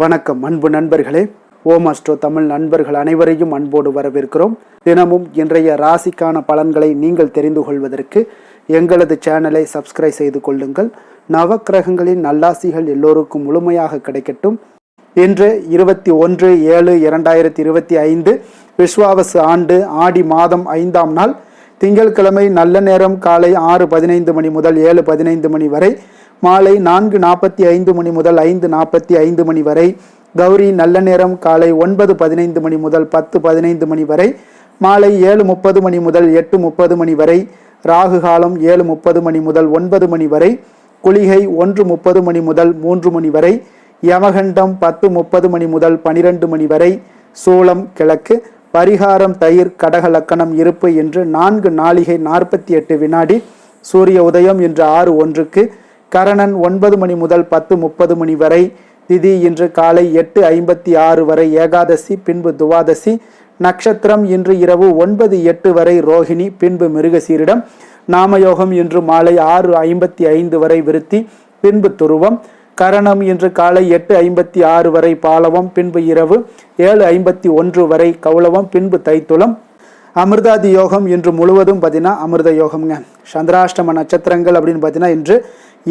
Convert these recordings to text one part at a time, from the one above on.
வணக்கம் அன்பு நண்பர்களே. ஓம் அஸ்ட்ரோ தமிழ் நண்பர்கள் அனைவரையும் அன்போடு வரவேற்கிறோம். தினமும் இன்றைய ராசிக்கான பலன்களை நீங்கள் தெரிந்து கொள்வதற்கு எங்களது சேனலை சப்ஸ்கிரைப் செய்து கொள்ளுங்கள். நவக்கிரகங்களின் நல்லாசிகள் எல்லோருக்கும் முழுமையாக கிடைக்கட்டும். இன்று 21/7/2025 விஸ்வாவசு ஆண்டு ஆடி மாதம் 5ஆம் நாள் திங்கட்கிழமை. நல்ல நேரம் காலை 6:15 மணி முதல் 7:15 மணி வரை, மாலை 4:45 மணி முதல் 5:45 மணி வரை. கௌரி நல்ல நேரம் காலை 9:15 மணி முதல் 10:15 மணி வரை, மாலை 7:30 மணி முதல் 8:30 மணி வரை. ராகு காலம் 7:30 மணி முதல் 9 மணி வரை. குளிகை 1:30 மணி முதல் 3 மணி வரை. யமகண்டம் 10:30 மணி முதல் 12 மணி வரை. சூலம் கிழக்கு. பரிகாரம் தயிர். கடக லக்கணம் இருப்பு என்று 4 நாழிகை 48 வினாடி. சூரிய உதயம் இன்று 6:01. கரணன் 9 மணி முதல் 10:30 மணி வரை. திதி இன்று காலை 8:56 வரை ஏகாதசி, பின்பு துவாதசி. நட்சத்திரம் இன்று இரவு 9:08 வரை ரோஹிணி, பின்பு மிருகசீரிடம். நாமயோகம் இன்று மாலை 6:55 வரை விருத்தி, பின்பு துருவம். கரணம் இன்று காலை 8:56 வரை பாலவம், பின்பு இரவு 7:51 வரை கௌளவம், பின்பு தைத்துளம். அமிர்தாதி யோகம் இன்று முழுவதும் பார்த்தீங்கன்னா அமிர்த யோகம்ங்க. சந்திராஷ்டம நட்சத்திரங்கள் அப்படின்னு பார்த்தீங்கன்னா இன்று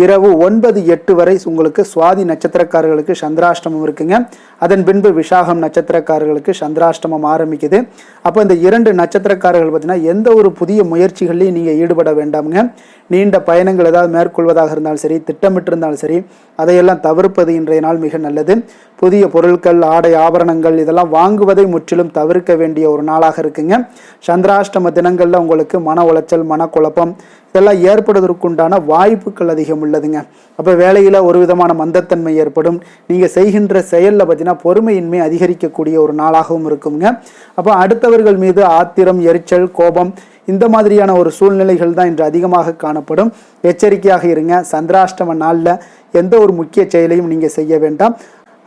இரவு 9:08 வரை உங்களுக்கு சுவாதி நட்சத்திரக்காரர்களுக்கு சந்திராஷ்டமம் இருக்குங்க. அதன் பின்பு விசாகம் நட்சத்திரக்காரர்களுக்கு சந்திராஷ்டமம் ஆரம்பிக்குது. அப்போ இந்த 2 நட்சத்திரக்காரர்கள் பார்த்தீங்கன்னா எந்த ஒரு புதிய முயற்சிகள்லையும் நீங்கள் ஈடுபட வேண்டாமுங்க. நீண்ட பயணங்கள் ஏதாவது மேற்கொள்வதாக இருந்தாலும் சரி, திட்டமிட்டிருந்தாலும் சரி, அதையெல்லாம் தவிர்ப்பது இன்றைய நாள் மிக நல்லது. புதிய பொருட்கள், ஆடை, ஆபரணங்கள் இதெல்லாம் வாங்குவதை முற்றிலும் தவிர்க்க வேண்டிய ஒரு நாளாக இருக்குங்க. சந்திராஷ்டம தினங்களில் உங்களுக்கு மன உளைச்சல், மனக்குழப்பம் இதெல்லாம் ஏற்படுவதற்குண்டான வாய்ப்புகள் அதிகம் உள்ளதுங்க. அப்போ வேலையில் ஒரு விதமான மந்தத்தன்மை ஏற்படும். நீங்கள் செய்கின்ற செயலில் பார்த்தீங்கன்னா பொறுமையின்மை அதிகரிக்கக்கூடிய ஒரு நாளாகவும் இருக்குங்க. அப்போ அடுத்தவர்கள் மீது ஆத்திரம், எரிச்சல், கோபம் இந்த மாதிரியான ஒரு சூழ்நிலைகள் தான் இன்று அதிகமாக காணப்படும். எச்சரிக்கையாக இருங்க. சந்திராஷ்டம நாளில் எந்த ஒரு முக்கிய செயலையும் நீங்கள் செய்ய வேண்டாம்.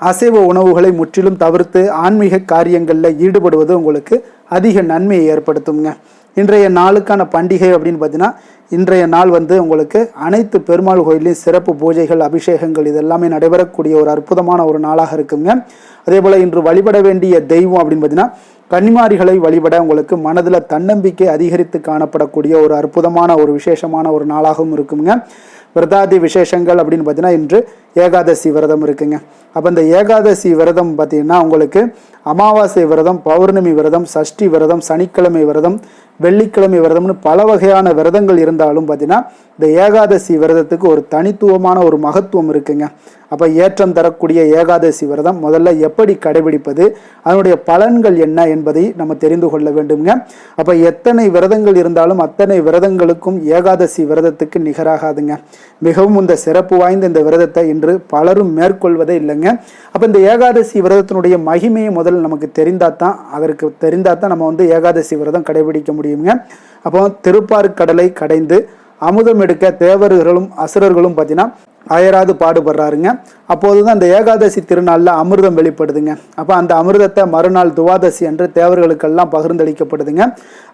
அசைவ உணவுகளை முற்றிலும் தவிர்த்து ஆன்மீக காரியங்களில் ஈடுபடுவது உங்களுக்கு அதிக நன்மையை ஏற்படுத்துங்க. இன்றைய நாளுக்கான பண்டிகை அப்படின்னு பார்த்தீங்கன்னா இன்றைய நாள் உங்களுக்கு அனைத்து பெருமாள் கோயிலையும் சிறப்பு பூஜைகள், அபிஷேகங்கள் இதெல்லாமே நடைபெறக்கூடிய ஒரு அற்புதமான ஒரு நாளாக இருக்குங்க. அதே போல் இன்று வழிபட வேண்டிய தெய்வம் அப்படின்னு பார்த்தீங்கன்னா கன்னிமாரிகளை வழிபட உங்களுக்கு மனதில் தன்னம்பிக்கை அதிகரித்து காணப்படக்கூடிய ஒரு அற்புதமான ஒரு விசேஷமான ஒரு நாளாகவும் இருக்குங்க. விரதாதி விசேஷங்கள் அப்படின்னு பார்த்தீங்கன்னா இன்று ஏகாதசி விரதம் இருக்குங்க. அப்போ இந்த ஏகாதசி விரதம் பார்த்தீங்கன்னா உங்களுக்கு அமாவாசை விரதம், பௌர்ணமி விரதம், சஷ்டி விரதம், சனிக்கிழமை விரதம், வெள்ளிக்கிழமை விரதம்னு பல வகையான விரதங்கள் இருந்தாலும் பார்த்தீங்கன்னா இந்த ஏகாதசி விரதத்துக்கு ஒரு தனித்துவமான ஒரு மகத்துவம் இருக்குங்க. அப்போ ஏற்றம் தரக்கூடிய ஏகாதசி விரதம் முதல்ல எப்படி கடைபிடிப்பது, அதனுடைய பலன்கள் என்ன என்பதை நம்ம தெரிந்து கொள்ள வேண்டுங்க. அப்போ எத்தனை விரதங்கள் இருந்தாலும் அத்தனை விரதங்களுக்கும் ஏகாதசி விரதத்துக்கு நிகராகாதுங்க. மிகவும் இந்த சிறப்பு வாய்ந்த இந்த விரதத்தை இன்று பலரும் மேற்கொள்வதே இல்லைங்க. அப்போ இந்த ஏகாதசி விரதத்தினுடைய மகிமையை முதல்ல நமக்கு தெரிந்தாதான் நம்ம ஏகாதசி விரதம் கடைபிடிக்க முடியுங்க. அப்போ திருப்பாற்கடலை கடைந்து அமுதம் எடுக்க தேவர்களும் அசுரர்களும் பார்த்தீங்கன்னா அயராது பாடுபடுறாருங்க. அப்போதுதான் அந்த ஏகாதசி திருநாளில் அமிர்தம் வெளிப்படுதுங்க. அப்போ அந்த அமிர்தத்தை மறுநாள் துவாதசி அன்று தேவர்களுக்கெல்லாம் பகிர்ந்தளிக்கப்படுதுங்க.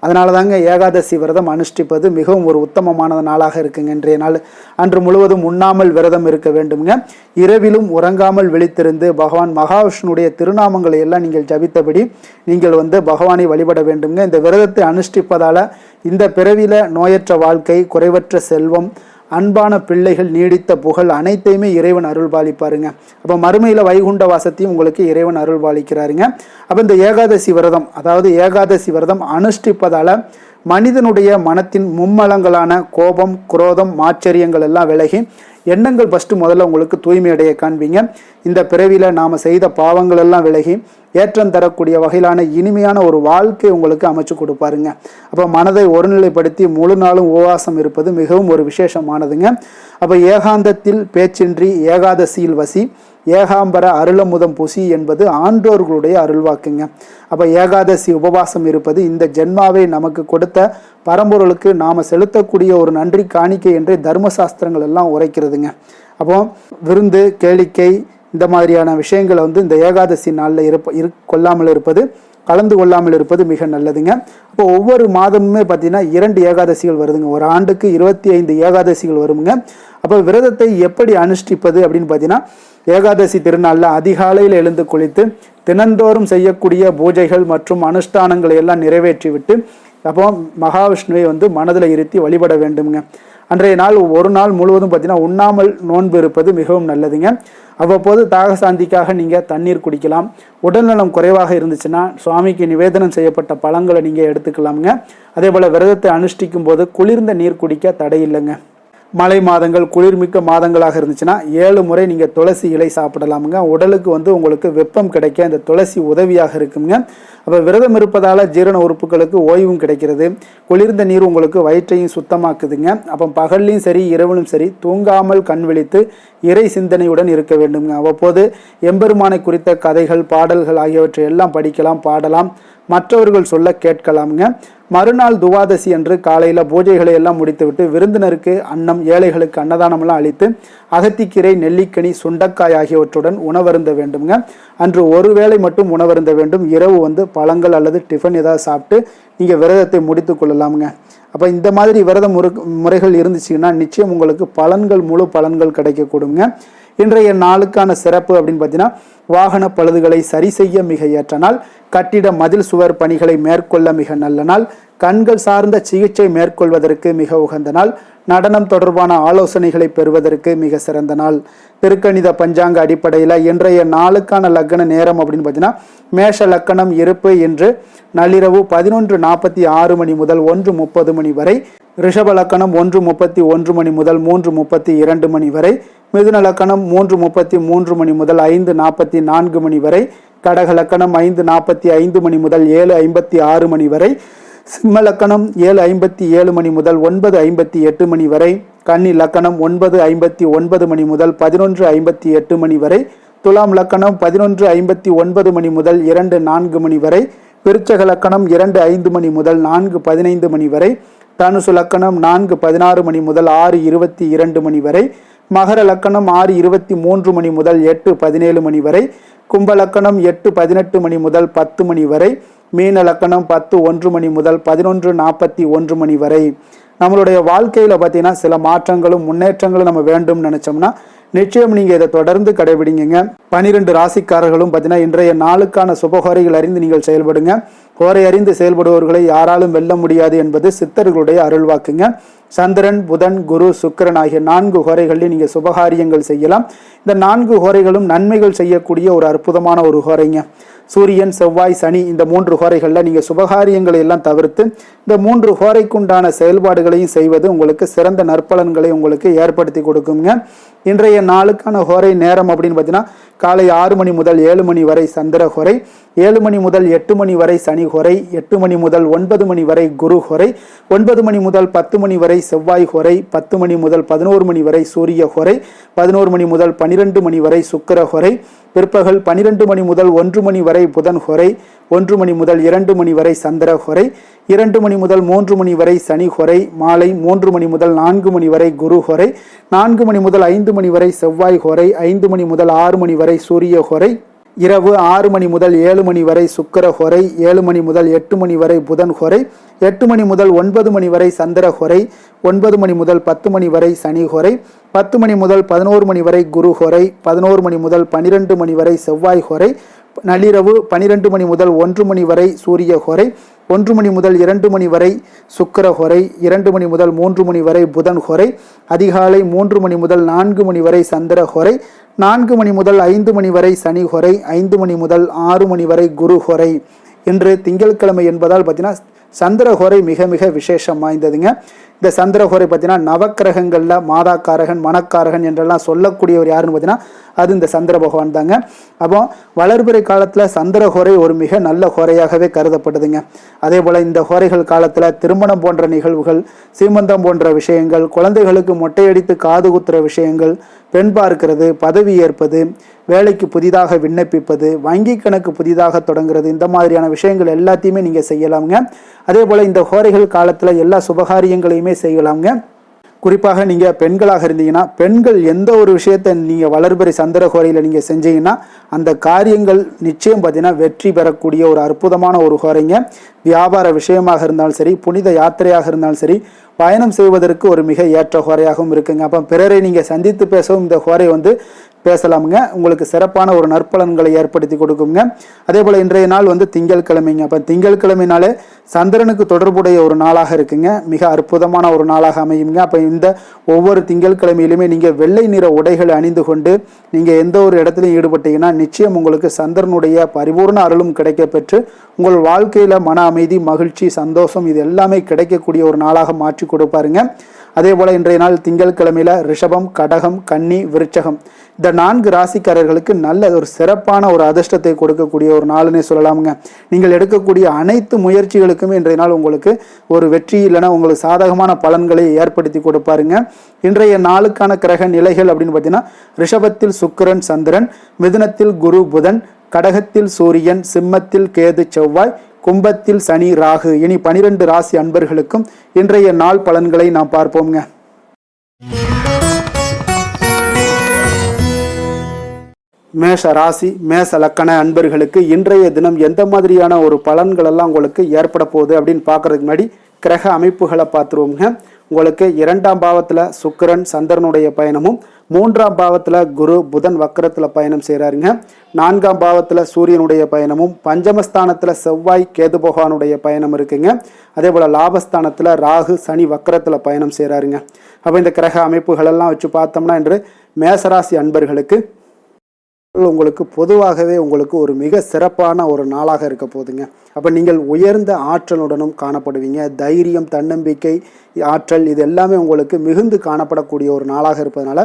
அதனால தாங்க ஏகாதசி விரதம் அனுஷ்டிப்பது மிகவும் ஒரு உத்தமமான நாளாக இருக்குங்க. இன்றைய நாள் அன்று முழுவதும் உண்ணாமல் விரதம் இருக்க வேண்டுங்க. இரவிலும் உறங்காமல் விழித்திருந்து பகவான் மகாவிஷ்ணுடைய திருநாமங்களை எல்லாம் நீங்கள் ஜபித்தபடி நீங்கள் பகவானை வழிபட வேண்டுங்க. இந்த விரதத்தை அனுஷ்டிப்பதால் இந்த பிறவில நோயற்ற வாழ்க்கை, குறைவற்ற செல்வம், அன்பான பிள்ளைகள், நீடித்த புகழ் அனைத்தையுமே இறைவன் அருள் பாலிப்பாருங்க. அப்போ மறுமையில் வைகுண்ட வாசத்தையும் உங்களுக்கு இறைவன் அருள் பாலிக்கிறாருங்க. அப்போ இந்த ஏகாதசி விரதம் அனுஷ்டிப்பதால் மனிதனுடைய மனத்தின் மும்மலங்களான கோபம், குரோதம், மாச்சரியங்கள் எல்லாம் விலகி எண்ணங்கள் முதல்ல உங்களுக்கு தூய்மையடைய காண்பீங்க. இந்த பிறவியில் நாம் செய்த பாவங்கள் எல்லாம் விலகி ஏற்றம் தரக்கூடிய வகையிலான இனிமையான ஒரு வாழ்க்கை உங்களுக்கு அமைச்சு கொடுப்பாருங்க. அப்போ மனதை ஒருநிலைப்படுத்தி முழு நாளும் உபவாசம் இருப்பது மிகவும் ஒரு விசேஷமானதுங்க. அப்போ ஏகாந்தத்தில் பேச்சின்றி ஏகாதசியில் வசி, ஏகாம்பர அருளமுதம் புசி என்பது ஆன்றோர்களுடைய அருள்வாக்குங்க. அப்போ ஏகாதசி உபவாசம் இருப்பது இந்த ஜென்மாவை நமக்கு கொடுத்த பரம்பொருளுக்கு நாம் செலுத்தக்கூடிய ஒரு நன்றி காணிக்கை என்று தர்மசாஸ்திரங்கள் எல்லாம் உரைக்கிறதுங்க. அப்போ விருந்து, கேளிக்கை இந்த மாதிரியான விஷயங்களை இந்த ஏகாதசி நாளில் கொள்ளாமல் இருப்பது கலந்து கொள்ளாமல் இருப்பது மிக நல்லதுங்க. அப்போ ஒவ்வொரு மாதமுமே பார்த்தீங்கன்னா 2 ஏகாதசிகள் வருதுங்க. ஒரு ஆண்டுக்கு 25 ஏகாதசிகள் வருங்க. அப்போ விரதத்தை எப்படி அனுஷ்டிப்பது அப்படின்னு பார்த்தீங்கன்னா, ஏகாதசி திருநாளில் அதிகாலையில் எழுந்து குளித்து தினந்தோறும் செய்யக்கூடிய பூஜைகள் மற்றும் அனுஷ்டானங்களை எல்லாம் நிறைவேற்றிவிட்டு அப்போ மகாவிஷ்ணுவை மனதில் இருத்தி வழிபட வேண்டுங்க. அன்றைய நாள் ஒரு நாள் முழுவதும் பார்த்தீங்கன்னா உண்ணாமல் நோன்பு இருப்பது மிகவும் நல்லதுங்க. அவ்வப்போது தாகசாந்திக்காக நீங்கள் தண்ணீர் குடிக்கலாம். உடல்நலம் குறைவாக இருந்துச்சுன்னா சுவாமிக்கு நிவேதனம் செய்யப்பட்ட பழங்களை நீங்கள் எடுத்துக்கலாமுங்க. அதே போல் விரதத்தை அனுஷ்டிக்கும் போது குளிர்ந்த நீர் குடிக்க தடை இல்லைங்க. மழை மாதங்கள் குளிர்மிக்க மாதங்களாக இருந்துச்சுன்னா 7 முறை நீங்கள் துளசி இலை சாப்பிடலாமுங்க. உடலுக்கு உங்களுக்கு வெப்பம் கிடைக்க இந்த துளசி உதவியாக இருக்குங்க. அப்போ விரதம் இருப்பதால் ஜீரண உறுப்புகளுக்கு ஓய்வும் கிடைக்கிறது. குளிர்ந்த நீர் உங்களுக்கு வயிற்றையும் சுத்தமாக்குதுங்க. அப்போ பகல்லையும் சரி இரவிலும் சரி தூங்காமல் கண் விழித்து இறை சிந்தனையுடன் இருக்க வேண்டுங்க. அவ்வப்போது எம்பெருமானை குறித்த கதைகள் பாடல்கள் ஆகியவற்றை எல்லாம் படிக்கலாம், பாடலாம், மற்றவர்கள் சொல்ல கேட்கலாமுங்க. மறுநாள் துவாதசி அன்று காலையில் பூஜைகளை எல்லாம் முடித்துவிட்டு விருந்தினருக்கு அன்னம், ஏழைகளுக்கு அன்னதானமெல்லாம் அளித்து அகத்திக்கீரை, நெல்லிக்கனி, சுண்டக்காய் ஆகியவற்றுடன் உணவருந்த வேண்டுங்க. அன்று ஒரு வேளை மட்டும் உணவருந்த வேண்டும். இரவு பழங்கள் அல்லது டிஃபன் ஏதாவது சாப்பிட்டு நீங்கள் விரதத்தை முடித்து கொள்ளலாமுங்க. அப்போ இந்த மாதிரி விரத முறைகள் இருந்துச்சுன்னா நிச்சயம் உங்களுக்கு முழு பலன்கள் கிடைக்கக்கூடுங்க. இன்றைய நாளுக்கான சிறப்பு அப்படின்னு பார்த்தீங்கன்னா, வாகன பழுதுகளை சரி செய்ய மிக ஏற்ற நாள், கட்டிட மதில் சுவர் பணிகளை மேற்கொள்ள மிக நல்ல நாள், கண்கள் சார்ந்த சிகிச்சை மேற்கொள்வதற்கு மிக உகந்த நாள், நடனம் தொடர்பான ஆலோசனைகளை பெறுவதற்கு மிக சிறந்த நாள். திருக்கணித பஞ்சாங்க அடிப்படையில் இன்றைய நாளுக்கான லக்ன நேரம் அப்படின்னு பார்த்தீங்கன்னா, மேஷ லக்கணம் இருப்பு என்று நள்ளிரவு 11:46 மணி முதல் 1:30 மணி வரை, ரிஷப லக்கணம் 1:31 மணி முதல் 3:32 மணி வரை, மிதுன லக்கணம் 3:33 மணி முதல் 5:44 மணி வரை, கடக லக்கணம் 5:45 மணி முதல் 7:56 மணி வரை, சிம்ம லக்கணம் 7:57 மணி முதல் 9:58 மணி வரை, கன்னி லக்கணம் 9:59 மணி முதல் 11:58 மணி வரை, துலாம் லக்கணம் 11:59 மணி முதல் 2:04 மணி வரை, விருச்சக லக்கணம் 2:05 மணி முதல் 4:15 மணி வரை, தனுசு லக்கணம் 4:16 மணி முதல் 6:22 மணி வரை, மகர லக்கணம் 6:23 மணி முதல் 8:17 மணி வரை, கும்ப லக்கணம் 8:18 மணி முதல் 10 மணி வரை, மீன லக்கணம் 10:01 மணி முதல் 11:41 மணி வரை. நம்மளுடைய வாழ்க்கையில் பார்த்தீங்கன்னா சில மாற்றங்களும் முன்னேற்றங்களும் நம்ம வேண்டும்னு நினச்சோம்னா நிச்சயம் நீங்கள் இதை தொடர்ந்து கடைபிடிங்க. 12 ராசிக்காரர்களும் பார்த்தீங்கன்னா இன்றைய நாளுக்கான சுபகோரைகள் அறிந்து நீங்கள் செயல்படுங்க. கோரை அறிந்து செயல்படுபவர்களை யாராலும் வெல்ல முடியாது என்பது சித்தர்களுடைய அருள்வாக்குங்க. சந்திரன், புதன், குரு, சுக்கிரன் ஆகிய 4 ஹோரைகளில் நீங்கள் சுபகாரியங்கள் செய்யலாம். இந்த 4 ஹோரைகளும் நன்மைகள் செய்யக்கூடிய ஒரு அற்புதமான ஒரு ஹோரைங்க. சூரியன், செவ்வாய், சனி இந்த 3 ஹோரைகளில் நீங்கள் சுபகாரியங்களை எல்லாம் தவிர்த்து இந்த 3 ஹோரைக்குண்டான செயல்பாடுகளையும் செய்வது உங்களுக்கு சிறந்த நற்பலன்களை உங்களுக்கு ஏற்படுத்தி கொடுக்குங்க. இன்றைய நாளுக்கான ஹோரை நேரம் அப்படின்னு பார்த்தீங்கன்னா, காலை 6 மணி முதல் 7 மணி வரை சந்திர ஹோரை, 7 மணி முதல் 8 மணி வரை சனி ஹோரை, 8 மணி முதல் 9 மணி வரை குரு ஹோரை, 9 மணி முதல் 10 மணி வரை செவ்வாய் ஹோரை, 10 மணி முதல் 11 மணி வரை சூரிய ஹோரை, 11 மணி முதல் 12 மணி வரை சுக்கிர ஹோரை, பிற்பகல் 12 மணி முதல் 1 மணி வரை புதன் ஹோரை, 1 மணி முதல் 2 மணி வரை சந்திர ஹோரை, 2 மணி முதல் 3 மணி வரை சனி ஹோரை, மாலை 3 மணி முதல் 4 மணி வரை குரு ஹோரை, 4 மணி முதல் 5 மணி வரை செவ்வாய் ஹோரை, 5 மணி முதல் 6 மணி வரை சூரிய ஹோரை, இரவு 6 மணி முதல் 7 மணி வரை சுக்கிர ஹோரை, 7 மணி முதல் 8 மணி வரை புதன் ஹோரை, 8 மணி முதல் 9 மணி வரை சந்திர ஹோரை, 9 மணி முதல் 10 மணி வரை சனி ஹோரை, 10 மணி முதல் 11 மணி வரை குரு ஹோரை, 11 மணி முதல் 12 மணி வரை செவ்வாய் ஹோரை, நள்ளிரவு 12 மணி முதல் 1 மணி வரை சூரிய ஹோரை, 1 மணி முதல் 2 மணி வரை சுக்கிர ஹோரை, 2 மணி முதல் 3 மணி வரை புதன் ஹோரை, அதிகாலை 3 மணி முதல் 4 மணி வரை சந்திர ஹோரை, 4 மணி முதல் 5 மணி வரை சனி ஹோரை, 5 மணி முதல் 6 மணி வரை குரு ஹோரை. இன்று திங்கட்கிழமை என்பதால் பார்த்தீங்கன்னா சந்திர ஹோரை மிக மிக விசேஷம் வாய்ந்ததுங்க. இந்த சந்திர ஹோரை பார்த்தீங்கன்னா நவக்கிரகங்களில் மாதாக்காரகன், மனக்காரகன் என்றெல்லாம் சொல்லக்கூடியவர் யாருன்னு பார்த்தீங்கன்னா அது இந்த சந்திர பகவான் தாங்க. அப்போ வளர்பிறை காலத்தில் சந்திர ஹோரை ஒரு மிக நல்ல ஹோரையாகவே கருதப்படுதுங்க. அதே போல் இந்த ஹோரைகள் காலத்தில் திருமணம் போன்ற நிகழ்வுகள், சீமந்தம் போன்ற விஷயங்கள், குழந்தைகளுக்கு மொட்டையடித்து காது குத்துற விஷயங்கள், பெண் பார்க்கிறது, பதவி ஏற்பது, வேலைக்கு புதிதாக விண்ணப்பிப்பது, வங்கி கணக்கு புதிதாக தொடங்குறது, இந்த மாதிரியான விஷயங்கள் எல்லாத்தையுமே நீங்கள் செய்யலாமுங்க. அதே போல் இந்த ஹோரைகள் காலத்தில் எல்லா சுபகாரியங்களையுமே செய்யலாமுங்க. குறிப்பாக நீங்கள் பெண்களாக இருந்தீங்கன்னா பெண்கள் எந்த ஒரு விஷயத்தை நீங்கள் வளர்பிறை சந்திரஹோரையில் நீங்கள் செஞ்சீங்கன்னா அந்த காரியங்கள் நிச்சயம் பார்த்தீங்கன்னா வெற்றி பெறக்கூடிய ஒரு அற்புதமான ஒரு ஹோரைங்க. வியாபார விஷயமாக இருந்தாலும் சரி, புனித யாத்திரையாக இருந்தாலும் சரி, பயணம் செய்வதற்கு ஒரு மிக ஏற்ற ஹோரையாகவும் இருக்குங்க. அப்போ பிறரை நீங்கள் சந்தித்து பேசவும் இந்த ஹோரை பேசலாமுங்க. உங்களுக்கு சிறப்பான ஒரு நற்பலன்களை ஏற்படுத்தி கொடுக்குங்க. அதே போல் இன்றைய நாள் திங்கள் கிழமைங்க. அப்போ திங்கள் கிழமைனாலே சந்திரனுக்கு தொடர்புடைய ஒரு நாளாக இருக்குங்க. மிக அற்புதமான ஒரு நாளாக அமையுங்க. அப்போ இந்த ஒவ்வொரு திங்கள் கிழமையிலுமே நீங்கள் வெள்ளை நிற உடைகளை அணிந்து கொண்டு நீங்கள் எந்த ஒரு இடத்துலையும் ஈடுபட்டீங்கன்னா நிச்சயம் உங்களுக்கு சந்திரனுடைய பரிபூர்ண அருளும் கிடைக்க பெற்று உங்கள் வாழ்க்கையில் மன அமைதி, மகிழ்ச்சி, சந்தோஷம் இது எல்லாமே கிடைக்கக்கூடிய ஒரு நாளாக மாற்றி கொடுப்பாருங்க. அதே போல் இன்றைய நாள் திங்கள் கிழமையில ரிஷபம், கடகம், கன்னி, விருச்சகம் இந்த 4 ராசிக்காரர்களுக்கு நல்ல ஒரு சிறப்பான ஒரு அதிர்ஷ்டத்தை கொடுக்கக்கூடிய ஒரு நாளுன்னே சொல்லலாமுங்க. நீங்கள் எடுக்கக்கூடிய அனைத்து முயற்சிகளுக்குமே இன்றைய நாள் உங்களுக்கு ஒரு வெற்றி இல்லைன்னா உங்களுக்கு சாதகமான பலன்களை ஏற்படுத்தி கொடுப்பாருங்க. இன்றைய நாளுக்கான கிரக நிலைகள் அப்படின்னு பார்த்தீங்கன்னா ரிஷபத்தில் சுக்கிரன், சந்திரன், மிதுனத்தில் குரு, புதன், கடகத்தில் சூரியன், சிம்மத்தில் கேது, செவ்வாய், கும்பத்தில் சனி, ராகு. இனி 12 ராசி அன்பர்களுக்கும் இன்றைய நாள் பலன்களை நாம் பார்ப்போம்ங்க. மேஷ ராசி, மேஷ லக்கண அன்பர்களுக்கு இன்றைய தினம் எந்த மாதிரியான ஒரு பலன்கள் எல்லாம் உங்களுக்கு ஏற்பட போகுது அப்படின்னு பார்க்கறதுக்கு முன்னாடி கிரக அமைப்புகளை பார்த்துருவோங்க. உங்களுக்கு 2ஆம் பாவத்தில் சுக்கிரன் சந்திரனுடைய பயணமும், 3ஆம் பாவத்தில் குரு புதன் வக்கரத்தில் பயணம் செய்கிறாருங்க. 4ஆம் பாவத்தில் சூரியனுடைய பயணமும், பஞ்சமஸ்தானத்தில் செவ்வாய் கேது பகவானுடைய பயணம் இருக்குங்க. அதே போல் லாபஸ்தானத்தில் ராகு சனி வக்கரத்தில் பயணம் செய்கிறாருங்க. அப்போ இந்த கிரக அமைப்புகளெல்லாம் வச்சு பார்த்தோம்னா இன்று மேசராசி அன்பர்களுக்கு உங்களுக்கு பொதுவாகவே உங்களுக்கு ஒரு மிக சிறப்பான ஒரு நாளாக இருக்க போதுங்க. அப்போ நீங்கள் உயர்ந்த ஆற்றலுடனும் காணப்படுவீங்க. தைரியம், தன்னம்பிக்கை, ஆற்றல் இது எல்லாமே உங்களுக்கு மிகுந்து காணப்படக்கூடிய ஒரு நாளாக இருப்பதனால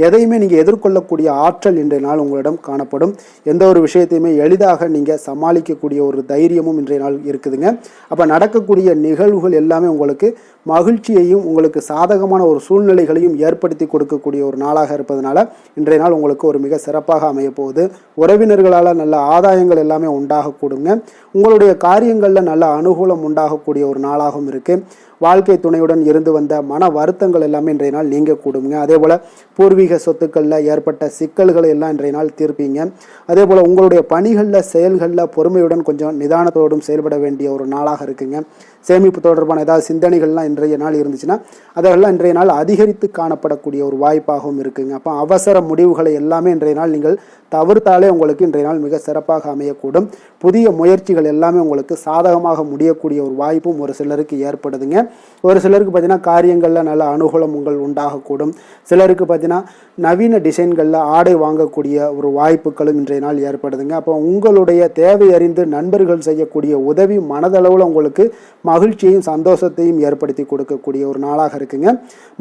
எதையுமே நீங்கள் எதிர்கொள்ளக்கூடிய ஆற்றல் இன்றைய நாள் உங்களிடம் காணப்படும். எந்த ஒரு விஷயத்தையுமே எளிதாக நீங்கள் சமாளிக்கக்கூடிய ஒரு தைரியமும் இன்றைய நாள் இருக்குதுங்க. அப்போ நடக்கக்கூடிய நிகழ்வுகள் எல்லாமே உங்களுக்கு மகிழ்ச்சியையும் உங்களுக்கு சாதகமான ஒரு சூழ்நிலைகளையும் ஏற்படுத்தி கொடுக்கக்கூடிய ஒரு நாளாக இருப்பதனால இன்றைய நாள் உங்களுக்கு ஒரு மிக சிறப்பாக அமைய போகுது. உறவினர்களால் நல்ல ஆதாயங்கள் எல்லாமே உண்டாகக்கூடுங்க. உங்களுடைய காரியங்களில் நல்ல அனுகூலம் உண்டாகக்கூடிய ஒரு நாளாகவும் இருக்குது. வாழ்க்கை துணையுடன் இருந்து வந்த மன வருத்தங்கள் எல்லாமே இன்றைய நாள் நீங்கக்கூடுங்க. அதே போல் பூர்வீக சொத்துக்களில் ஏற்பட்ட சிக்கல்களை எல்லாம் இன்றைய நாள் தீர்ப்பீங்க. அதே போல் உங்களுடைய பணிகளில் செயல்களில் பொறுமையுடன் கொஞ்சம் நிதானத்தோடும் செயல்பட வேண்டிய ஒரு நாளாக இருக்குங்க. சேமிப்பு தொடர்பான ஏதாவது சிந்தனைகள்லாம் இன்றைய நாள் இருந்துச்சுன்னா அதெல்லாம் இன்றைய நாள் அதிகரித்து காணப்படக்கூடிய ஒரு வாய்ப்பாகவும் இருக்குங்க. அப்போ அவசர முடிவுகளை எல்லாமே இன்றைய நாள் நீங்கள் தவிர்த்தாலே உங்களுக்கு இன்றைய நாள் மிக சிறப்பாக அமையக்கூடும். புதிய முயற்சிகள் எல்லாமே உங்களுக்கு சாதகமாக முடியக்கூடிய ஒரு வாய்ப்பும் ஒரு சிலருக்கு ஏற்படுதுங்க. ஒரு சிலருக்கு பார்த்தீங்கன்னா காரியங்களில் நல்ல அனுகூலம் உண்டாகக்கூடும். சிலருக்கு பார்த்தீங்கன்னா நவீன டிசைன்களில் ஆடை வாங்கக்கூடிய ஒரு வாய்ப்புகளும் இன்றைய நாள் ஏற்படுதுங்க. அப்போ உங்களுடைய தேவை அறிந்து நண்பர்கள் செய்யக்கூடிய உதவி மனதளவில் உங்களுக்கு மகிழ்ச்சியையும் சந்தோஷத்தையும் ஏற்படுத்தி கொடுக்கக்கூடிய ஒரு நாளாக இருக்குங்க.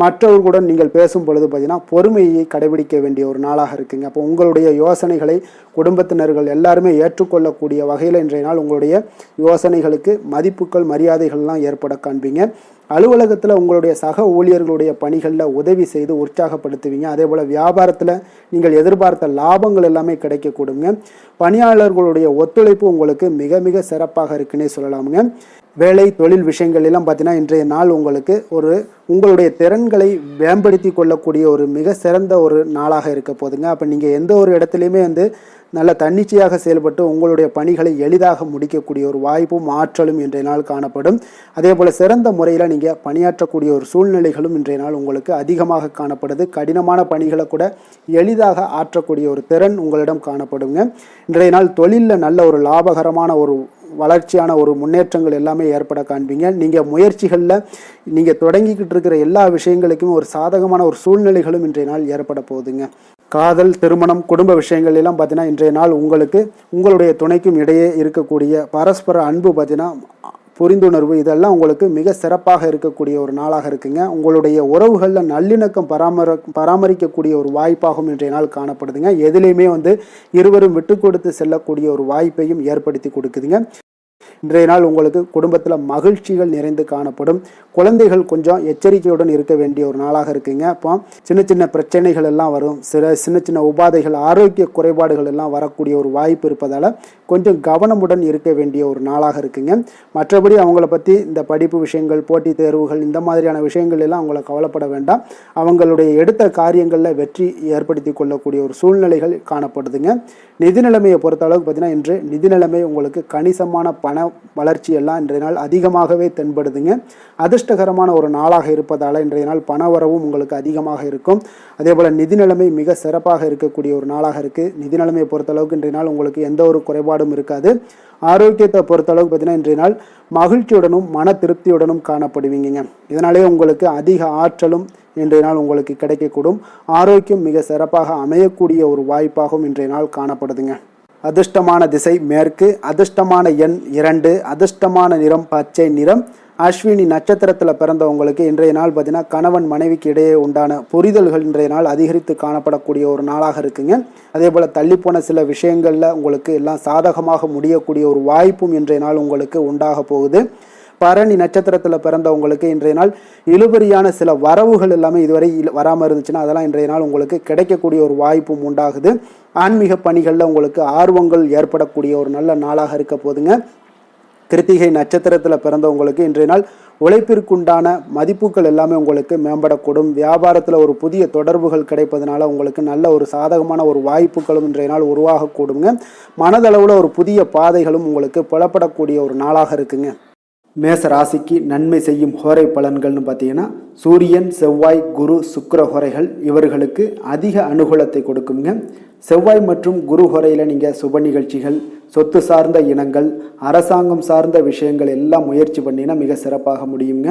மற்றவர்களுடன் நீங்கள் பேசும் பொழுது பார்த்தீங்கன்னா பொறுமையை கடைபிடிக்க வேண்டிய ஒரு நாளாக இருக்குங்க. அப்போ உங்களுடைய யோசனைகளை குடும்பத்தினர்கள் எல்லாருமே ஏற்றுக்கொள்ளக்கூடிய வகையில் இன்றைய நாள் உங்களுடைய யோசனைகளுக்கு மதிப்புகள், மரியாதைகள்லாம் ஏற்பட காண்பீங்க. அலுவலகத்தில் உங்களுடைய சக ஊழியர்களுடைய பணிகளில் உதவி செய்து உற்சாகப்படுத்துவீங்க. அதே போல் வியாபாரத்தில் நீங்கள் எதிர்பார்த்த லாபங்கள் எல்லாமே கிடைக்கக்கூடுங்க. பணியாளர்களுடைய ஒத்துழைப்பு உங்களுக்கு மிக மிக சிறப்பாக இருக்குன்னே சொல்லலாமுங்க. வேலை தொழில் விஷயங்கள் எல்லாம் பார்த்தீங்கன்னா இன்றைய நாள் உங்களுக்கு உங்களுடைய திறன்களை மேம்படுத்தி கொள்ளக்கூடிய ஒரு மிக சிறந்த ஒரு நாளாக இருக்க போதுங்க. அப்போ நீங்கள் எந்த ஒரு இடத்துலையுமே நல்ல தன்னிச்சையாக செயல்பட்டு உங்களுடைய பணிகளை எளிதாக முடிக்கக்கூடிய ஒரு வாய்ப்பும் ஆற்றலும் இன்றைய நாள் காணப்படும். அதே போல் சிறந்த முறையில் நீங்கள் பணியாற்றக்கூடிய ஒரு சூழ்நிலைகளும் இன்றைய நாள் உங்களுக்கு அதிகமாக காணப்படுது. கடினமான பணிகளை கூட எளிதாக ஆற்றக்கூடிய ஒரு திறன் உங்களிடம் காணப்படுங்க. இன்றைய நாள் தொழிலில் நல்ல ஒரு லாபகரமான ஒரு வளர்ச்சியான ஒரு முன்னேற்றங்கள் எல்லாமே ஏற்பட காண்பீங்க. நீங்கள் முயற்சிகளில் நீங்கள் தொடங்கிக்கிட்டு இருக்கிற எல்லா விஷயங்களுக்குமே ஒரு சாதகமான ஒரு சூழ்நிலைகளும் இன்றைய நாள் ஏற்பட போகுதுங்க. காதல், திருமணம், குடும்ப விஷயங்கள் எல்லாம் பார்த்தீங்கன்னா இன்றைய நாள் உங்களுக்கு உங்களுடைய துணைக்கும் இடையே இருக்கக்கூடிய பரஸ்பர அன்பு பார்த்தீங்கன்னா புரிந்துணர்வு இதெல்லாம் உங்களுக்கு மிக சிறப்பாக இருக்கக்கூடிய ஒரு நாளாக இருக்குங்க. உங்களுடைய உறவுகளில் நல்லிணக்கம் பராமரிக்கக்கூடிய ஒரு வாய்ப்பாகவும் இன்றைய நாள் காணப்படுதுங்க. எதுலேயுமே இருவரும் விட்டு கொடுத்து செல்லக்கூடிய ஒரு வாய்ப்பையும் ஏற்படுத்தி கொடுக்குதுங்க. இன்றைய நாள் உங்களுக்கு குடும்பத்தில் மகிழ்ச்சிகள் நிறைந்து காணப்படும். குழந்தைகள் கொஞ்சம் எச்சரிக்கையுடன் இருக்க வேண்டிய ஒரு நாளாக இருக்குங்க. அப்போ சின்ன சின்ன பிரச்சனைகள் எல்லாம் வரும். சின்ன சின்ன உபாதைகள், ஆரோக்கிய குறைபாடுகள் எல்லாம் வரக்கூடிய ஒரு வாய்ப்பு இருப்பதால் கொஞ்சம் கவனமுடன் இருக்க வேண்டிய ஒரு நாளாக இருக்குங்க. மற்றபடி அவங்கள பற்றி இந்த படிப்பு விஷயங்கள், போட்டித் தேர்வுகள், இந்த மாதிரியான விஷயங்கள் எல்லாம் அவங்கள கவலைப்பட வேண்டாம். அவங்களுடைய எடுத்த காரியங்களில் வெற்றி ஏற்படுத்தி கொள்ளக்கூடிய ஒரு சூழ்நிலைகள் காணப்படுதுங்க. நிதி நிலைமையை பொறுத்த அளவுக்கு பார்த்தீங்கன்னா, இன்று நிதி நிலைமை உங்களுக்கு கணிசமான பண வளர்ச்சி எல்லாம் இன்றைய நாள் அதிகமாகவே தென்படுதுங்க. அதிர்ஷ்டகரமான ஒரு நாளாக இருப்பதால் இன்றைய நாள் பண வரவும் உங்களுக்கு அதிகமாக இருக்கும். அதே போல் நிதி நிலைமை மிக சிறப்பாக இருக்கக்கூடிய ஒரு நாளாக இருக்குது. நிதி நிலைமையை பொறுத்தளவுக்கு இன்றைய நாள் உங்களுக்கு எந்த ஒரு குறைபாடும் இருக்காது. ஆரோக்கியத்தை பொறுத்தளவுக்கு பார்த்தீங்கன்னா, இன்றைய நாள் மகிழ்ச்சியுடனும் மன திருப்தியுடனும் காணப்படுவீங்க. இதனாலே உங்களுக்கு அதிக ஆற்றலும் இன்றைய நாள் உங்களுக்கு கிடைக்கக்கூடும். ஆரோக்கியம் மிக சிறப்பாக அமையக்கூடிய ஒரு வாய்ப்பாகவும் இன்றைய நாள் காணப்படுதுங்க. அதிர்ஷ்டமான திசை மேற்கு, அதிர்ஷ்டமான எண் 2, அதிர்ஷ்டமான நிறம் பச்சை நிறம். அஸ்வினி நட்சத்திரத்தில் பிறந்தவங்களுக்கு இன்றைய நாள் பார்த்தீங்கன்னா கணவன் மனைவிக்கு இடையே உண்டான புரிதல்கள் இன்றைய நாள் அதிகரித்து காணப்படக்கூடிய ஒரு நாளாக இருக்குங்க. அதே போல் தள்ளிப்போன சில விஷயங்களில் உங்களுக்கு எல்லாம் சாதகமாக முடியக்கூடிய ஒரு வாய்ப்பும் இன்றைய நாள் உங்களுக்கு உண்டாக போகுது. பரணி நட்சத்திரத்தில் பிறந்தவங்களுக்கு இன்றைய நாள் இழுபறியான சில வரவுகள் எல்லாமே இதுவரை வராமல் இருந்துச்சுன்னா அதெல்லாம் இன்றைய நாள் உங்களுக்கு கிடைக்கக்கூடிய ஒரு வாய்ப்பும் உண்டாகுது. ஆன்மீக பணிகளில் உங்களுக்கு ஆர்வங்கள் ஏற்படக்கூடிய ஒரு நல்ல நாளாக இருக்க போதுங்க. கிருத்திகை நட்சத்திரத்தில் பிறந்தவங்களுக்கு இன்றைய நாள் உழைப்பிற்குண்டான மதிப்புகள் எல்லாமே உங்களுக்கு மேம்படக்கூடும். வியாபாரத்தில் ஒரு புதிய தொடர்புகள் கிடைப்பதனால உங்களுக்கு நல்ல ஒரு சாதகமான ஒரு வாய்ப்புகளும் இன்றைய நாள் உருவாகக்கூடுங்க. மனதளவில் ஒரு புதிய பாதைகளும் உங்களுக்கு புலப்படக்கூடிய ஒரு நாளாக இருக்குங்க. மேச ராசிக்கு நன்மை செய்யும் ஹோரை பலன்கள்னு பார்த்தீங்கன்னா, சூரியன், செவ்வாய், குரு, சுக்கிர ஹோரைகள் இவர்களுக்கு அதிக அனுகூலத்தை கொடுக்குங்க. செவ்வாய் மற்றும் குரு ஹோரையில் நீங்கள் சுப நிகழ்ச்சிகள், சொத்து சார்ந்த இனங்கள், அரசாங்கம் சார்ந்த விஷயங்கள் எல்லாம் முயற்சி பண்ணினா மிக சிறப்பாக முடியுங்க.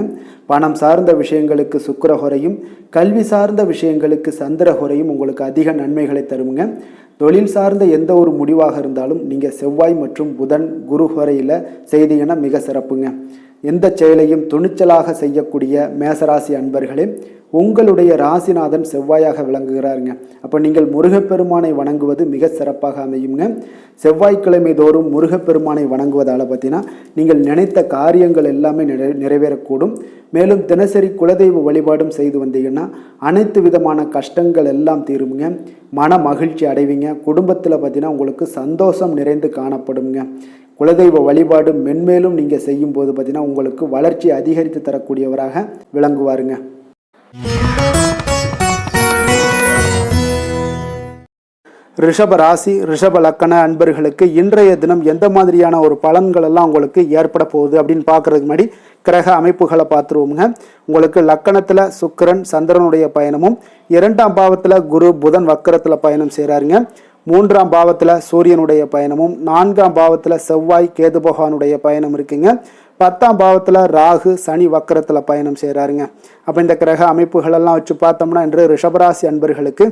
பணம் சார்ந்த விஷயங்களுக்கு சுக்கிர ஹோரையும், கல்வி சார்ந்த விஷயங்களுக்கு சந்திர ஹோரையும் உங்களுக்கு அதிக நன்மைகளை தருங்க. தொழில் சார்ந்த எந்த ஒரு முடிவாக இருந்தாலும் நீங்கள் செவ்வாய் மற்றும் புதன், குரு ஹோரையில் செய்தீங்கன்னா மிக சிறப்புங்க. எந்த செயலையும் துணிச்சலாக செய்யக்கூடிய மேசராசி அன்பர்களே, உங்களுடைய ராசிநாதன் செவ்வாயாக விளங்குகிறாருங்க. அப்போ நீங்கள் முருகப்பெருமானை வணங்குவது மிக சிறப்பாக அமையுங்க. செவ்வாய்க்கிழமை தோறும் முருகப்பெருமானை வணங்குவதால் பார்த்தீங்கன்னா நீங்கள் நினைத்த காரியங்கள் எல்லாமே நிறைவேறக்கூடும். மேலும் தினசரி குலதெய்வ வழிபாடும் செய்து வந்தீங்கன்னா அனைத்து விதமான கஷ்டங்கள் எல்லாம் தீருமுங்க. மன மகிழ்ச்சி அடைவீங்க. குடும்பத்தில் பார்த்தீங்கன்னா உங்களுக்கு சந்தோஷம் நிறைந்து காணப்படுங்க. குலதெய்வ வழிபாடு மென்மேலும் நீங்கள் செய்யும்போது பார்த்தீங்கன்னா உங்களுக்கு வளர்ச்சி அதிகரித்து தரக்கூடியவராக விளங்குவாருங்க. ரிஷப ராசி, ரிஷப லக்கண அன்பர்களுக்கு இன்றைய தினம் எந்த மாதிரியான ஒரு பலன்கள் எல்லாம் உங்களுக்கு ஏற்பட போகுது அப்படின்னு பார்க்கறதுக்கு முன்னாடி கிரக அமைப்புகளை பார்த்துருவோங்க. உங்களுக்கு லக்கணத்தில் சுக்கிரன் சந்திரனுடைய பயணமும், 2ஆம் பாவத்தில் குரு புதன் வக்கரத்தில் பயணம் செய்கிறாருங்க. 3ஆம் பாவத்தில் சூரியனுடைய பயணமும், 4ஆம் பாவத்தில் செவ்வாய் கேது பகவானுடைய பயணம் இருக்குங்க. 10ஆம் பாவத்தில் ராகு சனி வக்கரத்தில் பயணம் செய்கிறாருங்க. அப்போ இந்த கிரக அமைப்புகளெல்லாம் வச்சு பார்த்தோம்னா இன்று ரிஷபராசி அன்பர்களுக்கு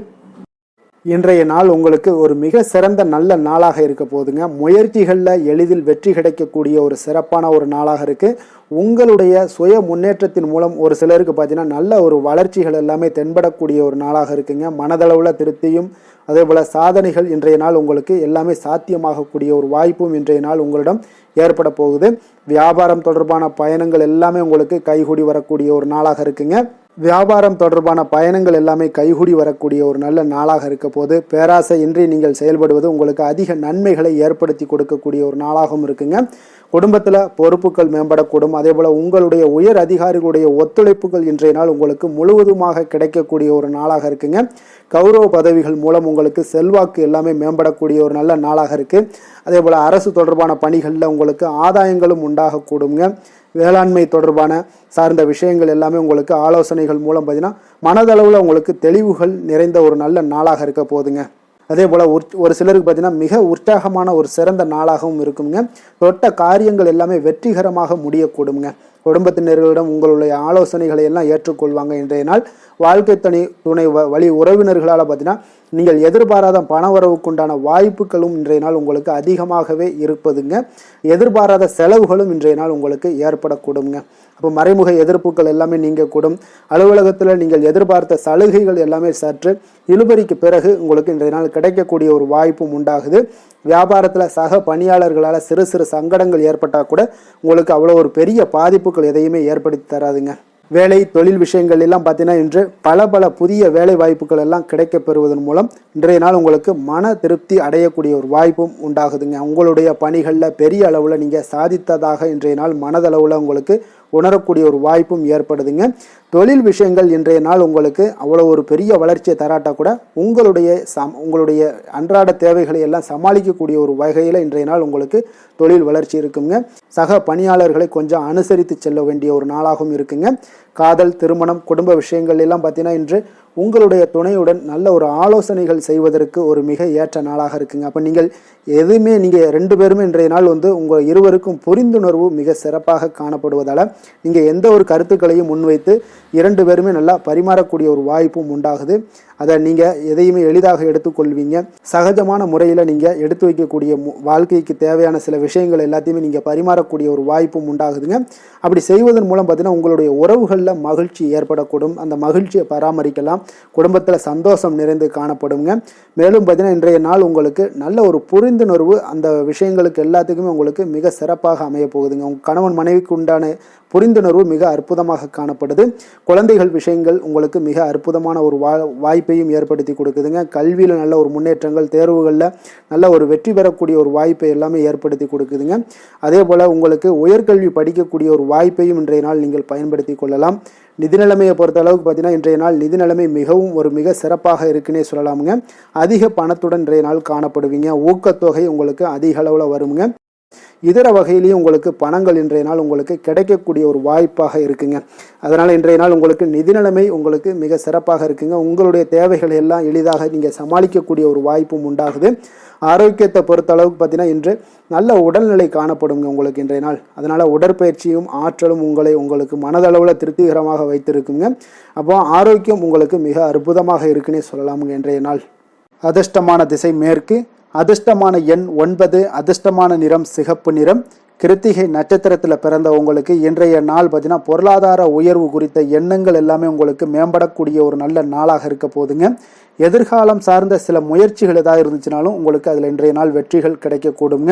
இன்றைய நாள் உங்களுக்கு ஒரு மிக சிறந்த நல்ல நாளாக இருக்க போதுங்க. முயற்சிகளில் எளிதில் வெற்றி கிடைக்கக்கூடிய ஒரு சிறப்பான ஒரு நாளாக இருக்குது. உங்களுடைய சுய முன்னேற்றத்தின் மூலம் ஒரு சிலருக்கு பார்த்தீங்கன்னா நல்ல ஒரு வளர்ச்சிகள் எல்லாமே தென்படக்கூடிய ஒரு நாளாக இருக்குங்க. மனதளவில் திருப்தியும் அதே போல் சாதனைகள் இன்றைய நாள் உங்களுக்கு எல்லாமே சாத்தியமாகக்கூடிய ஒரு வாய்ப்பும் இன்றைய நாள் உங்களிடம் ஏற்பட போகுது. வியாபாரம் தொடர்பான பயணங்கள் எல்லாமே உங்களுக்கு கைகூடி வரக்கூடிய ஒரு நாளாக இருக்குங்க. வியாபாரம் தொடர்பான பயணங்கள் எல்லாமே கைகூடி வரக்கூடிய ஒரு நல்ல நாளாக இருக்க போது பேராசை இன்றி நீங்கள் செயல்படுவது உங்களுக்கு அதிக நன்மைகளை ஏற்படுத்தி கொடுக்கக்கூடிய ஒரு நாளாகவும் இருக்குங்க. குடும்பத்தில் பொறுப்புகள் மேம்படக்கூடும். அதே போல் உங்களுடைய உயர் அதிகாரிகளுடைய ஒத்துழைப்புகள் இன்றைய நாள் உங்களுக்கு முழுவதுமாக கிடைக்கக்கூடிய ஒரு நாளாக இருக்குங்க. கௌரவ பதவிகள் மூலம் உங்களுக்கு செல்வாக்கு எல்லாமே மேம்படக்கூடிய ஒரு நல்ல நாளாக இருக்குது. அதே போல் அரசு தொடர்பான பணிகளில் உங்களுக்கு ஆதாயங்களும் உண்டாகக்கூடுங்க. வேளாண்மை தொடர்பான சார்ந்த விஷயங்கள் எல்லாமே உங்களுக்கு ஆலோசனைகள் மூலம் பார்த்தீங்கன்னா மனதளவில் உங்களுக்கு தெளிவுகள் நிறைந்த ஒரு நல்ல நாளாக இருக்க போதுங்க. அதே போல் ஒரு சிலருக்கு பார்த்தீங்கன்னா மிக உற்சாகமான ஒரு சிறந்த நாளாகவும் இருக்குங்க. தொட்ட காரியங்கள் எல்லாமே வெற்றிகரமாக முடியக்கூடுங்க. குடும்பத்தினர்களிடம் உங்களுடைய ஆலோசனைகளை எல்லாம் ஏற்றுக்கொள்வாங்க. இன்றைய நாள் வாழ்க்கை துணை வழி உறவினர்களால் பார்த்தீங்கன்னா நீங்கள் எதிர்பாராத பண வரவுக்குண்டான வாய்ப்புகளும் இன்றைய நாள் உங்களுக்கு அதிகமாகவே இருப்பதுங்க. எதிர்பாராத செலவுகளும் இன்றைய நாள் உங்களுக்கு ஏற்படக்கூடுங்க. அப்போ மறைமுக எதிர்ப்புகள் எல்லாமே நீங்கக்கூடும். அலுவலகத்தில் நீங்கள் எதிர்பார்த்த சலுகைகள் எல்லாமே சற்று இழுபறிக்கு பிறகு உங்களுக்கு இன்றைய நாள் கிடைக்கக்கூடிய ஒரு வாய்ப்பும் உண்டாகுது. வியாபாரத்தில் சக பணியாளர்களால் சிறு சிறு சங்கடங்கள் ஏற்பட்டால் கூட உங்களுக்கு அவ்வளோ ஒரு பெரிய பாதிப்புகள் எதையுமே ஏற்படுத்தி தராதுங்க. வேலை தொழில் விஷயங்கள் எல்லாம் பார்த்தீங்கன்னா இன்று பல புதிய வேலை வாய்ப்புகள் எல்லாம் கிடைக்க பெறுவதன் மூலம் இன்றைய நாள் உங்களுக்கு மன திருப்தி அடையக்கூடிய ஒரு வாய்ப்பும் உண்டாகுதுங்க. உங்களுடைய பணிகளில் பெரிய அளவில் நீங்கள் சாதித்ததாக இன்றைய நாள் மனதளவில் உங்களுக்கு உணரக்கூடிய ஒரு வாய்ப்பும் ஏற்படுதுங்க. தொழில் விஷயங்கள் இன்றைய நாள் உங்களுக்கு அவ்வளோ ஒரு பெரிய வளர்ச்சியை தராட்டா கூட உங்களுடைய அன்றாட தேவைகளை எல்லாம் சமாளிக்கக்கூடிய ஒரு வகையில் இன்றைய நாள் உங்களுக்கு தொழில் வளர்ச்சி இருக்குங்க. சக பணியாளர்களை கொஞ்சம் அனுசரித்து செல்ல வேண்டிய ஒரு நாளாகவும் இருக்குங்க. காதல், திருமணம், குடும்ப விஷயங்கள் எல்லாம் பார்த்தீங்கன்னா இன்று உங்களுடைய துணையுடன் நல்ல ஒரு ஆலோசனைகள் செய்வதற்கு ஒரு மிக ஏற்ற நாளாக இருக்குங்க. அப்போ நீங்கள் நீங்கள் 2 பேருமே இன்றைய நாள் உங்கள் இருவருக்கும் புரிந்துணர்வு மிக சிறப்பாக காணப்படுவதால் நீங்கள் எந்த ஒரு கருத்துக்களையும் முன்வைத்து 2 பேருமே நல்லா பரிமாறக்கூடிய ஒரு வாய்ப்பும் உண்டாகுது. அதை நீங்கள் எதையுமே எளிதாக எடுத்துக்கொள்வீங்க. சகஜமான முறையில் நீங்கள் எடுத்து வைக்கக்கூடிய வாழ்க்கைக்கு தேவையான சில விஷயங்கள் எல்லாத்தையுமே நீங்கள் பரிமாறக்கூடிய ஒரு வாய்ப்பும் உண்டாகுதுங்க. அப்படி செய்வதன் மூலம் பார்த்தீங்கன்னா உங்களுடைய உறவுகளில் மகிழ்ச்சி ஏற்படக்கூடும். அந்த மகிழ்ச்சியை பராமரிக்கலாம். குடும்பத்தில் சந்தோஷம் நிறைந்து காணப்படுங்க. மேலும் பார்த்தீங்கன்னா இன்றைய நாள் உங்களுக்கு நல்ல ஒரு புரிந்துணர்வு அந்த விஷயங்களுக்கு எல்லாத்துக்குமே உங்களுக்கு மிக சிறப்பாக அமைய போகுதுங்க. உங்கள் கணவன் மனைவிக்கு உண்டான புரிந்துணர்வு மிக அற்புதமாக காணப்படுது. குழந்தைகள் விஷயங்கள் உங்களுக்கு மிக அற்புதமான ஒரு வாய்ப்பையும் ஏற்படுத்தி கொடுக்குதுங்க. கல்வியில் நல்ல ஒரு முன்னேற்றங்கள், தேர்வுகளில் நல்ல ஒரு வெற்றி பெறக்கூடிய ஒரு வாய்ப்பை எல்லாமே ஏற்படுத்தி கொடுக்குதுங்க. அதே போல் உங்களுக்கு உயர்கல்வி படிக்கக்கூடிய ஒரு வாய்ப்பையும் இன்றைய நாள் நீங்கள் பயன்படுத்தி கொள்ளலாம். நிதி நிலைமையை பொறுத்த அளவுக்கு பார்த்தீங்கன்னா இன்றைய நாள் நிதி நிலைமை மிக சிறப்பாக இருக்குன்னே சொல்லலாமுங்க. அதிக பணத்துடன் இன்றைய நாள் காணப்படுவீங்க. ஊக்கத்தொகை உங்களுக்கு அதிக அளவில் வருங்க. இதர வகையிலையும் உங்களுக்கு பணங்கள் இன்றைய நாள் உங்களுக்கு கிடைக்கக்கூடிய ஒரு வாய்ப்பாக இருக்குங்க. அதனால் இன்றைய நாள் உங்களுக்கு நிதி நிலைமை உங்களுக்கு மிக சிறப்பாக இருக்குங்க. உங்களுடைய தேவைகளை எல்லாம் எளிதாக நீங்கள் சமாளிக்கக்கூடிய ஒரு வாய்ப்பும் உண்டாகுது. ஆரோக்கியத்தை பொறுத்த அளவுக்கு பார்த்தீங்கன்னா இன்று நல்ல உடல்நிலை காணப்படுங்க உங்களுக்கு இன்றைய நாள். அதனால் உடற்பயிற்சியும் ஆற்றலும் உங்களுக்கு மனதளவில் திருப்திகரமாக வைத்திருக்குங்க. அப்போ ஆரோக்கியம் உங்களுக்கு மிக அற்புதமாக இருக்குன்னே சொல்லலாமுங்க இன்றைய நாள். அதிர்ஷ்டமான திசை மேற்கு, அதிர்ஷ்டமான எண் 9, அதிர்ஷ்டமான நிறம் சிகப்பு நிறம். கிருத்திகை நட்சத்திரத்தில் பிறந்த உங்களுக்கு இன்றைய நாள் பார்த்தீங்கன்னா பொருளாதார உயர்வு குறித்த எண்ணங்கள் எல்லாமே உங்களுக்கு மேம்படக்கூடிய ஒரு நல்ல நாளாக இருக்க போதுங்க. எதிர்காலம் சார்ந்த சில முயற்சிகள் ஏதாவது இருந்துச்சுனாலும் உங்களுக்கு அதில் இன்றைய நாள் வெற்றிகள் கிடைக்கக்கூடுங்க.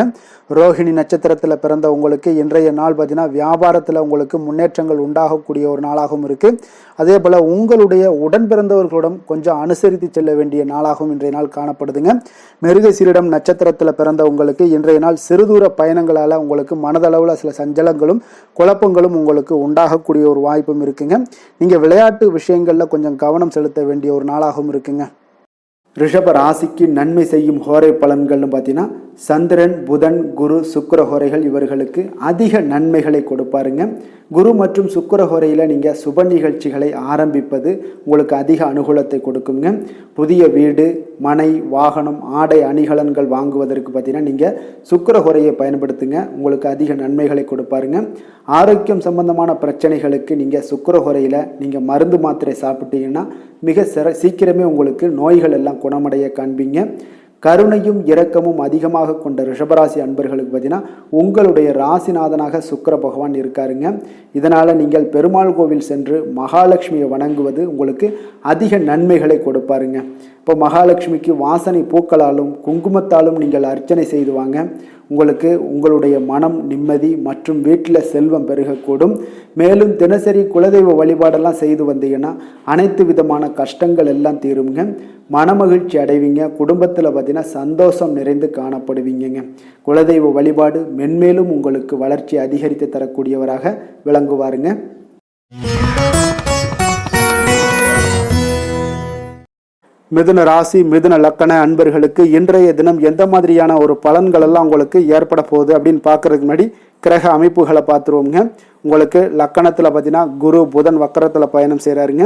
ரோஹிணி நட்சத்திரத்தில் பிறந்த உங்களுக்கு இன்றைய நாள் பார்த்தீங்கன்னா வியாபாரத்தில் உங்களுக்கு முன்னேற்றங்கள் உண்டாகக்கூடிய ஒரு நாளாகவும் இருக்குது. அதே போல் உங்களுடைய உடன் பிறந்தவர்களிடம் கொஞ்சம் அனுசரித்து செல்ல வேண்டிய நாளாகவும் இன்றைய நாள் காணப்படுதுங்க. மிருகசீரிடம் நட்சத்திரத்தில் பிறந்த உங்களுக்கு இன்றைய நாள் சிறுதூர பயணங்களால் உங்களுக்கு மனதளவில் சில சஞ்சலங்களும் குழப்பங்களும் உங்களுக்கு உண்டாகக்கூடிய ஒரு வாய்ப்பும் இருக்குங்க. நீங்கள் விளையாட்டு விஷயங்களில் கொஞ்சம் கவனம் செலுத்த வேண்டிய ஒரு நாளாகவும் இருக்குங்க. ரிஷப ராசிக்கு நன்மை செய்யும் ஹோரை பலன்கள்னு பார்த்தீங்கன்னா சந்திரன், புதன், குரு, சுக்கிர ஹோரைகள் இவர்களுக்கு அதிக நன்மைகளை கொடுப்பாருங்க. குரு மற்றும் சுக்கிர ஹோரையில் நீங்கள் சுப நிகழ்ச்சிகளை ஆரம்பிப்பது உங்களுக்கு அதிக அனுகூலத்தை கொடுக்குங்க. புதிய வீடு, மனை, வாகனம், ஆடை அணிகலன்கள் வாங்குவதற்கு பார்த்தீங்கன்னா நீங்கள் சுக்கிர ஹோரையை பயன்படுத்துங்க. உங்களுக்கு அதிக நன்மைகளை கொடுப்பாருங்க. ஆரோக்கியம் சம்பந்தமான பிரச்சனைகளுக்கு நீங்கள் சுக்கிர ஹோரையில் நீங்கள் மருந்து மாத்திரை சாப்பிட்டீங்கன்னா மிக சீக்கிரமே உங்களுக்கு நோய்கள் எல்லாம் குணமடைய காண்பீங்க. கருணையும் இரக்கமும் அதிகமாக கொண்ட ரிஷபராசி அன்பர்களுக்கு பார்த்தீங்கன்னா உங்களுடைய ராசிநாதனாக சுக்கிர பகவான் இருக்காருங்க. இதனால் நீங்கள் பெருமாள் கோவில் சென்று மகாலட்சுமியை வணங்குவது உங்களுக்கு அதிக நன்மைகளை கொடுப்பாருங்க. இப்போ மகாலட்சுமிக்கு வாசனை பூக்களாலும் குங்குமத்தாலும் நீங்கள் அர்ச்சனை செய்துவாங்க. உங்களுக்கு உங்களுடைய மனம் நிம்மதி மற்றும் வீட்டில் செல்வம் பெருகக்கூடும். மேலும் தினசரி குலதெய்வ வழிபாடெல்லாம் செய்து வந்தீங்கன்னா அனைத்து விதமான கஷ்டங்கள் எல்லாம் தீருங்க. மனமகிழ்ச்சி அடைவீங்க. குடும்பத்தில் பார்த்தீங்கன்னா சந்தோஷம் நிறைந்து காணப்படுவீங்க. குலதெய்வ வழிபாடு மென்மேலும் உங்களுக்கு வளர்ச்சி அதிகரித்து தரக்கூடியவராக விளங்குவாருங்க. மிதுன ராசி, மிதுன லக்கண அன்பர்களுக்கு இன்றைய தினம் எந்த மாதிரியான ஒரு பலன்கள் எல்லாம் உங்களுக்கு ஏற்பட போகுது அப்படின்னு பார்க்கறதுக்கு முன்னாடி கிரக அமைப்புகளை பார்த்துருவோங்க. உங்களுக்கு லக்கணத்தில் பார்த்தீங்கன்னா குரு புதன் வக்கரத்தில் பயணம் செய்கிறாருங்க.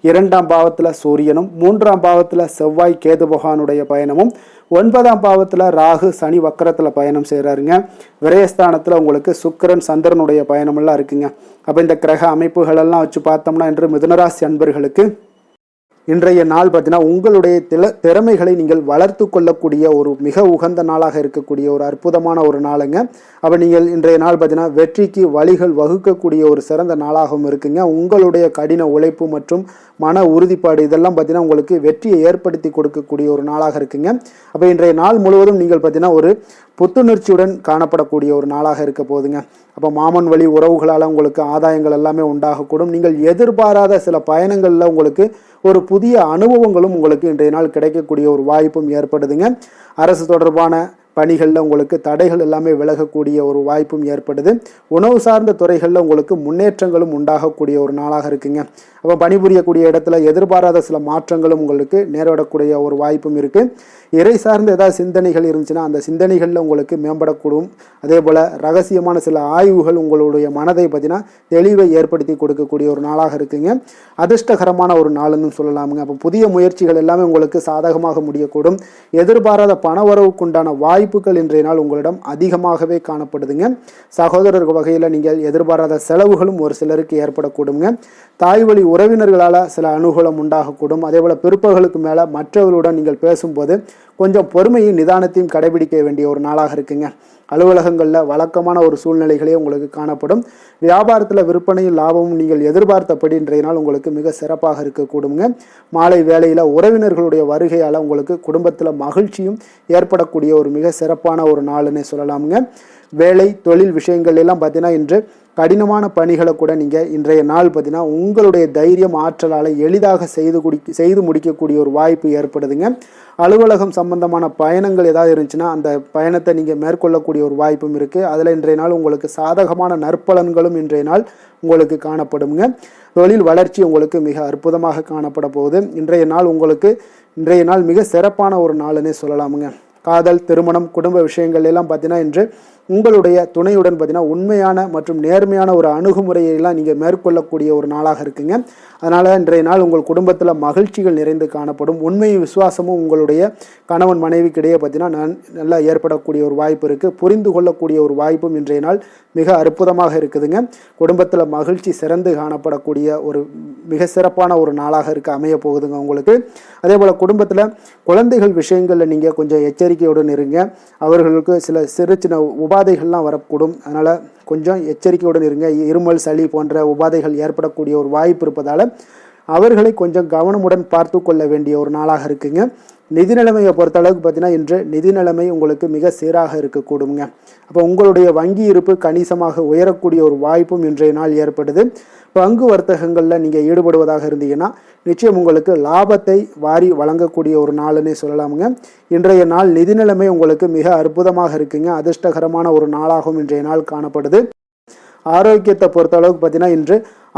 2ஆம் பாவத்தில் சூரியனும், 3ஆம் பாவத்தில் செவ்வாய் கேது பகவானுடைய பயணமும், 9ஆம் பாவத்தில் ராகு சனி வக்கரத்தில் பயணம் செய்கிறாருங்க. விரயஸ்தானத்தில் உங்களுக்கு சுக்கிரன் சந்திரனுடைய பயணமெல்லாம் இருக்குங்க. அப்போ இந்த கிரக அமைப்புகளெல்லாம் வச்சு பார்த்தோம்னா இன்று மிதுனராசி அன்பர்களுக்கு இன்றைய நாள் பார்த்தீங்கன்னா உங்களுடைய திறமைகளை நீங்கள் வளர்த்து கொள்ளக்கூடிய ஒரு மிக உகந்த நாளாக இருக்கக்கூடிய ஒரு அற்புதமான ஒரு நாளுங்க. அப்போ நீங்கள் இன்றைய நாள் பார்த்தீங்கன்னா வெற்றிக்கு வழிகள் வகுக்கக்கூடிய ஒரு சிறந்த நாளாகவும் இருக்குங்க. உங்களுடைய கடின உழைப்பு மற்றும் மன உறுதிப்பாடு இதெல்லாம் பார்த்தீங்கன்னா உங்களுக்கு வெற்றியை ஏற்படுத்தி கொடுக்கக்கூடிய ஒரு நாளாக இருக்குங்க. அப்போ இன்றைய நாள் முழுவதும் நீங்கள் பார்த்தீங்கன்னா ஒரு புத்துணர்ச்சியுடன் காணப்படக்கூடிய ஒரு நாளாக இருக்க போகுதுங்க. அப்போ மாமன் வழி உறவுகளால் உங்களுக்கு ஆதாயங்கள் எல்லாமே உண்டாகக்கூடும். நீங்கள் எதிர்பாராத சில பயணங்களில் உங்களுக்கு ஒரு புதிய அனுபவங்களும் உங்களுக்கு இன்றைய நாள் கிடைக்கக்கூடிய ஒரு வாய்ப்பும் ஏற்படுதுங்க. அரசு தொடர்பான பணிகளில் உங்களுக்கு தடைகள் எல்லாமே விலகக்கூடிய ஒரு வாய்ப்பும் ஏற்படுது. உணவு சார்ந்த துறைகளில் உங்களுக்கு முன்னேற்றங்களும் உண்டாகக்கூடிய ஒரு நாளாக இருக்குங்க. அப்போ பணிபுரியக்கூடிய இடத்துல எதிர்பாராத சில மாற்றங்களும் உங்களுக்கு நேரிடக்கூடிய ஒரு வாய்ப்பும் இருக்குது. இறை சார்ந்த ஏதாவது சிந்தனைகள் இருந்துச்சுன்னா அந்த சிந்தனைகளில் உங்களுக்கு மேம்படக்கூடும். அதே போல் ரகசியமான சில ஆய்வுகள் உங்களுடைய மனதை பார்த்தீங்கன்னா தெளிவை ஏற்படுத்தி கொடுக்கக்கூடிய ஒரு நாளாக இருக்குங்க. அதிர்ஷ்டகரமான ஒரு நாளுன்னு சொல்லலாமுங்க. அப்போ புதிய முயற்சிகள் எல்லாமே உங்களுக்கு சாதகமாக முடியக்கூடும். எதிர்பாராத பணவரவுக்குண்டான வாய்ப்புகள் இன்றைய நாள் உங்களிடம் அதிகமாகவே காணப்படுதுங்க. சகோதரர் வகையில் நீங்கள் எதிர்பாராத செலவுகளும் ஒரு சிலருக்கு ஏற்படக்கூடுங்க. தாய் வழி உறவினர்களால் சில அனுகூலம் உண்டாகக்கூடும். அதே போல் பிற்பகலுக்கு மேலே மற்றவர்களுடன் நீங்கள் பேசும்போது கொஞ்சம் பொறுமையும் நிதானத்தையும் கடைபிடிக்க வேண்டிய ஒரு நாளாக இருக்குங்க. அலுவலகங்களில் வழக்கமான ஒரு சூழ்நிலைகளே உங்களுக்கு காணப்படும். வியாபாரத்தில் விற்பனையும் லாபமும் நீங்கள் எதிர்பார்த்தபடி இன்றைய நாள் உங்களுக்கு மிக சிறப்பாக இருக்கக்கூடுங்க. மாலை வேளையில் உறவினர்களுடைய வருகையால் உங்களுக்கு குடும்பத்தில் மகிழ்ச்சியும் ஏற்படக்கூடிய ஒரு மிக சிறப்பான ஒரு நாளுன்னு சொல்லலாமுங்க. வேலை தொழில் விஷயங்கள் எல்லாம் பார்த்தீங்கன்னா இன்று கடினமான பணிகளை கூட நீங்கள் இன்றைய நாள் பார்த்தீங்கன்னா உங்களுடைய தைரியம் ஆற்றலால் எளிதாக செய்து முடிக்கக்கூடிய ஒரு வாய்ப்பு ஏற்படுதுங்க. அலுவலகம் சம்பந்தமான பயணங்கள் ஏதாவது இருந்துச்சுன்னா அந்த பயணத்தை நீங்கள் மேற்கொள்ளக்கூடிய ஒரு வாய்ப்பும் இருக்குது. அதில் இன்றைய நாள் உங்களுக்கு சாதகமான நற்பலன்களும் இன்றைய நாள் உங்களுக்கு காணப்படுங்க. தொழில் வளர்ச்சி உங்களுக்கு மிக அற்புதமாக காணப்பட போகுது. இன்றைய நாள் மிக சிறப்பான ஒரு நாளுன்னே சொல்லலாமுங்க. காதல், திருமணம், குடும்ப விஷயங்கள் எல்லாம் பார்த்தீங்கன்னா இன்று உங்களுடைய துணையுடன் பார்த்தீங்கன்னா உண்மையான மற்றும் நேர்மையான ஒரு அணுகுமுறையெல்லாம் நீங்கள் மேற்கொள்ளக்கூடிய ஒரு நாளாக இருக்குங்க. அதனால் இன்றைய நாள் உங்கள் குடும்பத்தில் மகிழ்ச்சிகள் நிறைந்து காணப்படும். உண்மையும் விசுவாசமும் உங்களுடைய கணவன் மனைவிக்கிடையே பார்த்தீங்கன்னா நல்லா ஏற்படக்கூடிய ஒரு வாய்ப்பு இருக்குது. புரிந்து கொள்ளக்கூடிய ஒரு வாய்ப்பும் இன்றைய நாள் மிக அற்புதமாக இருக்குதுங்க. குடும்பத்தில் மகிழ்ச்சி சிறந்து காணப்படக்கூடிய ஒரு மிக சிறப்பான ஒரு நாளாக அமைய போகுதுங்க உங்களுக்கு. அதே போல் குடும்பத்தில் குழந்தைகள் விஷயங்களில் நீங்கள் கொஞ்சம் எச்சரிக்கையுடன் இருங்க. அவர்களுக்கு சில சிறு சின்ன உபாதைகள்லாம் வரக்கூடும். அதனால் கொஞ்சம் எச்சரிக்கையுடன் இருங்க. இருமல், சளி போன்ற உபாதைகள் ஏற்படக்கூடிய ஒரு வாய்ப்பு இருப்பதால் அவர்களை கொஞ்சம் கவனமுடன் பார்த்து கொள்ள வேண்டிய ஒரு நாளாக இருக்குங்க. நிதி நிலைமையை பொறுத்தளவுக்கு பார்த்தீங்கன்னா இன்று நிதி நிலைமை உங்களுக்கு மிக சீராக இருக்கக்கூடுங்க. அப்போ உங்களுடைய வங்கி இருப்பு கணிசமாக உயரக்கூடிய ஒரு வாய்ப்பும் இன்றைய நாள் ஏற்படுது. பங்கு வர்த்தகங்களில் நீங்கள் ஈடுபடுவதாக இருந்தீங்கன்னா நிச்சயம் உங்களுக்கு லாபத்தை வாரி வழங்கக்கூடிய ஒரு நாளுன்னே சொல்லலாமுங்க. இன்றைய நாள் நிதி நிலைமை உங்களுக்கு மிக அற்புதமாக இருக்குங்க. அதிர்ஷ்டகரமான ஒரு நாளாகவும் இன்றைய நாள் காணப்படுது. ஆரோக்கியத்தை பொறுத்த அளவுக்கு பார்த்தீங்கன்னா இன்று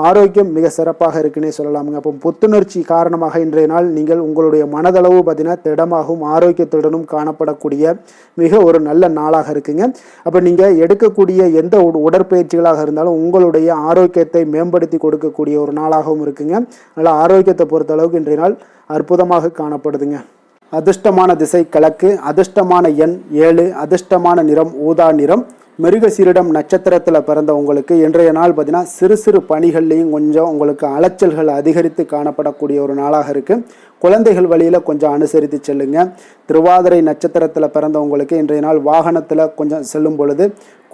ஆரோக்கியம் மிக சிறப்பாக இருக்குன்னே சொல்லலாமுங்க. அப்போ புத்துணர்ச்சி காரணமாக இன்றைய நாள் நீங்கள் உங்களுடைய மனதளவு பார்த்தீங்கன்னா திடமாகவும் ஆரோக்கியத்துடனும் காணப்படக்கூடிய மிக ஒரு நல்ல நாளாக இருக்குங்க. அப்போ நீங்கள் எடுக்கக்கூடிய எந்த உடற்பயிற்சிகளாக இருந்தாலும் உங்களுடைய ஆரோக்கியத்தை மேம்படுத்தி கொடுக்கக்கூடிய ஒரு நாளாகவும் இருக்குங்க. அதனால் ஆரோக்கியத்தை பொறுத்த அளவுக்கு இன்றைய நாள் அற்புதமாக காணப்படுதுங்க. அதிர்ஷ்டமான திசை கிழக்கு, அதிர்ஷ்டமான எண் 7, அதிர்ஷ்டமான நிறம் ஊதா நிறம். மிருகசீரிடம் நட்சத்திரத்தில் பிறந்த உங்களுக்கு இன்றைய நாள் பார்த்தீங்கன்னா சிறு சிறு பணிகள்லையும் கொஞ்சம் உங்களுக்கு அலைச்சல்கள் அதிகரித்து காணப்படக்கூடிய ஒரு நாளாக இருக்குது. குழந்தைகள் வழியில் கொஞ்சம் அனுசரித்து செல்லுங்க. திருவாதிரை நட்சத்திரத்தில் பிறந்தவங்களுக்கு இன்றைய நாள் வாகனத்தில் கொஞ்சம் செல்லும் பொழுது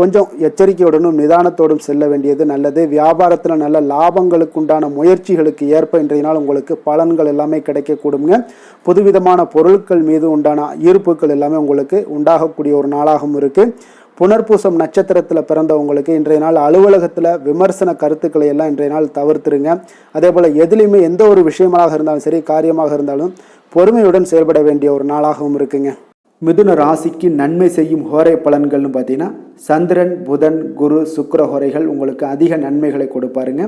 கொஞ்சம் எச்சரிக்கையுடனும் நிதானத்தோடும் செல்ல வேண்டியது நல்லது. வியாபாரத்தில் நல்ல லாபங்களுக்கு உண்டான முயற்சிகளுக்கு ஏற்ப இன்றைய நாள் உங்களுக்கு பலன்கள் எல்லாமே கிடைக்கக்கூடுங்க. புதுவிதமான பொருட்கள் மீது உண்டான ஈர்ப்புகள் எல்லாமே உங்களுக்கு உண்டாகக்கூடிய ஒரு நாளாகவும் இருக்குது. புனர்பூசம் நட்சத்திரத்தில் பிறந்தவங்களுக்கு இன்றைய நாள் அலுவலகத்தில் விமர்சன கருத்துக்களை எல்லாம் இன்றைய நாள் தவிர்த்துருங்க. அதே போல் எதுலேயுமே எந்த ஒரு விஷயமாக இருந்தாலும் சரி, காரியமாக இருந்தாலும் பொறுமையுடன் செயல்பட வேண்டிய ஒரு நாளாகவும் இருக்குங்க. மிதுன ராசிக்கு நன்மை செய்யும் ஹோரை பலன்கள்னு பார்த்தீங்கன்னா சந்திரன், புதன், குரு, சுக்கிர ஹோரைகள் உங்களுக்கு அதிக நன்மைகளை கொடுப்பாருங்க.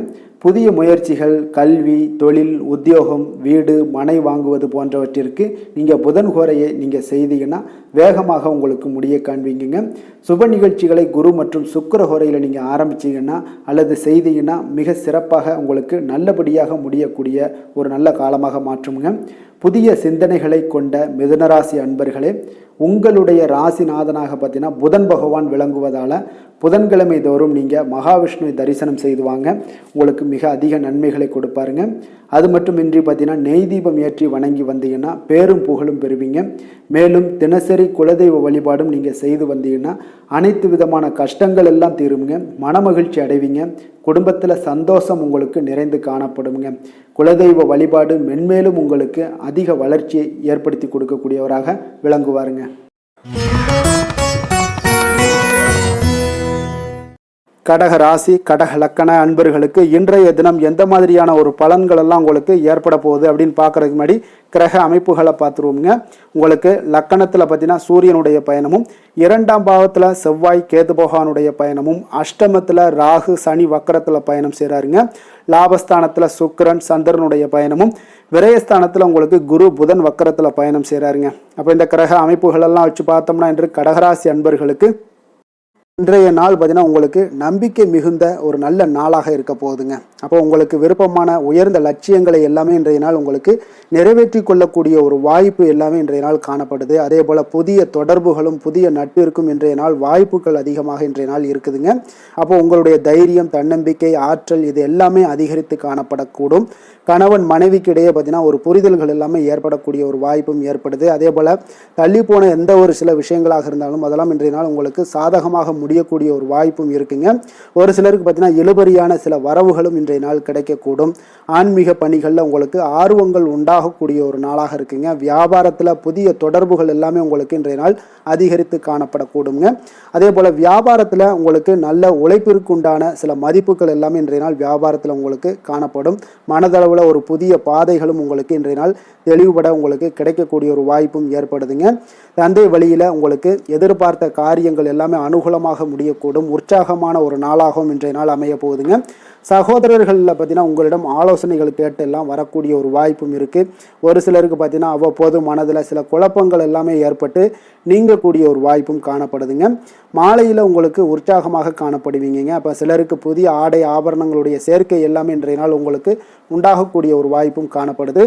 புதிய முயற்சிகள், கல்வி, தொழில், உத்தியோகம், வீடு, மனை வாங்குவது போன்றவற்றிற்கு நீங்கள் புதன் ஹோரையை நீங்கள் செய்தீங்கன்னா வேகமாக உங்களுக்கு முடிய காண்பீங்க. சுப நிகழ்ச்சிகளை குரு மற்றும் சுக்கிர ஹோரையில் நீங்கள் ஆரம்பிச்சிங்கன்னா அல்லது செய்தீங்கன்னா மிக சிறப்பாக உங்களுக்கு நல்லபடியாக முடியக்கூடிய ஒரு நல்ல காலமாக மாற்றுங்க. புதிய சிந்தனைகளை கொண்ட மிதுனராசி அன்பர்களே, உங்களுடைய ராசிநாதனாக பார்த்தீங்கன்னா புதன் பகவான் விளங்குவதால் புதன்கிழமை தோறும் நீங்கள் மகாவிஷ்ணுவை தரிசனம் செய்து வாங்க, உங்களுக்கு மிக அதிக நன்மைகளை கொடுப்பாருங்க. அது மட்டுமின்றி பார்த்தீங்கன்னா நெய் தீபம் ஏற்றி வணங்கி வந்தீங்கன்னா பேரும் புகழும் பெறுவீங்க. மேலும் தினசரி குலதெய்வ வழிபாடும் நீங்கள் செய்து வந்தீங்கன்னா அனைத்து விதமான கஷ்டங்கள் எல்லாம் தீருங்க, மனமகிழ்ச்சி அடைவீங்க, குடும்பத்தில் சந்தோஷம் உங்களுக்கு நிறைந்து காணப்படுங்க. குலதெய்வ வழிபாடு மென்மேலும் உங்களுக்கு அதிக வளர்ச்சியை ஏற்படுத்தி கொடுக்கக்கூடியவராக விளங்குவாருங்க. கடக ராசி கடக லக்கண அன்பர்களுக்கு இன்றைய தினம் எந்த மாதிரியான ஒரு பலன்கள் எல்லாம் உங்களுக்கு ஏற்பட போகுது அப்படின்னு பார்க்கறதுக்கு முன்னாடி கிரக அமைப்புகளை பார்த்துருவோங்க. உங்களுக்கு லக்கணத்தில் பார்த்தீங்கன்னா சூரியனுடைய பயணமும், 2ஆம் பாவத்தில் செவ்வாய் கேது பகவானுடைய பயணமும், அஷ்டமத்தில் ராகு சனி வக்கரத்தில் பயணம் செய்கிறாருங்க. லாபஸ்தானத்தில் சுக்கிரன் சந்திரனுடைய பயணமும், விரயஸ்தானத்தில் உங்களுக்கு குரு புதன் வக்கரத்தில் பயணம் செய்கிறாருங்க. அப்போ இந்த கிரக அமைப்புகள் எல்லாம் வச்சு பார்த்தோம்னா இன்று கடகராசி அன்பர்களுக்கு இன்றைய நாள் பார்த்தீங்கன்னா உங்களுக்கு நம்பிக்கை மிகுந்த ஒரு நல்ல நாளாக இருக்க போகுதுங்க. அப்போ உங்களுக்கு விருப்பமான உயர்ந்த லட்சியங்களை எல்லாமே இன்றைய நாள் உங்களுக்கு நிறைவேற்றி கொள்ளக்கூடிய ஒரு வாய்ப்பு எல்லாமே இன்றைய நாள் காணப்படுது. அதே போல் புதிய தொடர்புகளும் புதிய நட்பிற்கும் இன்றைய நாள் வாய்ப்புகள் அதிகமாக இன்றைய நாள் இருக்குதுங்க. அப்போ உங்களுடைய தைரியம், தன்னம்பிக்கை, ஆற்றல் இது எல்லாமே அதிகரித்து காணப்படக்கூடும். கணவன் மனைவிக்கு இடையே பார்த்தீங்கன்னா ஒரு புரிதல்கள் எல்லாமே ஏற்படக்கூடிய ஒரு வாய்ப்பும் ஏற்படுது. அதே போல் தள்ளி போன எந்த ஒரு சில விஷயங்களாக இருந்தாலும் அதெல்லாம் இன்றைய நாள் உங்களுக்கு சாதகமாக முடியக்கூடிய ஒரு வாய்ப்பும் இருக்குங்க. ஒரு சிலருக்கு பார்த்தீங்கன்னா இழுபறியான சில வரவுகளும் இன்றைய நாள் கிடைக்கக்கூடும். ஆன்மீக பணிகளில் உங்களுக்கு ஆர்வங்கள் உண்டாகக்கூடிய ஒரு நாளாக இருக்குங்க. வியாபாரத்தில் புதிய தொடர்புகள் எல்லாமே உங்களுக்கு இன்றைய நாள் அதிகரித்து காணப்படக்கூடுங்க. அதே போல் வியாபாரத்தில் உங்களுக்கு நல்ல உழைப்பிற்கு உண்டான சில மதிப்புகள் எல்லாமே இன்றைய நாள் வியாபாரத்தில் உங்களுக்கு காணப்படும். மனதளவில் ஒரு புதிய பாதைகளும் உங்களுக்கு இன்றைய நாள் தெளிவுபட உங்களுக்கு கிடைக்கக்கூடிய ஒரு வாய்ப்பும் ஏற்படுதுங்க. தந்தை வழியில் உங்களுக்கு எதிர்பார்த்த காரியங்கள் எல்லாமே அனுகூலமாக முடியக்கூடும். உற்சாகமான ஒரு நாளாகவும் இன்றைய நாள் அமைய போகுதுங்க. சகோதரர்களில் பார்த்தீங்கன்னா உங்களிடம் ஆலோசனைகள் கேட்டு எல்லாம் வரக்கூடிய ஒரு வாய்ப்பும் இருக்குது. ஒரு சிலருக்கு பார்த்தீங்கன்னா அவ்வப்போது மனதில் சில குழப்பங்கள் எல்லாமே ஏற்பட்டு நீங்கக்கூடிய ஒரு வாய்ப்பும் காணப்படுதுங்க. மாலையில் உங்களுக்கு உற்சாகமாக காணப்படுவீங்க. அப்போ சிலருக்கு புதிய ஆடை ஆபரணங்களுடைய சேர்க்கை எல்லாமே இன்றைய நாள் உங்களுக்கு உண்டாகக்கூடிய ஒரு வாய்ப்பும் காணப்படுது.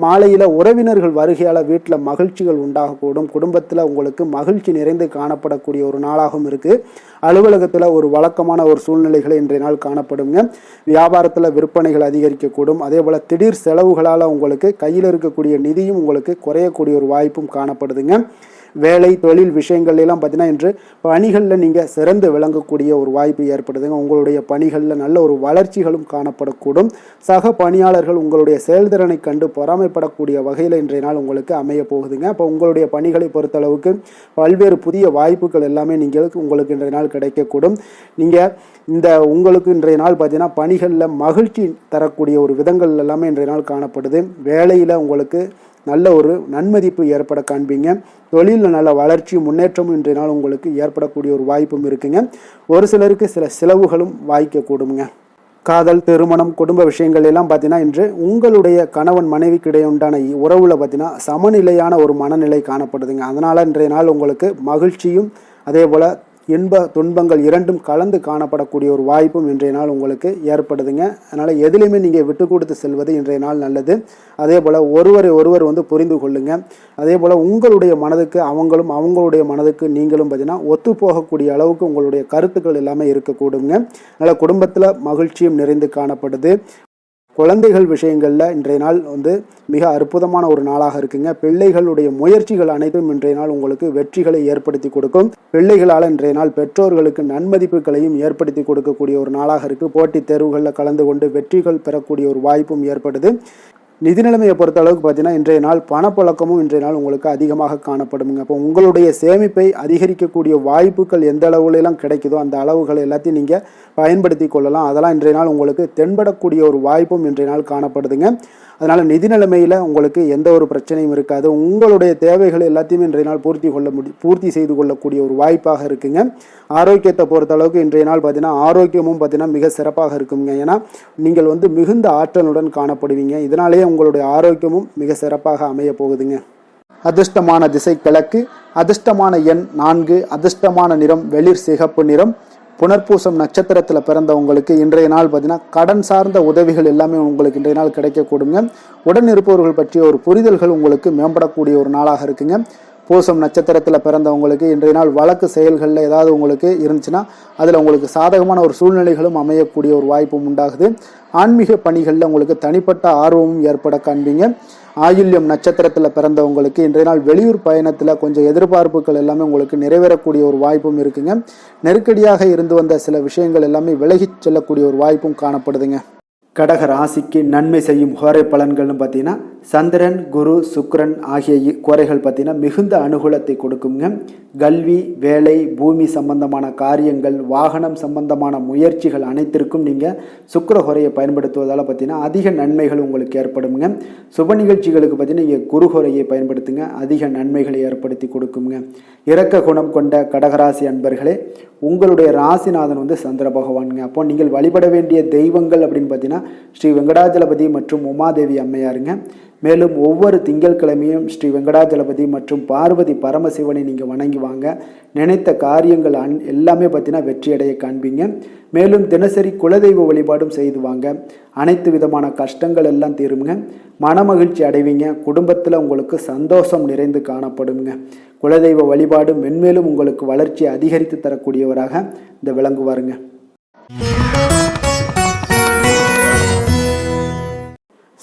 மாலையில் உறவினர்கள் வருகையால் வீட்டில் மகிழ்ச்சிகள் உண்டாகக்கூடும். குடும்பத்தில் உங்களுக்கு மகிழ்ச்சி நிறைந்து காணப்படக்கூடிய ஒரு நாளாகவும் இருக்குது. அலுவலகத்தில் ஒரு வழக்கமான ஒரு சூழ்நிலைகளை இன்றைய நாள் காணப்படுங்க. வியாபாரத்தில் விற்பனைகள் அதிகரிக்கக்கூடும். அதே போல் திடீர் செலவுகளால் உங்களுக்கு கையில் இருக்கக்கூடிய நிதியும் உங்களுக்கு குறையக்கூடிய ஒரு வாய்ப்பும் காணப்படுதுங்க. வேலை தொழில் விஷயங்கள் எல்லாம் பார்த்தீங்கன்னா இன்று பணிகளில் நீங்கள் சிறந்து விளங்கக்கூடிய ஒரு வாய்ப்பு ஏற்படுதுங்க. உங்களுடைய பணிகளில் நல்ல ஒரு வளர்ச்சிகளும் காணப்படக்கூடும். சக பணியாளர்கள் உங்களுடைய செயல்திறனை கண்டு பொறாமைப்படக்கூடிய வகையில் இன்றைய நாள் உங்களுக்கு அமைய போகுதுங்க. அப்போ உங்களுடைய பணிகளை பொறுத்தளவுக்கு பல்வேறு புதிய வாய்ப்புகள் எல்லாமே உங்களுக்கு இன்றைய நாள் கிடைக்கக்கூடும். நீங்கள் உங்களுக்கு இன்றைய நாள் பார்த்தீங்கன்னா பணிகளில் மகிழ்ச்சி தரக்கூடிய ஒரு விதங்கள் எல்லாமே இன்றைய நாள் காணப்படுது. வேலையில் உங்களுக்கு நல்ல ஒரு நன்மதிப்பு ஏற்பட காண்பீங்க. தொழிலில் நல்ல வளர்ச்சி முன்னேற்றமும் இன்றைய நாள் உங்களுக்கு ஏற்படக்கூடிய ஒரு வாய்ப்பும் இருக்குங்க. ஒரு சிலருக்கு சில செலவுகளும் வாய்க்கக்கூடுங்க. காதல், திருமணம், குடும்ப விஷயங்கள் எல்லாம் பார்த்தீங்கன்னா இன்று உங்களுடைய கணவன் மனைவிக்கு இடையே உண்டான உறவுல பார்த்தீங்கன்னா சமநிலையான ஒரு மனநிலை காணப்படுதுங்க. அதனால் இன்றைய நாள் உங்களுக்கு மகிழ்ச்சியும் அதே போல் இன்ப துன்பங்கள் இரண்டும் கலந்து காணப்படக்கூடிய ஒரு வாய்ப்பும் இன்றைய நாள் உங்களுக்கு ஏற்படுதுங்க. அதனால் எதுலையுமே நீங்கள் விட்டு கொடுத்து செல்வது இன்றைய நாள் நல்லது. அதே போல் ஒருவர் புரிந்து கொள்ளுங்க. அதே போல் உங்களுடைய மனதுக்கு அவங்களும் அவங்களுடைய மனதுக்கு நீங்களும் பார்த்தீங்கன்னா ஒத்து போகக்கூடிய அளவுக்கு உங்களுடைய கருத்துக்கள் எல்லாமே இருக்கக்கூடுங்க. அதனால் குடும்பத்தில் மகிழ்ச்சியும் நிறைந்து காணப்படுது. குழந்தைகள் விஷயங்களில் இன்றைய நாள் மிக அற்புதமான ஒரு நாளாக இருக்குங்க. பிள்ளைகளுடைய முயற்சிகள் அனைத்தும் இன்றைய நாள் உங்களுக்கு வெற்றிகளை ஏற்படுத்தி கொடுக்கும். பிள்ளைகளால் இன்றைய நாள் பெற்றோர்களுக்கு நன்மதிப்புகளையும் ஏற்படுத்தி கொடுக்கக்கூடிய ஒரு நாளாக இருக்குது. போட்டித் தேர்வுகளில் கலந்து கொண்டு வெற்றிகள் பெறக்கூடிய ஒரு வாய்ப்பும் ஏற்படுது. நிதி நிலைமையை பொறுத்த அளவுக்கு பார்த்தீங்கன்னா இன்றைய நாள் பணப்புழக்கமும் இன்றைய நாள் உங்களுக்கு அதிகமாக காணப்படுங்க. அப்போ உங்களுடைய சேமிப்பை அதிகரிக்கக்கூடிய வாய்ப்புகள் எந்த அளவுலாம் கிடைக்குதோ அந்த அளவுகள் எல்லாத்தையும் நீங்கள் பயன்படுத்தி கொள்ளலாம். அதெல்லாம் இன்றைய நாள் உங்களுக்கு தென்படக்கூடிய ஒரு வாய்ப்பும் இன்றைய நாள் காணப்படுதுங்க. அதனால் நிதி நிலைமையில் உங்களுக்கு எந்த ஒரு பிரச்சனையும் இருக்காது. உங்களுடைய தேவைகள் எல்லாத்தையுமே இன்றைய நாள் பூர்த்தி செய்து கொள்ளக்கூடிய ஒரு வாய்ப்பாக இருக்குங்க. ஆரோக்கியத்தை பொறுத்த அளவுக்கு இன்றைய நாள் பார்த்தீங்கன்னா ஆரோக்கியமும் பார்த்தீங்கன்னா மிக சிறப்பாக இருக்குங்க. ஏன்னா நீங்கள் மிகுந்த ஆற்றலுடன் காணப்படுவீங்க. இதனாலேயே உங்களுடைய ஆரோக்கியமும் மிக சிறப்பாக அமைய போகுதுங்க. அதிர்ஷ்டமான திசை கிழக்கு, அதிர்ஷ்டமான எண் 4, அதிர்ஷ்டமான நிறம் வெளிர் சிகப்பு நிறம். புனர்பூசம் நட்சத்திரத்தில் பிறந்தவங்களுக்கு இன்றைய நாள் பார்த்தீங்கன்னா கடன் சார்ந்த உதவிகள் எல்லாமே உங்களுக்கு இன்றைய நாள் கிடைக்கக்கூடுங்க. உடன் இருப்பவர்கள் பற்றிய ஒரு புரிதல்கள் உங்களுக்கு மேம்படக்கூடிய ஒரு நாளாக இருக்குங்க. பூசம் நட்சத்திரத்தில் பிறந்தவங்களுக்கு இன்றைய நாள் வழக்கு செயல்களில் ஏதாவது உங்களுக்கு இருந்துச்சுன்னா அதில் உங்களுக்கு சாதகமான ஒரு சூழ்நிலைகளும் அமையக்கூடிய ஒரு வாய்ப்பும் உண்டாகுது. ஆன்மீக பணிகளில் உங்களுக்கு தனிப்பட்ட ஆர்வமும் ஏற்பட காண்பீங்க. ஆயுள்யம் நட்சத்திரத்தில் பிறந்தவங்களுக்கு இன்றைய நாள் வெளியூர் பயணத்தில் கொஞ்சம் எதிர்பார்ப்புகள் எல்லாமே உங்களுக்கு நிறைவேறக்கூடிய ஒரு வாய்ப்பும் இருக்குங்க. நெருக்கடியாக இருந்து வந்த சில விஷயங்கள் எல்லாமே விலகிச் செல்லக்கூடிய ஒரு வாய்ப்பும் காணப்படுதுங்க. கடக ராசிக்கு நன்மை செய்யும் ஹோரை பலன்கள்னு பார்த்தீங்கன்னா சந்திரன், குரு, சுக்கிரன் ஆகிய கோரைகள் பார்த்தீங்கன்னா மிகுந்த அனுகூலத்தை கொடுக்குங்க. கல்வி, வேலை, பூமி சம்பந்தமான காரியங்கள், வாகனம் சம்பந்தமான முயற்சிகள் அனைத்திற்கும் நீங்கள் சுக்கிர ஹோரையை பயன்படுத்துவதால் பார்த்தீங்கன்னா அதிக நன்மைகள் உங்களுக்கு ஏற்படுங்க. சுப நிகழ்ச்சிகளுக்கு பார்த்தீங்கன்னா நீங்கள் குரு ஹோரையை பயன்படுத்துங்க, அதிக நன்மைகளை ஏற்படுத்தி கொடுக்குங்க. இரக்க குணம் கொண்ட கடகராசி அன்பர்களே, உங்களுடைய ராசிநாதன் சந்திர பகவானுங்க. அப்போ நீங்கள் வழிபட வேண்டிய தெய்வங்கள் அப்படின்னு பார்த்தீங்கன்னா ஸ்ரீ வெங்கடாஜலபதி மற்றும் உமாதேவி அம்மையாருங்க. மேலும் ஒவ்வொரு திங்கட்கிழமையும் ஸ்ரீ வெங்கடாஜலபதி மற்றும் பார்வதி பரமசிவனை நீங்கள் வணங்கி வாங்க. நினைத்த காரியங்கள் எல்லாமே பார்த்தீங்கன்னா வெற்றியடைய காண்பீங்க. மேலும் தினசரி குலதெய்வ வழிபாடும் செய்து வாங்க. அனைத்து விதமான கஷ்டங்கள் எல்லாம் தீருங்க. மனமகிழ்ச்சி அடைவீங்க. குடும்பத்தில் உங்களுக்கு சந்தோஷம் நிறைந்து காணப்படுங்க. குலதெய்வ வழிபாடு மென்மேலும் உங்களுக்கு வளர்ச்சி அதிகரித்து தரக்கூடியவராக இந்த விளங்குவாருங்க.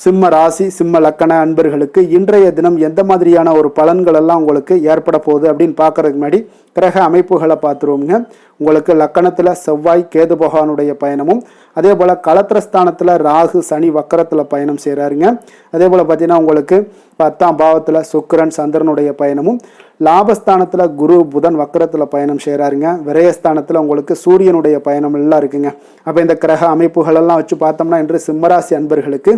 சிம்ம ராசி, சிம்ம லக்கண அன்பர்களுக்கு இன்றைய தினம் எந்த மாதிரியான ஒரு பலன்கள் எல்லாம் உங்களுக்கு ஏற்பட போகுது அப்படின்னு பார்க்கறதுக்கு முன்னாடி கிரக அமைப்புகளை பார்த்துருவோங்க. உங்களுக்கு லக்கணத்தில் செவ்வாய், கேது பகவானுடைய பயணமும், அதே போல் களத்திரஸ்தானத்தில் ராகு, சனி வக்கரத்தில் பயணம் செய்கிறாருங்க. அதே போல் பார்த்தீங்கன்னா உங்களுக்கு 10ஆம் பாவத்தில் சுக்கிரன், சந்திரனுடைய பயணமும், லாபஸ்தானத்தில் குரு, புதன் வக்கரத்தில் பயணம் செய்கிறாருங்க. விரயஸ்தானத்தில் உங்களுக்கு சூரியனுடைய பயணம் எல்லாம் இருக்குங்க. அப்போ இந்த கிரக அமைப்புகளெல்லாம் வச்சு பார்த்தோம்னா இன்று சிம்மராசி அன்பர்களுக்கு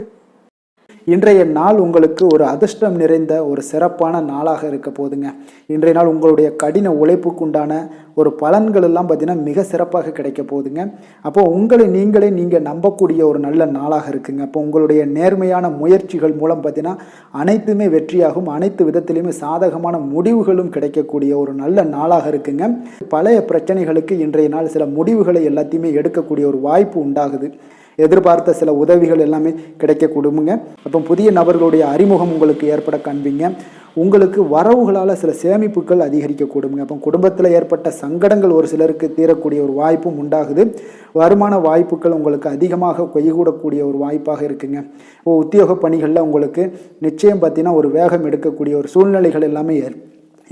இன்றைய நாள் உங்களுக்கு ஒரு அதிர்ஷ்டம் நிறைந்த ஒரு சிறப்பான நாளாக இருக்க போதுங்க. இன்றைய நாள் உங்களுடைய கடின உழைப்புக்குண்டான ஒரு பலன்கள் எல்லாம் பார்த்தீங்கன்னா மிக சிறப்பாக கிடைக்க போகுதுங்க. அப்போ உங்களை நீங்கள் நம்பக்கூடிய ஒரு நல்ல நாளாக இருக்குங்க. அப்போ உங்களுடைய நேர்மையான முயற்சிகள் மூலம் பார்த்தீங்கன்னா அனைத்துமே வெற்றியாகும். அனைத்து விதத்திலையுமே சாதகமான முடிவுகளும் கிடைக்கக்கூடிய ஒரு நல்ல நாளாக இருக்குங்க. பழைய பிரச்சனைகளுக்கு இன்றைய நாள் சில முடிவுகளை எல்லாத்தையுமே எடுக்கக்கூடிய ஒரு வாய்ப்பு உண்டாகுது. எதிர்பார்த்த சில உதவிகள் எல்லாமே கிடைக்க கொடுங்க. அப்போ புதிய நபர்களுடைய அறிமுகம் உங்களுக்கு ஏற்பட காண்பீங்க. உங்களுக்கு வரவுகளால் சில சேமிப்புகள் அதிகரிக்க கொடுங்க. அப்போ குடும்பத்தில் ஏற்பட்ட சங்கடங்கள் ஒரு சிலருக்கு தீரக்கூடிய ஒரு வாய்ப்பும் உண்டாகுது. வருமான வாய்ப்புகள் உங்களுக்கு அதிகமாக கைகூடக்கூடிய ஒரு வாய்ப்பாக இருக்குங்க. உத்தியோக பணிகளில் உங்களுக்கு நிச்சயம் பார்த்தீங்கன்னா ஒரு வேகம் எடுக்கக்கூடிய ஒரு சூழ்நிலைகள் எல்லாமே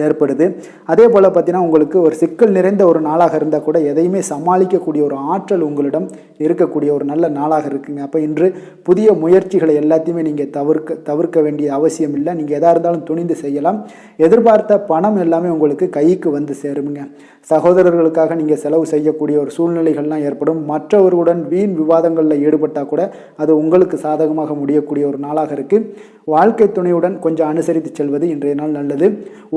ஏற்படுது. அதே போல் பார்த்தீங்கன்னா உங்களுக்கு ஒரு சிக்கல் நிறைந்த ஒரு நாளாக இருந்தால் கூட எதையுமே சமாளிக்கக்கூடிய ஒரு ஆற்றல் உங்களிடம் இருக்கக்கூடிய ஒரு நல்ல நாளாக இருக்குங்க. அப்போ இன்று புதிய முயற்சிகளை எல்லாத்தையுமே நீங்கள் தவிர்க்க வேண்டிய அவசியம் இல்லை. நீங்கள் எதாக இருந்தாலும் துணிந்து செய்யலாம். எதிர்பார்த்த பணம் எல்லாமே உங்களுக்கு கைக்கு வந்து சேருங்க. சகோதரர்களுக்காக நீங்கள் செலவு செய்யக்கூடிய ஒரு சூழ்நிலைகள்லாம் ஏற்படும். மற்றவர்களுடன் வீண் விவாதங்களில் ஈடுபட்டால் கூட அது உங்களுக்கு சாதகமாக முடியக்கூடிய ஒரு நாளாக இருக்குது. வாழ்க்கை துணையுடன் கொஞ்சம் அனுசரித்து செல்வது இன்றைய நாள் நல்லது.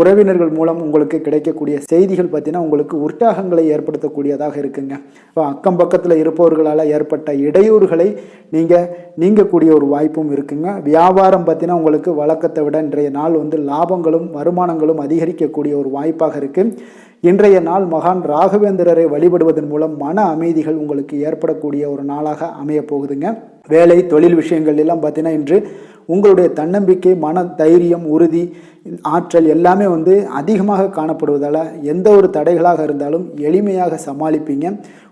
உறவினர்கள் மூலம் உங்களுக்கு கிடைக்கக்கூடிய செய்திகள் பார்த்தீங்கன்னா உங்களுக்கு உற்சாகங்களை ஏற்படுத்தக்கூடியதாக இருக்குங்க. இப்போ அக்கம் பக்கத்தில் இருப்பவர்களால் ஏற்பட்ட இடையூறுகளை நீங்கக்கூடிய ஒரு வாய்ப்பும் இருக்குங்க. வியாபாரம் பார்த்தீங்கன்னா உங்களுக்கு வழக்கத்தை விட இன்றைய நாள் லாபங்களும் வருமானங்களும் அதிகரிக்கக்கூடிய ஒரு வாய்ப்பாக இருக்குது. இன்றைய நாள் மகான் ராகவேந்திரரை வழிபடுவதன் மூலம் மன அமைதிகள் உங்களுக்கு ஏற்படக்கூடிய ஒரு நாளாக அமைய போகுதுங்க. வேலை, தொழில் விஷயங்கள் எல்லாம் பார்த்தீங்கன்னா இன்று உங்களுடைய தன்னம்பிக்கை, மன தைரியம், உறுதி, ஆற்றல் எல்லாமே அதிகமாக காணப்படுவதால் எந்த ஒரு தடைகளாக இருந்தாலும் எளிமையாக சமாளிப்பீங்க.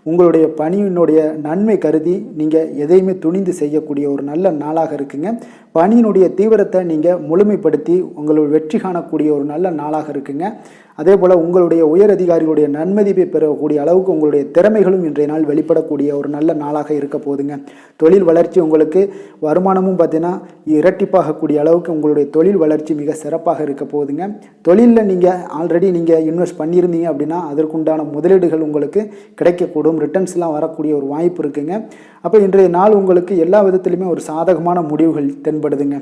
உங்களுடைய பணியினுடைய நன்மை கருதி நீங்கள் எதையுமே துணிந்து செய்யக்கூடிய ஒரு நல்ல நாளாக இருக்குங்க. பணியினுடைய தீவிரத்தை நீங்கள் முழுமைப்படுத்தி உங்களுடைய வெற்றி காணக்கூடிய ஒரு நல்ல நாளாக இருக்குங்க. அதே போல் உங்களுடைய உயர் அதிகாரிகளுடைய நன்மதிப்பை பெறக்கூடிய அளவுக்கு உங்களுடைய திறமைகளும் இன்றைய நாள் வெளிப்படக்கூடிய ஒரு நல்ல நாளாக இருக்க போதுங்க. தொழில் வளர்ச்சி உங்களுக்கு வருமானமும் பார்த்தீங்கன்னா இரட்டிப்பாகக்கூடிய அளவுக்கு உங்களுடைய தொழில் வளர்ச்சி மிக சிறப்பாக இருக்க போகுதுங்க. தொழிலில் நீங்கள் ஆல்ரெடி இன்வெஸ்ட் பண்ணியிருந்தீங்க அப்படின்னா அதற்குண்டான முதலீடுகள் உங்களுக்கு கிடைக்கக்கூடும். ரிட்டர்ன்ஸ்லாம் வரக்கூடிய ஒரு வாய்ப்பு இருக்குங்க. அப்போ இன்றைய நாள் உங்களுக்கு எல்லா விதத்திலுமே ஒரு சாதகமான முடிவுகள் தென்படுதுங்க.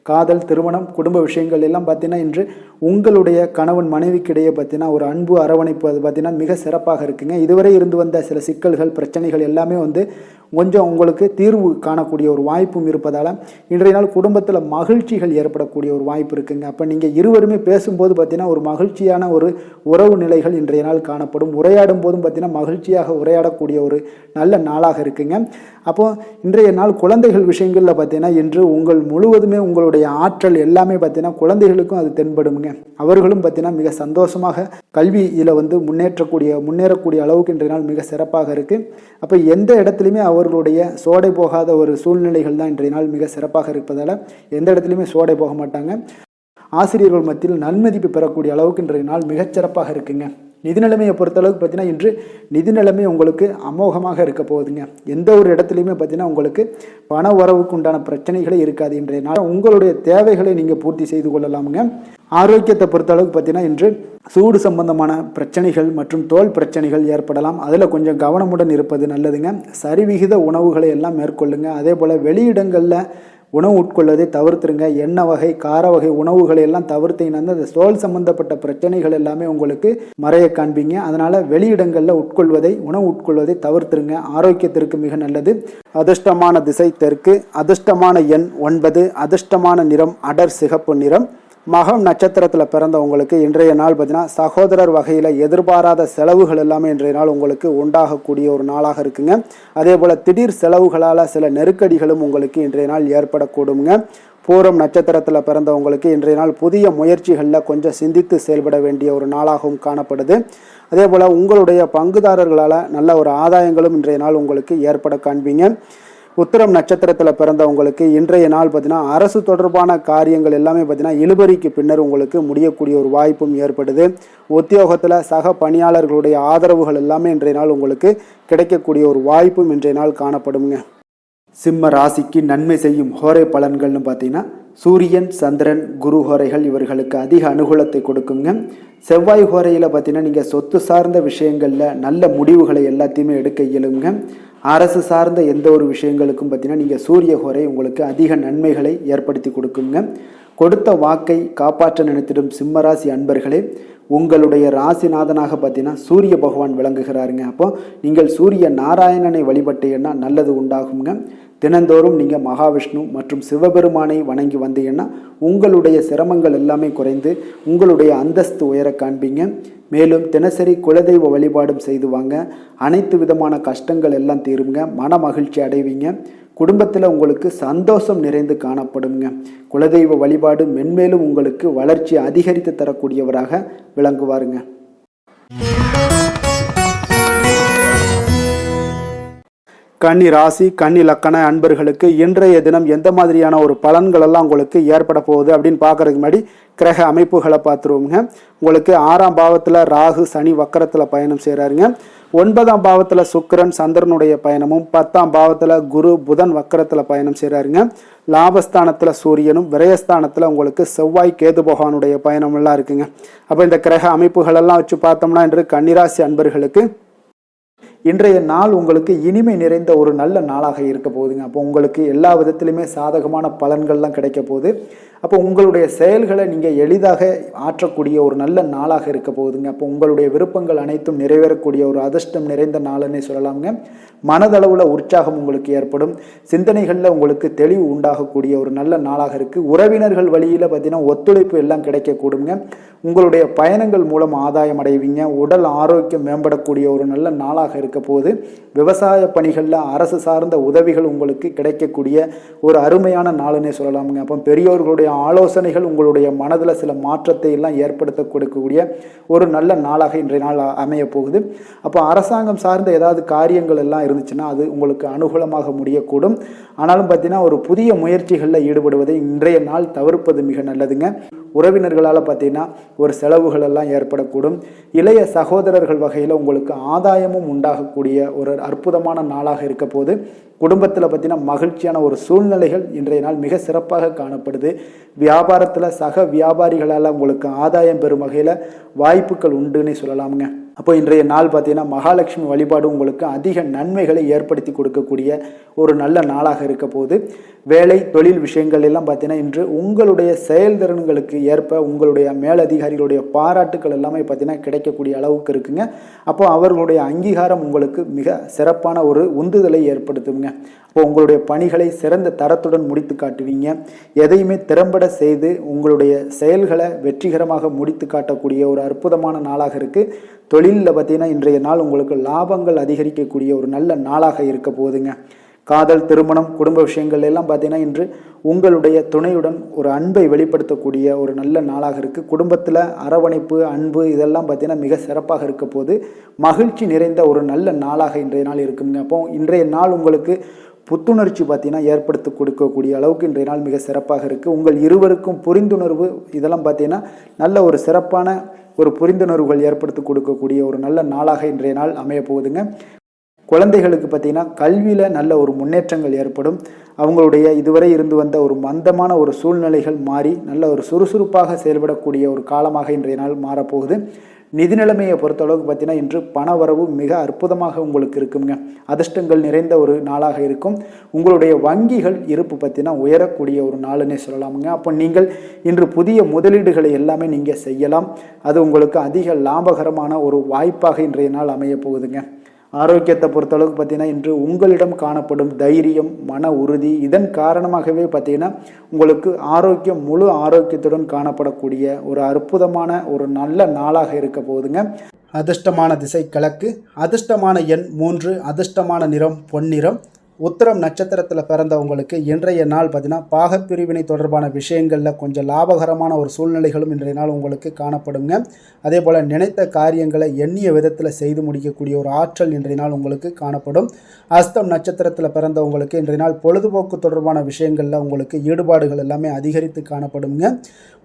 காதல், திருமணம், குடும்ப விஷயங்கள் எல்லாம் பார்த்தீங்கன்னா இன்று உங்களுடைய கணவன் மனைவிக்கிடையே பார்த்தீங்கன்னா ஒரு அன்பு, அரவணைப்பு அது பார்த்தீங்கன்னா மிக சிறப்பாக இருக்குங்க. இதுவரை இருந்து வந்த சில சிக்கல்கள், பிரச்சனைகள் எல்லாமே கொஞ்சம் உங்களுக்கு தீர்வு காணக்கூடிய ஒரு வாய்ப்பும் இருப்பதால் இன்றைய நாள் குடும்பத்தில் மகிழ்ச்சிகள் ஏற்படக்கூடிய ஒரு வாய்ப்பு இருக்குங்க. அப்போ நீங்கள் இருவருமே பேசும்போது பார்த்தீங்கன்னா ஒரு மகிழ்ச்சியான ஒரு உறவு நிலைகள் இன்றைய நாள் காணப்படும். உரையாடும் போதும் பார்த்தீங்கன்னா மகிழ்ச்சியாக உரையாடக்கூடிய ஒரு நல்ல நாளாக இருக்குங்க. அப்போது இன்றைய நாள் குழந்தைகள் விஷயங்களில் பார்த்தீங்கன்னா இன்று முழுவதுமே உங்களுடைய உங்களுடைய ஆற்றல் எல்லாமே பார்த்தீங்கன்னா குழந்தைகளுக்கும் அது தென்படுங்க. அவர்களும் பார்த்தீங்கன்னா மிக சந்தோஷமாக கல்வியில் முன்னேறக்கூடிய அளவுக்கு இன்றைய நாள் மிக சிறப்பாக இருக்குது. அப்போ எந்த இடத்துலையுமே அவர்களுடைய சோடை போகாத ஒரு சூழ்நிலைகள் தான் இன்றைய நாள் மிக சிறப்பாக இருப்பதால் எந்த இடத்துலையுமே சோடை போக மாட்டாங்க. ஆசிரியர்கள் மத்தியில் நன்மதிப்பு பெறக்கூடிய அளவுக்கு இன்றைய நாள் மிகச்சிறப்பாக இருக்குங்க. நிதி நிலைமையை பொறுத்தளவுக்கு பார்த்தீங்கன்னா இன்று நிதி நிலைமை உங்களுக்கு அமோகமாக இருக்க போகுதுங்க. எந்த ஒரு இடத்துலையுமே பார்த்தீங்கன்னா உங்களுக்கு பண உறவுக்கு உண்டான பிரச்சனைகளே இருக்காது. இன்றைய நாள் உங்களுடைய தேவைகளை நீங்கள் பூர்த்தி செய்து கொள்ளலாமுங்க. ஆரோக்கியத்தை பொறுத்தளவுக்கு பார்த்தீங்கன்னா இன்று சூடு சம்பந்தமான பிரச்சனைகள் மற்றும் தோல் பிரச்சனைகள் ஏற்படலாம். அதில் கொஞ்சம் கவனமுடன் இருப்பது நல்லதுங்க. சரிவிகித உணவுகளை எல்லாம் மேற்கொள்ளுங்க. அதே போல் வெளியிடங்களில் உணவு உட்கொள்வதை தவிர்த்துருங்க. எண்ணெய் வகை கார வகை உணவுகளை எல்லாம் தவிர்த்தீங்கன்னா அந்த தோல் சம்பந்தப்பட்ட பிரச்சனைகள் எல்லாமே உங்களுக்கு மறைய காண்பீங்க. அதனால் வெளியிடங்களில் உணவு உட்கொள்வதை தவிர்த்துருங்க. ஆரோக்கியத்திற்கு மிக நல்லது. அதிர்ஷ்டமான திசை தெற்கு, அதிர்ஷ்டமான எண் 9, அதிர்ஷ்டமான நிறம் அடர் சிகப்பு நிறம். மகம் நட்சத்திரத்தில் பிறந்தவங்களுக்கு இன்றைய நாள் பார்த்தீங்கன்னா சகோதரர் வகையில் எதிர்பாராத செலவுகள் எல்லாமே இன்றைய நாள் உங்களுக்கு உண்டாகக்கூடிய ஒரு நாளாக இருக்குங்க. அதே போல் திடீர் செலவுகளால் சில நெருக்கடிகளும் உங்களுக்கு இன்றைய நாள் ஏற்படக்கூடுங்க. பூரம் நட்சத்திரத்தில் பிறந்தவங்களுக்கு இன்றைய நாள் புதிய முயற்சிகளில் கொஞ்சம் சிந்தித்து செயல்பட வேண்டிய ஒரு நாளாகவும் காணப்படுது. அதே போல் உங்களுடைய பங்குதாரர்களால் நல்ல ஒரு ஆதாயங்களும் இன்றைய நாள் உங்களுக்கு ஏற்பட காண்பீங்க. உத்திரம் நட்சத்திரத்தில் பிறந்தவங்களுக்கு இன்றைய நாள் பார்த்தீங்கன்னா அரசு தொடர்பான காரியங்கள் எல்லாமே பார்த்தீங்கன்னா இழுபறிக்கு பின்னர் உங்களுக்கு முடியக்கூடிய ஒரு வாய்ப்பும் ஏற்படுது. உத்தியோகத்தில் சக பணியாளர்களுடைய ஆதரவுகள் எல்லாமே இன்றைய நாள் உங்களுக்கு கிடைக்கக்கூடிய ஒரு வாய்ப்பும் இன்றைய நாள் காணப்படுங்க. சிம்ம ராசிக்கு நன்மை செய்யும் ஹோரை பலன்கள்னு பார்த்தீங்கன்னா சூரியன், சந்திரன், குரு ஹோரைகள் இவர்களுக்கு அதிக அனுகூலத்தை கொடுக்குங்க. செவ்வாய் ஹோரையில் பார்த்தீங்கன்னா நீங்கள் சொத்து சார்ந்த விஷயங்களில் நல்ல முடிவுகளை எல்லாத்தையுமே எடுக்க இயலுங்க. அரசு சார்ந்த எந்த ஒரு விஷயங்களுக்கும் பார்த்தீங்கன்னா நீங்கள் சூரிய ஹோரை உங்களுக்கு அதிக நன்மைகளை ஏற்படுத்தி கொடுக்குங்க. கொடுத்த வாக்கை காப்பாற்ற நினைத்திடும் சிம்மராசி அன்பர்களே, உங்களுடைய ராசிநாதனாக பார்த்தீங்கன்னா சூரிய பகவான் விளங்குகிறாருங்க. அப்போ நீங்கள் சூரிய நாராயணனை வழிபட்டீங்கன்னா நல்லது உண்டாகுங்க. தினந்தோறும் நீங்கள் மகாவிஷ்ணு மற்றும் சிவபெருமானை வணங்கி வந்தீங்கன்னா உங்களுடைய சிரமங்கள் எல்லாமே குறைந்து உங்களுடைய அந்தஸ்து உயர காண்பீங்க. மேலும் தினசரி குலதெய்வ வழிபாடும் செய்து வாங்க. அனைத்து விதமான கஷ்டங்கள் எல்லாம் தீருங்க. மன மகிழ்ச்சி அடைவீங்க. குடும்பத்தில் உங்களுக்கு சந்தோஷம் நிறைந்து காணப்படுங்க. குலதெய்வ வழிபாடு மென்மேலும் உங்களுக்கு வளர்ச்சி அதிகரித்து தரக்கூடியவராக விளங்குவாருங்க. கன்னி ராசி, கன்னி லக்கண அன்பர்களுக்கு இன்றைய தினம் எந்த மாதிரியான ஒரு பலன்கள் எல்லாம் உங்களுக்கு ஏற்பட போகுது அப்படின்னு பார்க்கறதுக்கு முன்னாடி கிரக அமைப்புகளை பார்த்துருவோங்க. உங்களுக்கு 6ஆம் பாவத்தில் ராகு சனி வக்கரத்தில் பயணம் செய்கிறாருங்க. 9ஆம் பாவத்தில் சுக்கிரன் சந்திரனுடைய பயணமும், 10ஆம் பாவத்தில் குரு புதன் வக்கரத்தில் பயணம் செய்கிறாருங்க. லாபஸ்தானத்தில் சூரியனும், விரயஸ்தானத்தில் உங்களுக்கு செவ்வாய் கேது பகவானுடைய பயணம் எல்லாம் இருக்குங்க. அப்போ இந்த கிரக அமைப்புகள் எல்லாம் வச்சு பார்த்தோம்னா இன்று கன்னிராசி அன்பர்களுக்கு இன்றைய நாள் உங்களுக்கு இனிமை நிறைந்த ஒரு நல்ல நாளாக இருக்க போகுதுங்க. அப்போ உங்களுக்கு எல்லா விதத்திலுமே சாதகமான பலன்கள்லாம் கிடைக்க போகுது. அப்போ உங்களுடைய செயல்களை நீங்கள் எளிதாக ஆற்றக்கூடிய ஒரு நல்ல நாளாக இருக்க போகுதுங்க. அப்போ உங்களுடைய விருப்பங்கள் அனைத்தும் நிறைவேறக்கூடிய ஒரு அதிர்ஷ்டம் நிறைந்த நாளுன்னே சொல்லலாமுங்க. மனதளவில் உற்சாகம் உங்களுக்கு ஏற்படும். சிந்தனைகளில் உங்களுக்கு தெளிவு உண்டாகக்கூடிய ஒரு நல்ல நாளாக இருக்குது. உறவினர்கள் வழியில் பார்த்தீங்கன்னா ஒத்துழைப்பு எல்லாம் கிடைக்கக்கூடுங்க. உங்களுடைய பயணங்கள் மூலம் ஆதாயம் அடைவீங்க. உடல் ஆரோக்கியம் மேம்படக்கூடிய ஒரு நல்ல நாளாக இருக்க போகுது. விவசாய பணிகளில் அரசு சார்ந்த உதவிகள் உங்களுக்கு கிடைக்கக்கூடிய ஒரு அருமையான நாளுன்னே சொல்லலாமுங்க. அப்போ பெரியோர்களுடைய ஆலோசனைகள் உங்களுடைய மனதில் சில மாற்றத்தை எல்லாம் ஏற்படுத்த கொடுக்கக்கூடிய ஒரு நல்ல நாளாக இன்றைய நாள் அமைய போகுது. அப்போ அரசாங்கம் சார்ந்த ஏதாவது காரியங்கள் எல்லாம் இருந்துச்சுன்னா அது உங்களுக்கு அனுகூலமாக முடியக்கூடும். ஆனாலும் பார்த்தீங்கன்னா ஒரு புதிய முயற்சிகளில் ஈடுபடுவதை இன்றைய நாள் தவிர்ப்பது மிக நல்லதுங்க. உறவினர்களால் பார்த்தீங்கன்னா ஒரு செலவுகள் எல்லாம் ஏற்படக்கூடும். இளைய சகோதரர்கள் வகையில் உங்களுக்கு ஆதாயமும் உண்டாகக்கூடிய ஒரு அற்புதமான நாளாக இருக்க போது. குடும்பத்தில் பார்த்தீங்கன்னா மகிழ்ச்சியான ஒரு சூழ்நிலைகள் இன்றைய நாள் மிக சிறப்பாக காணப்படுது. வியாபாரத்தில் சக வியாபாரிகளால் உங்களுக்கு ஆதாயம் பெறும் வகையில் வாய்ப்புகள் உண்டுன்னு சொல்லலாமுங்க. அப்போ இன்றைய நாள் பார்த்தீங்கன்னா மகாலட்சுமி வழிபாடு உங்களுக்கு அதிக நன்மைகளை ஏற்படுத்தி கொடுக்கக்கூடிய ஒரு நல்ல நாளாக இருக்க போது. வேலை தொழில் விஷயங்கள் எல்லாம் பார்த்தீங்கன்னா இன்று உங்களுடைய செயல்திறன்களுக்கு ஏற்ப உங்களுடைய மேலதிகாரிகளுடைய பாராட்டுக்கள் எல்லாமே பார்த்தீங்கன்னா கிடைக்கக்கூடிய அளவுக்கு இருக்குங்க. அப்போ அவர்களுடைய அங்கீகாரம் உங்களுக்கு மிக சிறப்பான ஒரு உந்துதலை ஏற்படுத்துங்க. அப்போ உங்களுடைய பணிகளை சிறந்த தரத்துடன் முடித்து காட்டுவீங்க. எதையுமே திறம்பட செய்து உங்களுடைய செயல்களை வெற்றிகரமாக முடித்து காட்டக்கூடிய ஒரு அற்புதமான நாளாக இருக்குது. தொழிலில் பார்த்தீங்கன்னா இன்றைய நாள் உங்களுக்கு லாபங்கள் அதிகரிக்கக்கூடிய ஒரு நல்ல நாளாக இருக்க போகுதுங்க. காதல், திருமணம், குடும்ப விஷயங்கள் எல்லாம் பார்த்தீங்கன்னா இன்று உங்களுடைய துணையுடன் ஒரு அன்பை வெளிப்படுத்தக்கூடிய ஒரு நல்ல நாளாக இருக்குது. குடும்பத்தில் அரவணைப்பு, அன்பு இதெல்லாம் பார்த்தீங்கன்னா மிக சிறப்பாக இருக்க போது மகிழ்ச்சி நிறைந்த ஒரு நல்ல நாளாக இன்றைய நாள் இருக்குங்க. அப்போ இன்றைய நாள் உங்களுக்கு புத்துணர்ச்சி பார்த்தீங்கன்னா ஏற்படுத்தி கொடுக்கக்கூடிய அளவுக்கு இன்றைய நாள் மிக சிறப்பாக இருக்குது. உங்கள் இருவருக்கும் புரிந்துணர்வு இதெல்லாம் பார்த்தீங்கன்னா நல்ல ஒரு சிறப்பான ஒரு புரிந்துணர்வுகள் ஏற்படுத்தி கொடுக்கக்கூடிய ஒரு நல்ல நாளாக இன்றைய நாள் அமைய போகுதுங்க. குழந்தைகளுக்கு பார்த்தீங்கன்னா கல்வியில் நல்ல ஒரு முன்னேற்றங்கள் ஏற்படும். அவங்களுடைய இதுவரை இருந்து வந்த ஒரு மந்தமான ஒரு சூழ்நிலைகள் மாறி நல்ல ஒரு சுறுசுறுப்பாக செயல்படக்கூடிய ஒரு காலமாக இன்றைய நாள் மாறப்போகுது. நிதி நிலைமையை பொறுத்தளவுக்கு பார்த்தீங்கன்னா இன்று பண வரவு மிக அற்புதமாக உங்களுக்கு இருக்குங்க. அதிர்ஷ்டங்கள் நிறைந்த ஒரு நாளாக இருக்கும். உங்களுடைய வங்கிகள் இருப்பு பார்த்தீங்கன்னா உயரக்கூடிய ஒரு நாளுன்னே சொல்லலாமுங்க. அப்போ நீங்கள் இன்று புதிய முதலீடுகளை எல்லாமே நீங்கள் செய்யலாம். அது உங்களுக்கு அதிக லாபகரமான ஒரு வாய்ப்பாக இன்றைய நாள் அமைய போகுதுங்க. ஆரோக்கியத்தை பொறுத்தளவுக்கு பார்த்தீங்கன்னா இன்று உங்களிடம் காணப்படும் தைரியம், மன உறுதி இதன் காரணமாகவே பார்த்தீங்கன்னா உங்களுக்கு ஆரோக்கியம் முழு ஆரோக்கியத்துடன் காணப்படக்கூடிய ஒரு அற்புதமான ஒரு நல்ல நாளாக இருக்க போகுதுங்க. அதிர்ஷ்டமான திசை கிழக்கு, அதிர்ஷ்டமான எண் 3, அதிர்ஷ்டமான நிறம் பொன்னிறம். உத்திரம் நட்சத்திரத்தில் பிறந்தவங்களுக்கு இன்றைய நாள் பார்த்தீங்கன்னா பாகப்பிரிவினை தொடர்பான விஷயங்களில் கொஞ்சம் லாபகரமான ஒரு சூழ்நிலைகளும் இன்றைய நாள் உங்களுக்கு காணப்படுங்க. அதே போல் நினைத்த காரியங்களை எண்ணிய விதத்தில் செய்து முடிக்கக்கூடிய ஒரு ஆற்றல் இன்றைய நாள் உங்களுக்கு காணப்படும். அஸ்தம் நட்சத்திரத்தில் பிறந்தவங்களுக்கு இன்றைய நாள் பொழுதுபோக்கு தொடர்பான விஷயங்களில் உங்களுக்கு ஈடுபாடுகள் எல்லாமே அதிகரித்து காணப்படுங்க.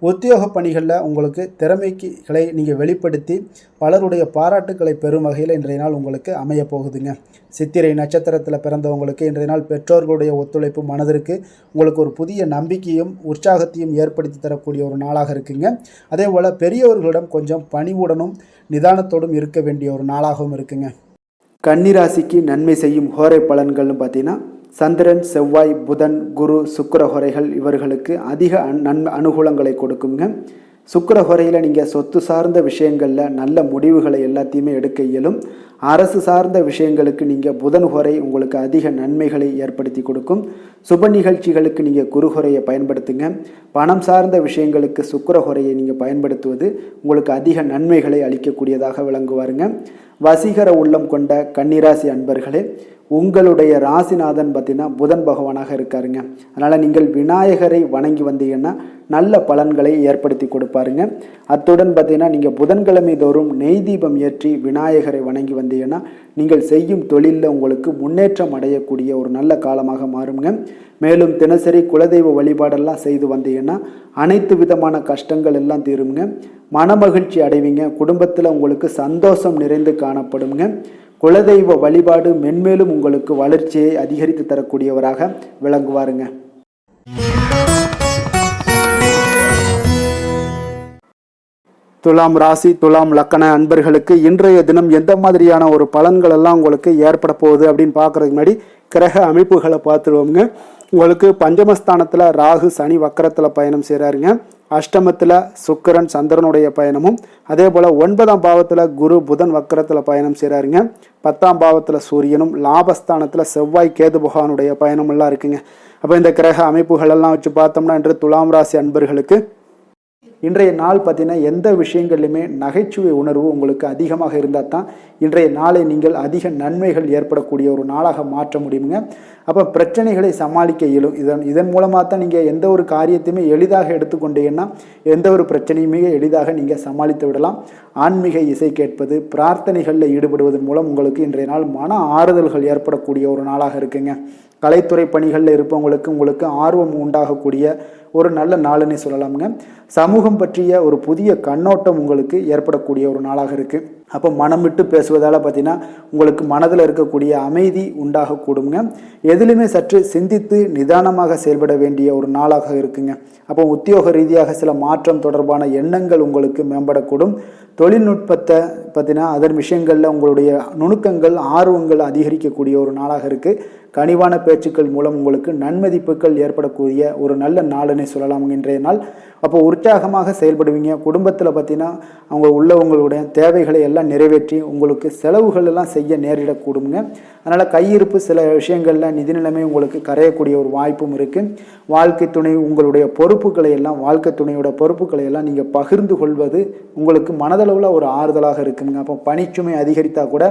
உத்தியோக பணிகளில் உங்களுக்கு திறமைகளை நீங்கள் வெளிப்படுத்தி பலருடைய பாராட்டுக்களை பெறும் வகையில் இன்றைய நாள் உங்களுக்கு அமைய போகுதுங்க. சித்திரை நட்சத்திரத்தில் பிறந்தவங்களுக்கு இன்றைய நாள் பெற்றோர்களுடைய ஒத்துழைப்பு மனதிற்கு உங்களுக்கு ஒரு புதிய நம்பிக்கையும் உற்சாகத்தையும் ஏற்படுத்தி தரக்கூடிய ஒரு நாளாக இருக்குங்க. அதே போல் பெரியவர்களிடம் கொஞ்சம் பணிவுடனும் நிதானத்தோடும் இருக்க வேண்டிய ஒரு நாளாகவும் இருக்குங்க. கன்னிராசிக்கு நன்மை செய்யும் ஹோரை பலன்கள்னு பார்த்தீங்கன்னா சந்திரன், செவ்வாய், புதன், குரு, சுக்கிர ஹோரைகள் இவர்களுக்கு அதிக அனுகூலங்களை கொடுக்குங்க. சுக்கிர ஹோரையில் நீங்கள் சொத்து சார்ந்த விஷயங்களில் நல்ல முடிவுகளை எல்லாத்தையுமே எடுக்க இயலும். அரசு சார்ந்த விஷயங்களுக்கு நீங்கள் புதன் ஹோரை உங்களுக்கு அதிக நன்மைகளை ஏற்படுத்தி கொடுக்கும். சுப நிகழ்ச்சிகளுக்கு நீங்கள் குரு ஹோரையை பயன்படுத்துங்க. பணம் சார்ந்த விஷயங்களுக்கு சுக்கிர ஹோரையை நீங்கள் பயன்படுத்துவது உங்களுக்கு அதிக நன்மைகளை அளிக்கக்கூடியதாக விளங்குவாருங்க. வசீகர உள்ளம் கொண்ட கன்னிராசி அன்பர்களே, உங்களுடைய ராசிநாதன் பார்த்தீங்கன்னா புதன் பகவானாக இருக்காருங்க. அதனால் நீங்கள் விநாயகரை வணங்கி வந்தீங்கன்னா நல்ல பலன்களை ஏற்படுத்தி கொடுப்பாருங்க. அத்துடன் பார்த்தீங்கன்னா நீங்கள் புதன்கிழமை தோறும் நெய் தீபம் ஏற்றி விநாயகரை வணங்கி வந்தீங்கன்னா நீங்கள் செய்யும் தொழிலில் உங்களுக்கு முன்னேற்றம் அடையக்கூடிய ஒரு நல்ல காலமாக மாறுங்க. மேலும் தினசரி குலதெய்வ வழிபாடெல்லாம் செய்து வந்தீங்கன்னா அனைத்து விதமான கஷ்டங்கள் எல்லாம் தீருங்க. மனமகிழ்ச்சி அடைவீங்க. குடும்பத்தில் உங்களுக்கு சந்தோஷம் நிறைந்து காணப்படுங்க. குலதெய்வ வழிபாடு மென்மேலும் உங்களுக்கு வளர்ச்சியை அதிகரித்து தரக்கூடியவராக விளங்குவாருங்க. துலாம் ராசி, துலாம் லக்கண அன்பர்களுக்கு இன்றைய தினம் எந்த மாதிரியான ஒரு பலன்கள் எல்லாம் உங்களுக்கு ஏற்பட போகுது அப்படின்னு பார்க்கறதுக்கு முன்னாடி கிரக அமைப்புகளை பார்த்துருவோங்க. உங்களுக்கு பஞ்சமஸ்தானத்தில் ராகு சனி வக்கரத்தில் பயணம் செய்கிறாருங்க. அஷ்டமத்தில் சுக்கிரன் சந்திரனுடைய பயணமும், அதே போல் 9ஆம் பாவத்தில் குரு புதன் வக்கரத்தில் பயணம் செய்கிறாருங்க. 10ஆம் பாவத்தில் சூரியனும், லாபஸ்தானத்தில் செவ்வாய் கேது பகவானுடைய பயணமெல்லாம் இருக்குங்க. அப்போ இந்த கிரக அமைப்புகளெல்லாம் வச்சு பார்த்தோம்னா இன்று துலாம் ராசி அன்பர்களுக்கு இன்றைய நாள் பார்த்தீங்கன்னா எந்த விஷயங்கள்லையுமே நகைச்சுவை உணர்வு உங்களுக்கு அதிகமாக இருந்தால் தான் இன்றைய நாளை நீங்கள் அதிக நன்மைகள் ஏற்படக்கூடிய ஒரு நாளாக மாற்ற முடியுங்க. அப்போ பிரச்சனைகளை சமாளிக்க இயலும். இதன் மூலமாக தான் நீங்கள் எந்த ஒரு காரியத்தையுமே எளிதாக எடுத்துக்கொண்டீங்கன்னா எந்த ஒரு பிரச்சனையுமே எளிதாக நீங்கள் சமாளித்து விடலாம். ஆன்மீக இசை கேட்பது, பிரார்த்தனைகளில் ஈடுபடுவதன் மூலம் உங்களுக்கு இன்றைய நாள் மன ஆறுதல்கள் ஏற்படக்கூடிய ஒரு நாளாக இருக்குங்க. கலைத்துறை பணிகளில் இருப்பவங்களுக்கு உங்களுக்கு ஆர்வம் உண்டாகக்கூடிய ஒரு நல்ல நாளுன்னு சொல்லலாமுங்க. சமூகம் பற்றிய ஒரு புதிய கண்ணோட்டம் உங்களுக்கு ஏற்படக்கூடிய ஒரு நாளாக இருக்குது. அப்போ மனம் விட்டு பேசுவதால் பார்த்தீங்கன்னா உங்களுக்கு மனதில் இருக்கக்கூடிய அமைதி உண்டாகக்கூடுங்க. எதிலுமே சற்று சிந்தித்து நிதானமாக செயல்பட வேண்டிய ஒரு நாளாக இருக்குங்க. அப்போ உத்தியோக ரீதியாக சில மாற்றம் தொடர்பான எண்ணங்கள் உங்களுக்கு மேம்படக்கூடும். தொழில்நுட்பத்தை பார்த்தீங்கன்னா அதன் விஷயங்களில் உங்களுடைய நுணுக்கங்கள், ஆர்வங்கள் அதிகரிக்கக்கூடிய ஒரு நாளாக இருக்குது. கனிவான பேச்சுக்கள் மூலம் உங்களுக்கு நன்மதிப்புகள் ஏற்படக்கூடிய ஒரு நல்ல நாளுன்னே சொல்லலாம் இன்றைய நாள். அப்போ உற்சாகமாக செயல்படுவீங்க. குடும்பத்தில் பார்த்தீங்கன்னா அவங்க உள்ளவங்களுடைய தேவைகளை எல்லாம் நிறைவேற்றி உங்களுக்கு செலவுகள் எல்லாம் செய்ய நேரிடக்கூடுங்க. அதனால் கையிருப்பு சில விஷயங்களில் நிதி நிலைமை உங்களுக்கு கரையக்கூடிய ஒரு வாய்ப்பும் இருக்குது. வாழ்க்கை துணை உங்களுடைய பொறுப்புகளை எல்லாம் வாழ்க்கை துணையோட பொறுப்புகளை எல்லாம் நீங்கள் பகிர்ந்து கொள்வது உங்களுக்கு மனதளவில் ஒரு ஆறுதலாக இருக்குங்க. அப்போ பணிச்சுமை அதிகரித்தால் கூட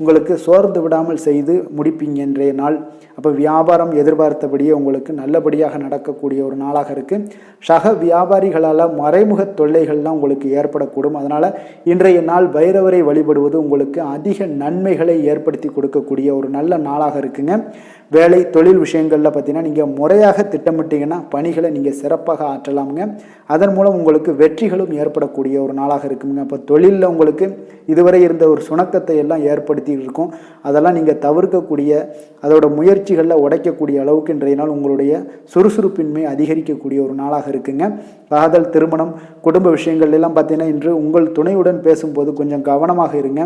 உங்களுக்கு சோர்ந்து விடாமல் செய்து முடிப்பீங்க இன்றைய நாள். அப்போ வியாபாரம் எதிர்பார்த்தபடியே உங்களுக்கு நல்லபடியாக நடக்கக்கூடிய ஒரு நாளாக இருக்குது. சக வியாபாரிகளால் மறைமுக தொல்லைகள்லாம் உங்களுக்கு ஏற்படக்கூடும். அதனால் இன்றைய நாள் பைரவரை வழிபடுவது உங்களுக்கு அதிக நன்மைகளை ஏற்படுத்தி கொடுக்கக்கூடிய ஒரு நல்ல நாளாக இருக்குங்க. வேலை தொழில் விஷயங்களில் பார்த்தீங்கன்னா நீங்கள் முறையாக திட்டமிட்டீங்கன்னா பணிகளை நீங்கள் சிறப்பாக ஆற்றலாமுங்க. அதன் மூலம் உங்களுக்கு வெற்றிகளும் ஏற்படக்கூடிய ஒரு நாளாக இருக்குங்க. அப்போ தொழிலில் உங்களுக்கு இதுவரை இருந்த ஒரு சுணக்கத்தை எல்லாம் ஏற்படுத்தி இருக்கும். அதெல்லாம் நீங்கள் தவிர்க்கக்கூடிய அதோட முயற்சிகளில் உடைக்கக்கூடிய அளவுக்கு இன்றைய நாள் உங்களுடைய சுறுசுறுப்பின்மை அதிகரிக்கக்கூடிய ஒரு நாளாக இருக்குங்க. காதல், திருமணம், குடும்ப விஷயங்கள் எல்லாம் பார்த்தீங்கன்னா இன்று உங்கள் துணையுடன் பேசும்போது கொஞ்சம் கவனமாக இருங்க.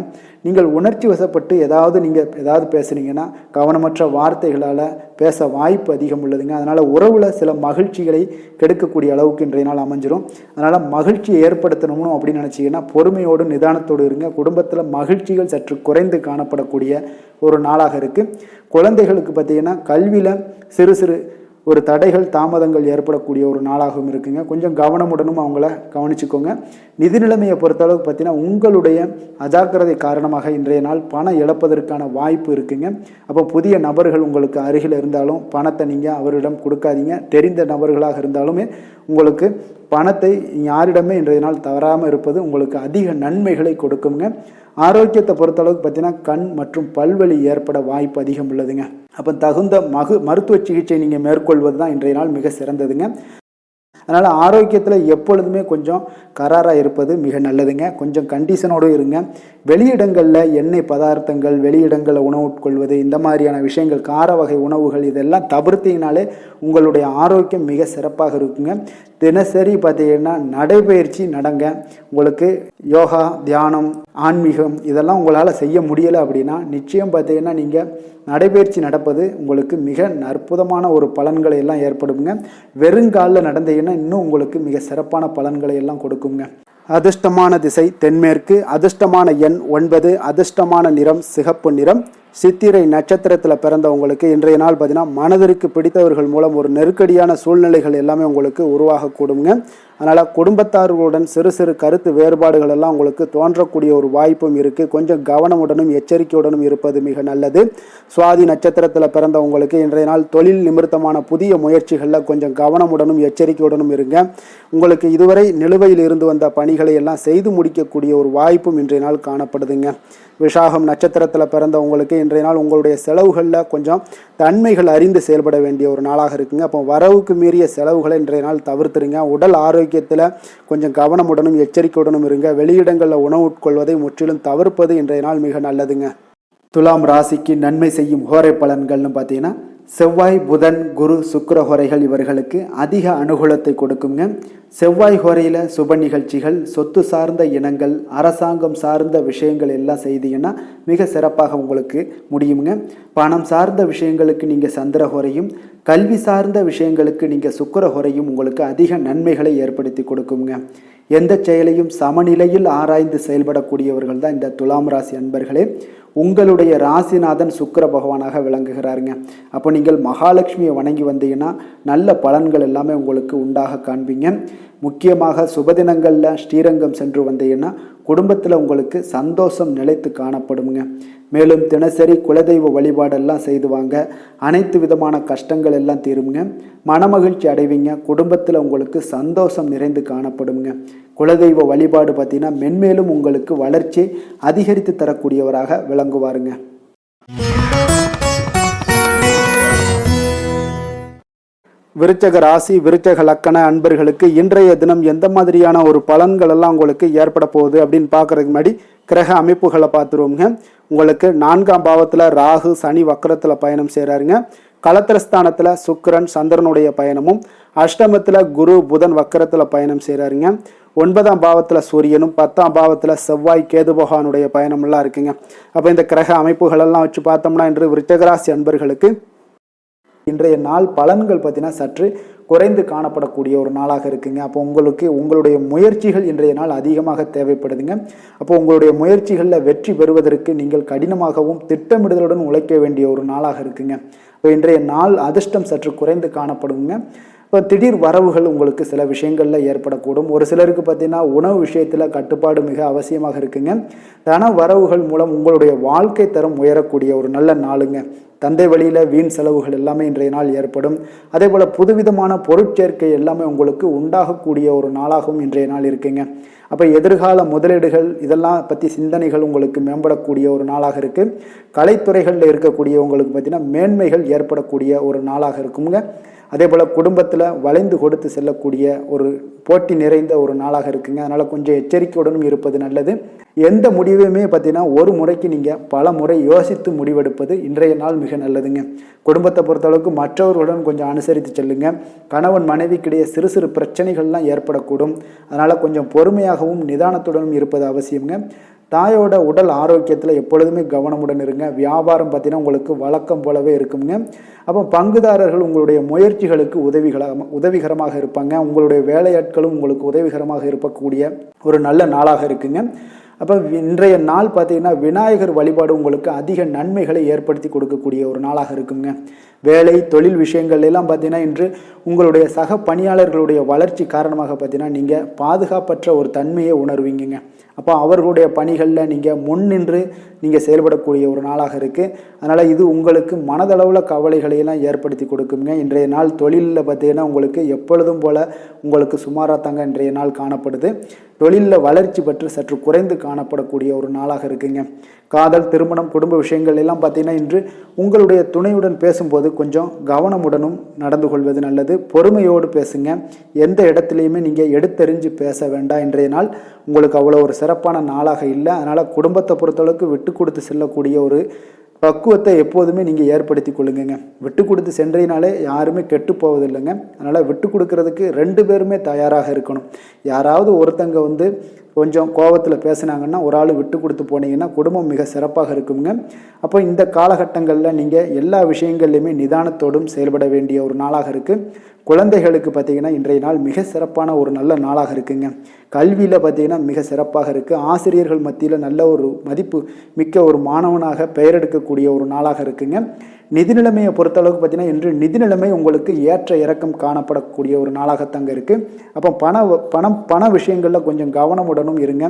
நீங்கள் உணர்ச்சி வசப்பட்டு ஏதாவது பேசுனீங்கன்னா கவனமற்ற வார்த்தைகளால் பேச வாய்ப்பு அதிகம் உள்ளதுங்க. அதனால் உறவில் சில மகிழ்ச்சிகளை கெடுக்கக்கூடிய அளவுக்கு இன்றைய நாள் அமைஞ்சிரும். அதனால் மகிழ்ச்சியை ஏற்படுத்தணும்னு அப்படின்னு நினச்சிங்கன்னா பொறுமையோடு நிதானத்தோடு இருங்க. குடும்பத்தில் மகிழ்ச்சிகள் சற்று குறைந்து காணப்படக்கூடிய ஒரு நாளாக இருக்குது. குழந்தைகளுக்கு பார்த்தீங்கன்னா கல்வியில் சிறு சிறு ஒரு தடைகள், தாமதங்கள் ஏற்படக்கூடிய ஒரு நாளாகவும் இருக்குங்க. கொஞ்சம் கவனமுடனும் அவங்கள கவனிச்சுக்கோங்க. நிதி நிலைமையை பொறுத்தளவுக்கு பார்த்தீங்கன்னா உங்களுடைய அஜாக்கிரதை காரணமாக இன்றைய நாள் பணம் இழப்பதற்கான வாய்ப்பு இருக்குங்க. அப்போ புதிய நபர்கள் உங்களுக்கு அருகில் இருந்தாலும் பணத்தை நீங்கள் அவரிடம் கொடுக்காதீங்க. தெரிந்த நபர்களாக இருந்தாலுமே உங்களுக்கு பணத்தை யாரிடமே இன்றைய நாள் தவறாமல் இருப்பது உங்களுக்கு அதிக நன்மைகளை கொடுக்குங்க. ஆரோக்கியத்தை பொறுத்தளவுக்கு பார்த்தீங்கன்னா கண் மற்றும் பல்வலி ஏற்பட வாய்ப்பு அதிகம் உள்ளதுங்க. அப்போ தகுந்த மருத்துவ சிகிச்சை நீங்கள் மேற்கொள்வது தான் இன்றைய நாள் மிக சிறந்ததுங்க. அதனால் ஆரோக்கியத்தில் எப்பொழுதுமே கொஞ்சம் கராராக இருப்பது மிக நல்லதுங்க. கொஞ்சம் கண்டிஷனோடு இருங்க. வெளியிடங்களில் எண்ணெய் பதார்த்தங்கள், வெளியிடங்களில் உணவு உட்கொள்வது, இந்த மாதிரியான விஷயங்கள், கார வகை உணவுகள் இதெல்லாம் தவிர்த்தீங்கனாலே உங்களுடைய ஆரோக்கியம் மிக சிறப்பாக இருக்குங்க. தினசரி பார்த்தீங்கன்னா நடைபயிற்சி நடங்க. உங்களுக்கு யோகா, தியானம், ஆன்மீகம் இதெல்லாம் உங்களால் செய்ய முடியலை அப்படின்னா நிச்சயம் பார்த்தீங்கன்னா நீங்கள் நடைபயிற்சி நடப்பது உங்களுக்கு மிக அற்புதமான ஒரு பலன்களை எல்லாம் ஏற்படுங்க. வெறுங்காலில் நடந்தீங்கன்னா இன்னும் உங்களுக்கு மிக சிறப்பான பலன்களை எல்லாம் கொடுக்குங்க. அதிர்ஷ்டமான திசை தென்மேற்கு, அதிர்ஷ்டமான எண் 9, அதிர்ஷ்டமான நிறம் சிகப்பு நிறம். சித்திரை நட்சத்திரத்தில் பிறந்தவங்களுக்கு இன்றைய நாள் பார்த்தீங்கன்னா மனதிற்கு பிடித்தவர்கள் மூலம் ஒரு நெருக்கடியான சூழ்நிலைகள் எல்லாமே உங்களுக்கு உருவாகக்கூடுங்க. அதனால் குடும்பத்தார்களுடன் சிறு சிறு கருத்து வேறுபாடுகள் எல்லாம் உங்களுக்கு தோன்றக்கூடிய ஒரு வாய்ப்பும் இருக்குது. கொஞ்சம் கவனமுடனும் எச்சரிக்கையுடனும் இருப்பது மிக நல்லது. சுவாதி நட்சத்திரத்தில் பிறந்தவங்களுக்கு இன்றைய நாள் தொழில் நிமித்தமான புதிய முயற்சிகளில் கொஞ்சம் கவனமுடனும் எச்சரிக்கையுடனும் இருங்க. உங்களுக்கு இதுவரை நிலுவையில் இருந்து வந்த பணிகளை எல்லாம் செய்து முடிக்கக்கூடிய ஒரு வாய்ப்பும் இன்றைய நாள் காணப்படுதுங்க. விசாகம் நட்சத்திரத்தில் பிறந்தவங்களுக்கு இன்றைய நாள் உங்களுடைய செலவுகளில் கொஞ்சம் தன்மைகள் அறிந்து செயல்பட வேண்டிய ஒரு நாளாக இருக்குங்க. அப்போ வரவுக்கு மீறிய செலவுகளை இன்றைய நாள் தவிர்த்துருங்க. உடல் ஆரோக்கியத்தில் கொஞ்சம் கவனமுடனும் எச்சரிக்கையுடனும் இருங்க. வெளியிடங்களில் உணவு உட்கொள்வதை முற்றிலும் தவிர்ப்பது இன்றைய நாள் மிக நல்லதுங்க. துலாம் ராசிக்கு நன்மை செய்யும் ஹோரை பலன்கள்னு பார்த்தீங்கன்னா செவ்வாய், புதன், குரு, சுக்கிர ஹோரைகள் இவர்களுக்கு அதிக அனுகூலத்தை கொடுக்குங்க. செவ்வாய் ஹோரையில் சுப நிகழ்ச்சிகள், சொத்து சார்ந்த இனங்கள், அரசாங்கம் சார்ந்த விஷயங்கள் எல்லாம் செய்தீங்கன்னா மிக சிறப்பாக உங்களுக்கு முடியுங்க. பணம் சார்ந்த விஷயங்களுக்கு நீங்கள் சந்திர ஹோரையும், கல்வி சார்ந்த விஷயங்களுக்கு நீங்கள் சுக்கிர ஹோரையும் உங்களுக்கு அதிக நன்மைகளை ஏற்படுத்தி கொடுக்குங்க. எந்த செயலையும் சமநிலையில் ஆராய்ந்து செயல்படக்கூடியவர்கள் தான் இந்த துலாம் ராசி அன்பர்களே. உங்களுடைய ராசிநாதன் சுக்கிர பகவானாக விளங்குகிறாருங்க. அப்போ நீங்கள் மகாலட்சுமியை வணங்கி வந்தீங்கன்னா நல்ல பலன்கள் எல்லாமே உங்களுக்கு உண்டாக காண்பீங்க. முக்கியமாக சுபதினங்களில் ஸ்ரீரங்கம் சென்று வந்தீங்கன்னா குடும்பத்தில் உங்களுக்கு சந்தோஷம் நிலைத்து காணப்படுங்க. மேலும் தினசரி குலதெய்வ வழிபாடெல்லாம் செய்து வாங்க. அனைத்து விதமான கஷ்டங்கள் எல்லாம் தீருங்க. மனமகிழ்ச்சி அடைவீங்க. குடும்பத்தில் உங்களுக்கு சந்தோஷம் நிறைந்து காணப்படுங்க. குலதெய்வ வழிபாடு பார்த்தீங்கன்னா மென்மேலும் உங்களுக்கு வளர்ச்சி அதிகரித்து தரக்கூடியவராக விளங்குவாருங்க. விருச்சக ராசி, விருச்சக லக்கண அன்பர்களுக்கு இன்றைய தினம் எந்த மாதிரியான ஒரு பலன்கள் எல்லாம் உங்களுக்கு ஏற்பட போகுது அப்படின்னு பார்க்கறதுக்கு முன்னாடி கிரக அமைப்புகளை பார்த்துருவோங்க. உங்களுக்கு 4ஆம் பாவத்தில் ராகு சனி வக்கரத்தில் பயணம் செய்கிறாருங்க. களத்திரஸ்தானத்தில் சுக்கிரன் சந்திரனுடைய பயணமும், அஷ்டமத்தில் குரு புதன் வக்கரத்தில் பயணம் செய்கிறாருங்க. 9ஆம் பாவத்தில் சூரியனும், 10ஆம் பாவத்தில் செவ்வாய் கேது பகவானுடைய பயணமெல்லாம் இருக்குங்க. அப்போ இந்த கிரக அமைப்புகளெல்லாம் வச்சு பார்த்தோம்னா இன்று விருச்சகராசி அன்பர்களுக்கு இன்றைய நாள் பலன்கள் பார்த்தீங்கன்னா சற்று குறைந்து காணப்படக்கூடிய ஒரு நாளாக இருக்குங்க. அப்போ உங்களுடைய முயற்சிகள் இன்றைய நாள் அதிகமாக தேவைப்படுதுங்க. அப்போ உங்களுடைய முயற்சிகளில் வெற்றி பெறுவதற்கு நீங்கள் கடினமாகவும் திட்டமிடுதலுடன் உழைக்க வேண்டிய ஒரு நாளாக இருக்குங்க. இப்போ இன்றைய நாள் அதிர்ஷ்டம் சற்று குறைந்து காணப்படுங்க. இப்போ திடீர் வரவுகள் உங்களுக்கு சில விஷயங்களில் ஏற்படக்கூடும். ஒரு சிலருக்கு பார்த்தீங்கன்னா உணவு விஷயத்தில் கட்டுப்பாடு மிக அவசியமாக இருக்குங்க. தன வரவுகள் மூலம் உங்களுடைய வாழ்க்கை தரம் உயரக்கூடிய ஒரு நல்ல நாளுங்க. தந்தை வழியில் வீண் செலவுகள் எல்லாமே இன்றைய நாள் ஏற்படும். அதே போல் புதுவிதமான பொருட்சேர்க்கை எல்லாமே உங்களுக்கு உண்டாகக்கூடிய ஒரு நாளாகவும் இன்றைய நாள் இருக்குங்க. அப்போ எதிர்கால முதலீடுகள் இதெல்லாம் பற்றி சிந்தனைகள் உங்களுக்கு மேம்படக்கூடிய ஒரு நாளாக இருக்குது. கலைத்துறைகளில் இருக்கக்கூடிய உங்களுக்கு பார்த்திங்கன்னா மேன்மைகள் ஏற்படக்கூடிய ஒரு நாளாக இருக்குங்க. அதே போல் குடும்பத்தில் வளைந்து கொடுத்து செல்லக்கூடிய ஒரு போட்டி நிறைந்த ஒரு நாளாக இருக்குங்க. அதனால் கொஞ்சம் எச்சரிக்கையுடனும் இருப்பது நல்லது. எந்த முடிவையுமே பார்த்தீங்கன்னா ஒரு முறைக்கு நீங்கள் பல முறை யோசித்து முடிவெடுப்பது இன்றைய நாள் மிக நல்லதுங்க. குடும்பத்தை பொறுத்தளவுக்கு மற்றவர்களுடன் கொஞ்சம் அனுசரித்து செல்லுங்க. கணவன் மனைவிக்கிடையே சிறு சிறு பிரச்சனைகள்லாம் ஏற்படக்கூடும். அதனால் கொஞ்சம் பொறுமையாகவும் நிதானத்துடனும் இருப்பது அவசியங்க. தாயோட உடல் ஆரோக்கியத்தில் எப்பொழுதுமே கவனமுடன் இருங்க. வியாபாரம் பார்த்தீங்கன்னா உங்களுக்கு வழக்கம் போலவே இருக்குங்க. அப்போ பங்குதாரர்கள் உங்களுடைய முயற்சிகளுக்கு உதவிகரமாக இருப்பாங்க. உங்களுடைய வேலையாட்களும் உங்களுக்கு உதவிகரமாக இருக்கக்கூடிய ஒரு நல்ல நாளாக இருக்குங்க. அப்போ இன்றைய நாள் பார்த்தீங்கன்னா விநாயகர் வழிபாடு உங்களுக்கு அதிக நன்மைகளை ஏற்படுத்தி கொடுக்கக்கூடிய ஒரு நாளாக இருக்குங்க. வேலை தொழில் விஷயங்கள் எல்லாம் பார்த்தீங்கன்னா இன்று உங்களுடைய சக பணியாளர்களுடைய வளர்ச்சி காரணமாக பார்த்தீங்கன்னா நீங்கள் பாதுகாப்பற்ற ஒரு தன்மையை உணர்வீங்க. அப்போ அவர்களுடைய பணிகளில் நீங்கள் முன்னின்று நீங்கள் செயல்படக்கூடிய ஒரு நாளாக இருக்குது. அதனால் இது உங்களுக்கு மனதளவில் கவலைகளையெல்லாம் ஏற்படுத்தி கொடுக்குங்க. இன்றைய நாள் தொழிலில் பார்த்தீங்கன்னா உங்களுக்கு எப்பொழுதும் போல் உங்களுக்கு சுமாராக தாங்க இன்றைய நாள் காணப்படுது. தொழிலில் வளர்ச்சி பெற்று சற்று குறைந்து காணப்படக்கூடிய ஒரு நாளாக இருக்குங்க. காதல் திருமணம் குடும்ப விஷயங்கள் எல்லாம் பார்த்தீங்கன்னா இன்று உங்களுடைய துணையுடன் பேசும்போது கொஞ்சம் கவனமுடனும் நடந்து கொள்வது நல்லது. பொறுமையோடு பேசுங்க. எந்த இடத்துலையுமே நீங்கள் எடுத்தெறிஞ்சு பேச வேண்டாம். இன்றைய நாள் உங்களுக்கு அவ்வளோ ஒரு சிறப்பான நாளாக இல்லை. அதனால் குடும்பத்தை பொறுத்தளவுக்கு விட்டு கொடுத்து செல்லக்கூடிய ஒரு பக்குவத்தை எப்போதுமே நீங்கள் ஏற்படுத்தி கொள்ளுங்க. விட்டு கொடுத்து சென்றீனாலே யாருமே கெட்டு போவதில்லைங்க. அதனால் விட்டு கொடுக்கறதுக்கு 2 பேருமே தயாராக இருக்கணும். யாராவது ஒருத்தங்க கொஞ்சம் கோபத்தில் பேசுனாங்கன்னா ஒரு ஆள் விட்டு கொடுத்து போனீங்கன்னா குடும்பம் மிக சிறப்பாக இருக்குங்க. அப்போ இந்த காலகட்டங்களில் நீங்கள் எல்லா விஷயங்கள்லையுமே நிதானத்தோடும் செயல்பட வேண்டிய ஒரு நாளாக இருக்குது. குழந்தைகளுக்கு பார்த்தீங்கன்னா இன்றைய நாள் மிக சிறப்பான ஒரு நல்ல நாளாக இருக்குங்க. கல்வியில் பார்த்தீங்கன்னா மிக சிறப்பாக இருக்குது. ஆசிரியர்கள் மத்தியில் நல்ல ஒரு மதிப்பு மிக்க ஒரு மாணவனாக பெயர் எடுக்கக்கூடிய ஒரு நாளாக இருக்குங்க. நிதி நிலைமையை பொறுத்தளவுக்கு பார்த்தீங்கன்னா இன்று நிதி நிலைமை உங்களுக்கு ஏற்ற இறக்கம் காணப்படக்கூடிய ஒரு நாளாகத்தாங்க இருக்குது. அப்போ பண விஷயங்களில் கொஞ்சம் கவனமுடனும் இருங்க.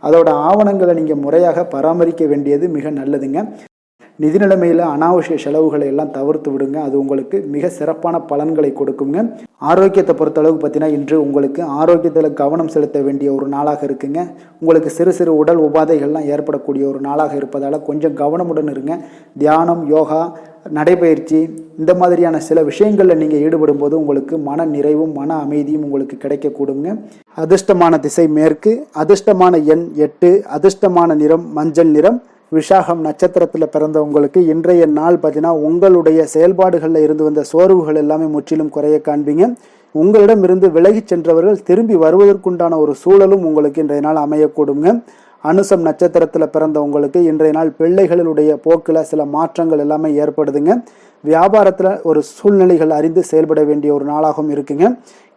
அதோட ஆவணங்களை நீங்கள் முறையாக பராமரிக்க வேண்டியது மிக நல்லதுங்க. நிதி நிலைமையில் அனாவசிய செலவுகளை எல்லாம் தவிர்த்து விடுங்க. அது உங்களுக்கு மிக சிறப்பான பலன்களை கொடுக்குங்க. ஆரோக்கியத்தை பொறுத்தளவுக்கு பார்த்தீங்கன்னா இன்று உங்களுக்கு ஆரோக்கியத்தில் கவனம் செலுத்த வேண்டிய ஒரு நாளாக இருக்குங்க. உங்களுக்கு சிறு சிறு உடல் உபாதைகள்லாம் ஏற்படக்கூடிய ஒரு நாளாக இருப்பதால் கொஞ்சம் கவனமுடன் இருங்க. தியானம், யோகா, நடைபயிற்சி இந்த மாதிரியான சில விஷயங்களில் நீங்கள் ஈடுபடும் போது உங்களுக்கு மன நிறைவும் மன அமைதியும் உங்களுக்கு கிடைக்கக்கூடுங்க. அதிர்ஷ்டமான திசை மேற்கு, அதிர்ஷ்டமான எண் 8, அதிர்ஷ்டமான நிறம் மஞ்சள் நிறம். விஷாகம் நட்சத்திரத்தில் பிறந்தவங்களுக்கு இன்றைய நாள் பார்த்தீங்கன்னா உங்களுடைய செயல்பாடுகளில் இருந்து வந்த சோர்வுகள் எல்லாமே முற்றிலும் குறைய காண்பீங்க. உங்களிடம் இருந்து விலகி சென்றவர்கள் திரும்பி வருவதற்குண்டான ஒரு சூழலும் உங்களுக்கு இன்றைய நாள் அமையக்கூடுங்க. அனுசம் நட்சத்திரத்தில் பிறந்தவங்களுக்கு இன்றைய நாள் பிள்ளைகளுடைய போக்கில் சில மாற்றங்கள் எல்லாமே ஏற்படுதுங்க. வியாபாரத்தில் ஒரு சூழ்நிலைகள் அறிந்து செயல்பட வேண்டிய ஒரு நாளாகவும் இருக்குங்க.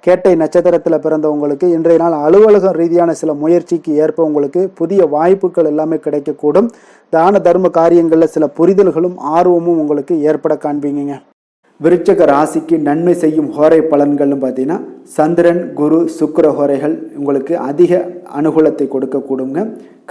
கேட்டை நட்சத்திரத்தில் பிறந்தவங்களுக்கு இன்றைய நாள் அலுவலக ரீதியான சில முயற்சிக்கு ஏற்ப உங்களுக்கு புதிய வாய்ப்புகள் எல்லாமே கிடைக்கக்கூடும். தான தர்ம காரியங்களில் சில புரிதல்களும் ஆர்வமும் உங்களுக்கு ஏற்பட காண்பீங்க. விருச்சக ராசிக்கு நன்மை செய்யும் ஹோரை பலன்கள்னு பார்த்தீங்கன்னா சந்திரன், குரு, சுக்கிர ஹோரைகள் உங்களுக்கு அதிக அனுகூலத்தை கொடுக்கக்கூடுங்க.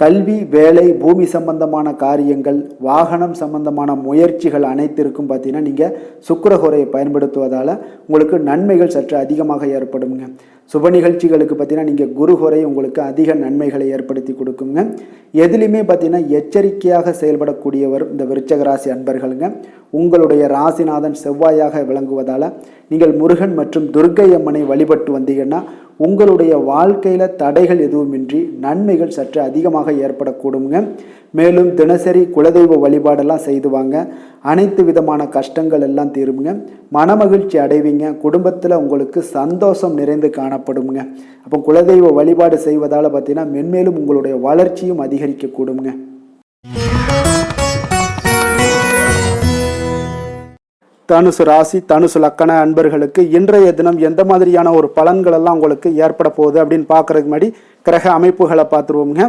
கல்வி, வேலை, பூமி சம்பந்தமான காரியங்கள், வாகனம் சம்பந்தமான முயற்சிகள் அனைத்திற்கும் பார்த்தீங்கன்னா நீங்கள் சுக்கிர ஹோரையை பயன்படுத்துவதால் உங்களுக்கு நன்மைகள் சற்று அதிகமாக ஏற்படுங்க. சுப நிகழ்ச்சிகளுக்கு பார்த்தீங்கன்னா நீங்கள் குரு ஹோரை உங்களுக்கு அதிக நன்மைகளை ஏற்படுத்தி கொடுக்குங்க. எதுலையுமே பார்த்தீங்கன்னா எச்சரிக்கையாக செயல்படக்கூடியவர் இந்த விருச்சக ராசி அன்பர்களுங்க. உங்களுடைய ராசிநாதன் செவ்வாயாக விளங்குவதால் நீங்கள் முருகன் மற்றும் துர்க்கை அம்மனை வழிபட்டு வந்தீங்கன்னா உங்களுடைய வாழ்க்கையில் தடைகள் எதுவுமின்றி நன்மைகள் சற்று அதிகமாக ஏற்படக்கூடுங்க. மேலும் தினசரி குலதெய்வ வழிபாடெல்லாம் செய்து வாங்க. அனைத்து விதமான கஷ்டங்கள் எல்லாம் தீருங்க. மனமகிழ்ச்சி அடைவீங்க. குடும்பத்தில் உங்களுக்கு சந்தோஷம் நிறைந்து காணப்படுங்க. அப்போ குலதெய்வ வழிபாடு செய்வதால் பார்த்தீங்கன்னா மென்மேலும் உங்களுடைய வளர்ச்சியும் அதிகரிக்கக்கூடுங்க. தனுசு ராசி, தனுசு லக்கண அன்பர்களுக்கு இன்றைய தினம் எந்த மாதிரியான ஒரு பலன்கள் எல்லாம் உங்களுக்கு ஏற்பட போகுது அப்படின்னு பார்க்கறதுக்கு முன்னாடி கிரக அமைப்புகளை பார்த்துருவோங்க.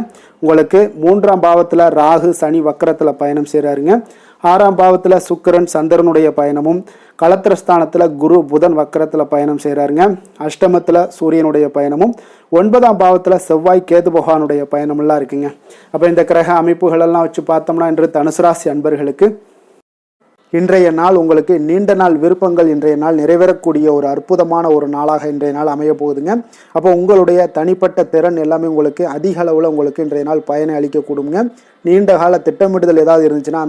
உங்களுக்கு 3ஆம் பாவத்தில் ராகு, சனி வக்கரத்தில் பயணம் செய்கிறாருங்க. 6ஆம் பாவத்தில் சுக்கிரன் சந்திரனுடைய பயணமும், களத்திரஸ்தானத்தில் குரு புதன் வக்கரத்தில் பயணம் செய்கிறாருங்க. அஷ்டமத்தில் சூரியனுடைய பயணமும், 9ஆம் பாவத்தில் செவ்வாய் கேது பகவானுடைய பயணமெல்லாம் இருக்குங்க. அப்போ இந்த கிரக அமைப்புகளெல்லாம் வச்சு பார்த்தோம்னா இன்று தனுசு ராசி அன்பர்களுக்கு இன்றைய நாள் உங்களுக்கு நீண்ட நாள் விருப்பங்கள் இன்றைய நாள் நிறைவேறக்கூடிய ஒரு அற்புதமான ஒரு நாளாக இன்றைய நாள் அமைய போகுதுங்க. அப்போ உங்களுடைய தனிப்பட்ட திறன் எல்லாமே உங்களுக்கு அதிக அளவில் உங்களுக்கு இன்றைய நாள் பயனை அளிக்கக்கூடுங்க. நீண்ட கால திட்டமிடுதல் ஏதாவது இருந்துச்சுன்னா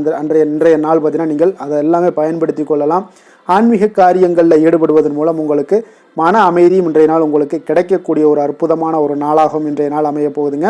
இன்றைய நாள் பார்த்தீங்கன்னா நீங்கள் அதை எல்லாமே பயன்படுத்தி கொள்ளலாம். ஆன்மீக காரியங்களில் ஈடுபடுவதன் மூலம் உங்களுக்கு மன அமைதியும் இன்றைய நாள் உங்களுக்கு கிடைக்கக்கூடிய ஒரு அற்புதமான ஒரு நாளாகவும் இன்றைய நாள் அமைய போகுதுங்க.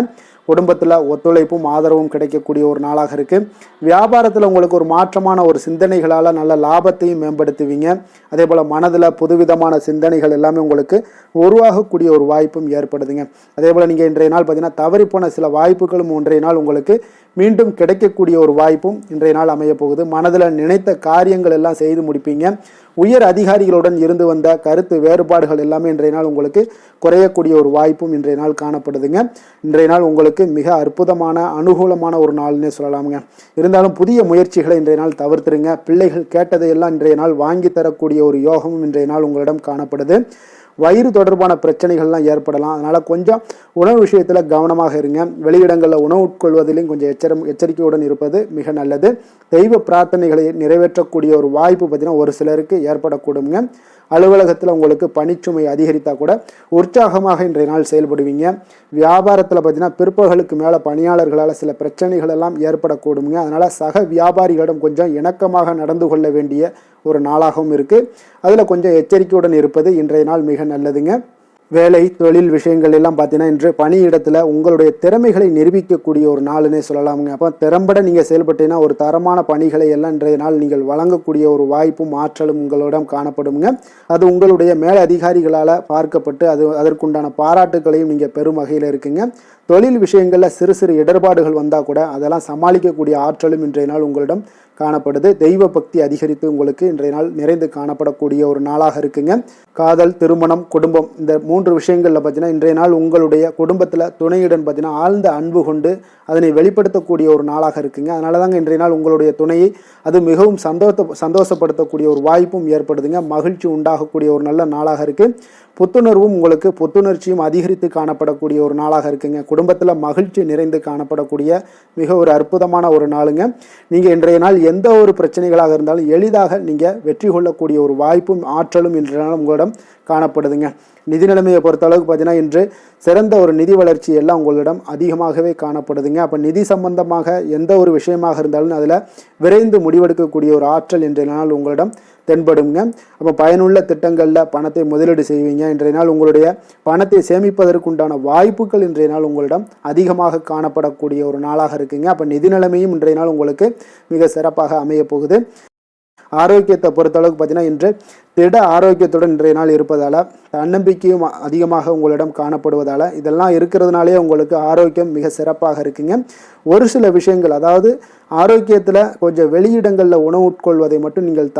குடும்பத்தில் ஒத்துழைப்பும் ஆதரவும் கிடைக்கக்கூடிய ஒரு நாளாக இருக்குது. வியாபாரத்தில் உங்களுக்கு ஒரு மாற்றமான ஒரு சிந்தனைகளால் நல்ல லாபத்தையும் மேம்படுத்துவீங்க. அதே போல் மனதில் புதுவிதமான சிந்தனைகள் எல்லாமே உங்களுக்கு உருவாகக்கூடிய ஒரு வாய்ப்பும் ஏற்படுதுங்க. அதே போல் நீங்கள் இன்றைய நாள் பார்த்தீங்கன்னா தவறிப்போன சில வாய்ப்புகளும் இன்றைய நாள் உங்களுக்கு மீண்டும் கிடைக்கக்கூடிய ஒரு வாய்ப்பும் இன்றைய நாள் அமைய போகுது. மனதில் நினைத்த காரியங்கள் எல்லாம் செய்து முடிப்பீங்க. உயர் அதிகாரிகளுடன் இருந்து வந்த கருத்து வேறுபாடுகள் எல்லாமே இன்றைய நாள் உங்களுக்கு குறையக்கூடிய ஒரு வாய்ப்பும் இன்றைய நாள் காணப்படுதுங்க. இன்றைய நாள் உங்களுக்கு மிக அற்புதமான அனுகூலமான ஒரு நாள்னே சொல்லலாமுங்க. இருந்தாலும் புதிய முயற்சிகளை இன்றைய நாள் தவிர்த்துருங்க. பிள்ளைகள் கேட்டதையெல்லாம் இன்றைய நாள் வாங்கி தரக்கூடிய ஒரு யோகமும் இன்றைய நாள் உங்களிடம் காணப்படுது. வயிறு தொடர்பான பிரச்சனைகள்லாம் ஏற்படலாம். அதனால் கொஞ்சம் உணவு விஷயத்தில் கவனமாக இருங்க. வெளியிடங்களில் உணவு உட்கொள்வதிலும் கொஞ்சம் எச்சரிக்கையுடன் இருப்பது மிக நல்லது. தெய்வ பிரார்த்தனைகளை நிறைவேற்றக்கூடிய ஒரு வாய்ப்பு பார்த்தீங்கன்னா ஒரு சிலருக்கு ஏற்படக்கூடுங்க. அலுவலகத்தில் உங்களுக்கு பணிச்சுமை அதிகரித்தால் கூட உற்சாகமாக இன்றைய நாள் செயல்படுவீங்க. வியாபாரத்தில் பார்த்தீங்கன்னா பிற்பகலுக்கு மேலே பணியாளர்களால் சில பிரச்சனைகள் எல்லாம் ஏற்படக்கூடுங்க. அதனால் சக வியாபாரிகளிடம் கொஞ்சம் இணக்கமாக நடந்து கொள்ள வேண்டிய ஒரு நாளாகவும் இருக்குது. அதில் கொஞ்சம் எச்சரிக்கையுடன் இருப்பது இன்றைய நாள் மிக நல்லதுங்க. வேலை தொழில் விஷயங்கள் எல்லாம் பார்த்தீங்கன்னா இன்று பணியிடத்தில் உங்களுடைய திறமைகளை நிரூபிக்கக்கூடிய ஒரு நாளுன்னே சொல்லலாமுங்க. அப்போ திறம்பட நீங்கள் செயல்பட்டீங்கன்னா ஒரு தரமான பணிகளை எல்லாம் இன்றைய நாள் நீங்கள் வழங்கக்கூடிய ஒரு வாய்ப்பும் ஆற்றலும் உங்களிடம் காணப்படுங்க. அது உங்களுடைய மேல் அதிகாரிகளால் பார்க்கப்பட்டு அதற்குண்டான பாராட்டுகளையும் நீங்கள் பெரும் வகையில் இருக்குங்க. தொழில் விஷயங்களில் சிறு சிறு இடர்பாடுகள் வந்தால் கூட அதெல்லாம் சமாளிக்கக்கூடிய ஆற்றலும் இன்றைய நாள் உங்களிடம் காணப்படுது. தெய்வ பக்தி அதிகரித்து உங்களுக்கு இன்றைய நாள் நிறைந்து காணப்படக்கூடிய ஒரு நாளாக இருக்குங்க. காதல், திருமணம், குடும்பம் இந்த 3 விஷயங்களில் பார்த்தீங்கன்னா இன்றைய நாள் உங்களுடைய குடும்பத்தில் துணையுடன் பார்த்தீங்கன்னா ஆழ்ந்த அன்பு கொண்டு அதனை வெளிப்படுத்தக்கூடிய ஒரு நாளாக இருக்குங்க. அதனால தாங்க இன்றைய நாள் உங்களுடைய துணையை அது மிகவும் சந்தோஷப்படுத்தக்கூடிய ஒரு வாய்ப்பும் ஏற்படுதுங்க. மகிழ்ச்சி உண்டாகக்கூடிய ஒரு நல்ல நாளாக இருக்குது. புத்துணர்வும் உங்களுக்கு புத்துணர்ச்சியும் அதிகரித்து காணப்படக்கூடிய ஒரு நாளாக இருக்குங்க. குடும்பத்தில் மகிழ்ச்சி நிறைந்து காணப்படக்கூடிய மிக ஒரு அற்புதமான ஒரு நாளுங்க. நீங்கள் இன்றைய நாள் எந்த ஒரு பிரச்சனைகளாக இருந்தாலும் எளிதாக நீங்கள் வெற்றி கொள்ளக்கூடிய ஒரு வாய்ப்பும் ஆற்றலும் இன்றைய நாள் உங்களிடம் காணப்படுதுங்க. நிதி நிலைமையை பொறுத்த அளவுக்கு பார்த்தீங்கன்னா இன்று சிறந்த ஒரு நிதி வளர்ச்சி எல்லாம் உங்களிடம் அதிகமாகவே காணப்படுதுங்க. அப்போ நிதி சம்பந்தமாக எந்த ஒரு விஷயமாக இருந்தாலும் அதில் விரைந்து முடிவெடுக்கக்கூடிய ஒரு ஆற்றல் இன்றைய நாள் உங்களிடம் தென்படுங்க. அப்போ பயனுள்ள திட்டங்களில் பணத்தை முதலீடு செய்வீங்க. இன்றைய நாள் உங்களுடைய பணத்தை சேமிப்பதற்குண்டான வாய்ப்புகள் இன்றைய நாள் உங்களிடம் அதிகமாக காணப்படக்கூடிய ஒரு நாளாக இருக்குங்க. அப்போ நிதி நிலைமையும் இன்றைய நாள் உங்களுக்கு மிக சிறப்பாக அமைய போகுது. ஆரோக்கியத்தை பொறுத்தளவுக்கு பார்த்தீங்கன்னா இன்று திட ஆரோக்கியத்துடன் இன்றைய நாள் இருப்பதால் தன்னம்பிக்கையும் அதிகமாக உங்களிடம் காணப்படுவதால் இதெல்லாம் இருக்கிறதுனாலே உங்களுக்கு ஆரோக்கியம் மிக சிறப்பாக இருக்குங்க. ஒரு சில விஷயங்கள் அதாவது ஆரோக்கியத்தில் கொஞ்சம் வெளியிடங்களில் உணவு உட்கொள்வதை மட்டும் நீங்கள்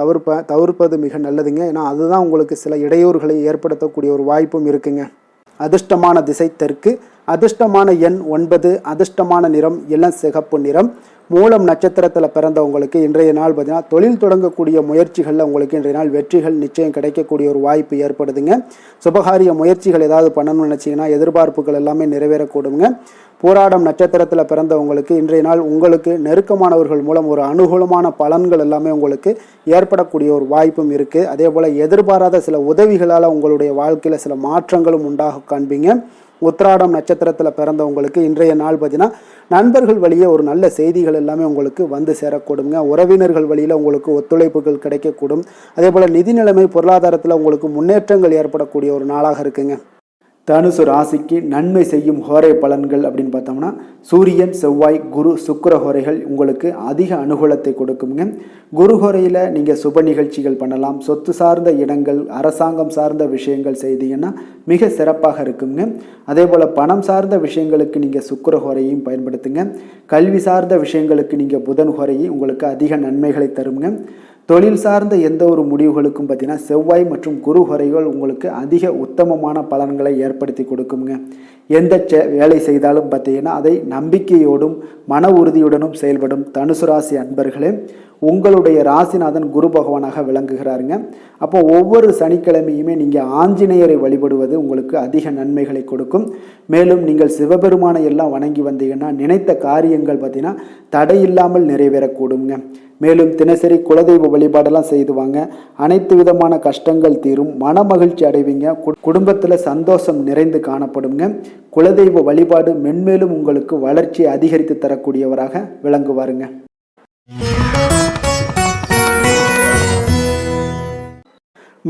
தவிர்ப்பது மிக நல்லதுங்க. ஏன்னா அதுதான் உங்களுக்கு சில இடையூறுகளை ஏற்படுத்தக்கூடிய ஒரு வாய்ப்பும் இருக்குங்க. அதிர்ஷ்டமான திசை தெற்கு, அதிர்ஷ்டமான எண் 9, அதிர்ஷ்டமான நிறம் இளம் சிகப்பு நிறம். மூலம் நட்சத்திரத்தில் பிறந்தவங்களுக்கு இன்றைய நாள் பார்த்தீங்கன்னா தொழில் தொடங்கக்கூடிய முயற்சிகளில் உங்களுக்கு இன்றைய நாள் வெற்றிகள் நிச்சயம் கிடைக்கக்கூடிய ஒரு வாய்ப்பு ஏற்படுதுங்க. சுபகாரிய முயற்சிகள் ஏதாவது பண்ணணும்னு நினச்சிங்கன்னா எதிர்பார்ப்புகள் எல்லாமே நிறைவேறக்கூடுங்க. போராடம் நட்சத்திரத்தில் பிறந்தவங்களுக்கு இன்றைய நாள் உங்களுக்கு நெருக்கமானவர்கள் மூலம் ஒரு அனுகூலமான பலன்கள் எல்லாமே உங்களுக்கு ஏற்படக்கூடிய ஒரு வாய்ப்பும் இருக்குது. அதே போல் எதிர்பாராத சில உதவிகளால் உங்களுடைய வாழ்க்கையில் சில மாற்றங்களும் உண்டாக காண்பீங்க. உத்திராடம் நட்சத்திரத்தில் பிறந்தவங்களுக்கு இன்றைய நாள் பார்த்தீங்கன்னா நண்பர்கள் வழியே ஒரு நல்ல செய்திகள் எல்லாமே உங்களுக்கு வந்து சேரக்கூடுங்க. உறவினர்கள் வழியில் உங்களுக்கு ஒத்துழைப்புகள் கிடைக்கக்கூடும். அதே போல் நிதி நிலைமை பொருளாதாரத்தில் உங்களுக்கு முன்னேற்றங்கள் ஏற்படக்கூடிய ஒரு நாளாக இருக்குங்க. தனுசு ராசிக்கு நன்மை செய்யும் ஹோரை பலன்கள் அப்படின்னு பார்த்தோம்னா சூரியன், செவ்வாய், குரு, சுக்கிர ஹோரைகள் உங்களுக்கு அதிக அனுகூலத்தை கொடுக்குங்க. குரு ஹோரையில் நீங்கள் சுப நிகழ்ச்சிகள் பண்ணலாம். சொத்து சார்ந்த இடங்கள், அரசாங்கம் சார்ந்த விஷயங்கள் செய்தீங்கன்னா மிக சிறப்பாக இருக்குங்க. அதே போல் பணம் சார்ந்த விஷயங்களுக்கு நீங்கள் சுக்கிர ஹோரையும் பயன்படுத்துங்க. கல்வி சார்ந்த விஷயங்களுக்கு நீங்கள் புதன் ஹோரையும் உங்களுக்கு அதிக நன்மைகளை தருங்க. தொழில் சார்ந்த எந்த ஒரு முடிவுகளுக்கும் பார்த்தீங்கன்னா செவ்வாய் மற்றும் குரு வரைகள் உங்களுக்கு அதிக உத்தமமான பலன்களை ஏற்படுத்தி கொடுக்குங்க. எந்த வேலை செய்தாலும் பார்த்தீங்கன்னா அதை நம்பிக்கையோடும் மன உறுதியுடனும் செயல்படும் தனுசு ராசி அன்பர்களே, உங்களுடைய ராசிநாதன் குரு பகவானாக விளங்குகிறாருங்க. அப்போ ஒவ்வொரு சனிக்கிழமையுமே நீங்கள் ஆஞ்சநேயரை வழிபடுவது உங்களுக்கு அதிக நன்மைகளை கொடுக்கும். மேலும் நீங்கள் சிவபெருமானை எல்லாம் வணங்கி வந்தீங்கன்னா நினைத்த காரியங்கள் பார்த்தீங்கன்னா தடையில்லாமல் நிறைவேறக்கூடுங்க. மேலும் தினசரி குலதெய்வ வழிபாடெல்லாம் செய்துவாங்க. அனைத்து விதமான கஷ்டங்கள் தீரும், மன மகிழ்ச்சி அடைவீங்க, குடும்பத்தில் சந்தோஷம் நிறைந்து காணப்படுங்க. குலதெய்வ வழிபாடு மென்மேலும் உங்களுக்கு வளர்ச்சியை அதிகரித்து தரக்கூடியவராக விளங்குவாருங்க.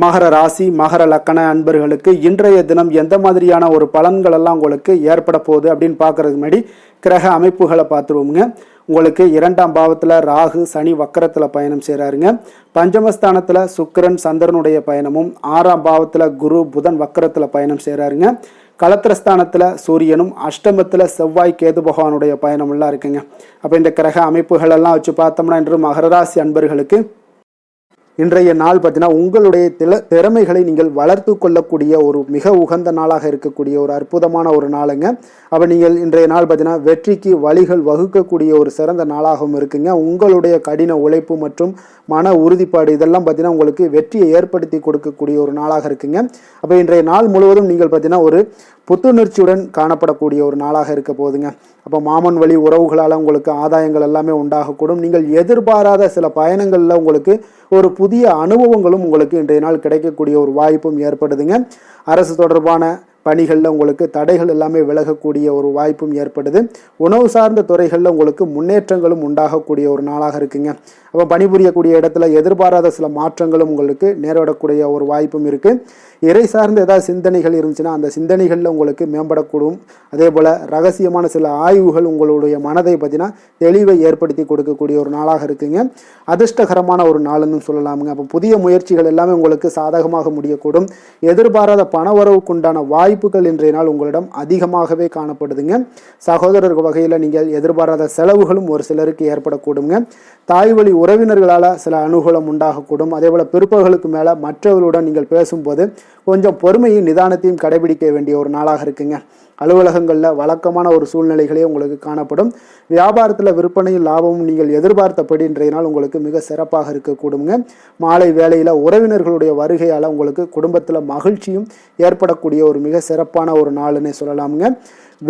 மகர ராசி மகர லக்கண அன்பர்களுக்கு இன்றைய தினம் எந்த மாதிரியான ஒரு பலன்கள் எல்லாம் உங்களுக்கு ஏற்பட போகுது அப்படின்னு பார்க்கறதுக்கு முன்னாடி கிரக அமைப்புகளை பார்த்துருவோங்க. உங்களுக்கு 2ஆம் பாவத்தில் ராகு சனி வக்கரத்தில் பயணம் செய்கிறாருங்க. பஞ்சமஸ்தானத்தில் சுக்கிரன் சந்திரனுடைய பயணமும், 6ஆம் பாவத்தில் குரு புதன் வக்கரத்தில் பயணம் செய்கிறாருங்க. களத்திரஸ்தானத்தில் சூரியனும், அஷ்டமத்தில் செவ்வாய் கேது பகவானுடைய பயணமெல்லாம் இருக்குங்க. அப்போ இந்த கிரக அமைப்புகள் எல்லாம் வச்சு பார்த்தோம்னா இன்று மகர ராசி அன்பர்களுக்கு இன்றைய நாள் பார்த்தீங்கன்னா உங்களுடைய திறமைகளை நீங்கள் வளர்த்து கொள்ளக்கூடிய ஒரு மிக உகந்த நாளாக இருக்கக்கூடிய ஒரு அற்புதமான ஒரு நாளுங்க. அப்போ நீங்கள் இன்றைய நாள் பார்த்தீங்கன்னா வெற்றிக்கு வழிகள் வகுக்கக்கூடிய ஒரு சிறந்த நாளாகவும் இருக்குங்க. உங்களுடைய கடின உழைப்பு மற்றும் மன உறுதிப்பாடு இதெல்லாம் பார்த்தீங்கன்னா உங்களுக்கு வெற்றியை ஏற்படுத்தி கொடுக்கக்கூடிய ஒரு நாளாக இருக்குங்க. அப்போ இன்றைய நாள் முழுவதும் நீங்கள் பார்த்தீங்கன்னா ஒரு புத்துணர்ச்சியுடன் காணப்படக்கூடிய ஒரு நாளாக இருக்க போகுதுங்க. அப்போ மாமன் வழி உறவுகளால் உங்களுக்கு ஆதாயங்கள் எல்லாமே உண்டாகக்கூடும். நீங்கள் எதிர்பாராத சில பயணங்களில் உங்களுக்கு ஒரு புதிய அனுபவங்களும் உங்களுக்கு இன்றைய நாள் கிடைக்கக்கூடிய ஒரு வாய்ப்பும் ஏற்படுதுங்க. அரசு தொடர்பான பணிகளில் உங்களுக்கு தடைகள் எல்லாமே விலகக்கூடிய ஒரு வாய்ப்பும் ஏற்படுது. உணவு சார்ந்த துறைகளில் உங்களுக்கு முன்னேற்றங்களும் உண்டாகக்கூடிய ஒரு நாளாக இருக்குங்க. அப்போ பணிபுரியக்கூடிய இடத்துல எதிர்பாராத சில மாற்றங்களும் உங்களுக்கு நேரிடக்கூடிய ஒரு வாய்ப்பும் இருக்குது. இறை சார்ந்த ஏதாவது சிந்தனைகள் இருந்துச்சுன்னா அந்த சிந்தனைகளில் உங்களுக்கு மேம்படக்கூடும். அதே போல் ரகசியமான சில ஆய்வுகள் உங்களுடைய மனதை பார்த்தீங்கன்னா தெளிவை ஏற்படுத்தி கொடுக்கக்கூடிய ஒரு நாளாக இருக்குங்க. அதிர்ஷ்டகரமான ஒரு நாள்னு சொல்லலாமுங்க. அப்போ புதிய முயற்சிகள் எல்லாமே உங்களுக்கு சாதகமாக முடியக்கூடும். எதிர்பாராத பணவரவுக்குண்டான வாய்ப்புகள் இன்றைய நாள் உங்களிடம் அதிகமாகவே காணப்படுதுங்க. சகோதரர் வகையில் நீங்கள் எதிர்பாராத செலவுகளும் ஒரு சிலருக்கு ஏற்படக்கூடுங்க. தாய் வழி உறவினர்களால் சில அனுகூலம் உண்டாகக்கூடும். அதே போல் பிற்பகலுக்கு மேலே மற்றவர்களுடன் நீங்கள் பேசும்போது கொஞ்சம் பொறுமையும் நிதானத்தையும் கடைபிடிக்க வேண்டிய ஒரு நாளாக இருக்குங்க. அலுவலகங்களில் வழக்கமான ஒரு சூழ்நிலைகளே உங்களுக்கு காணப்படும். வியாபாரத்தில் விற்பனையும் லாபமும் நீங்கள் எதிர்பார்த்தபடி இன்றைய நாள் உங்களுக்கு மிக சிறப்பாக இருக்கக்கூடுங்க. மாலை வேளையில் உறவினர்களுடைய வருகையால் உங்களுக்கு குடும்பத்தில் மகிழ்ச்சியும் ஏற்படக்கூடிய ஒரு மிக சிறப்பான ஒரு நாள்னே சொல்லலாமுங்க.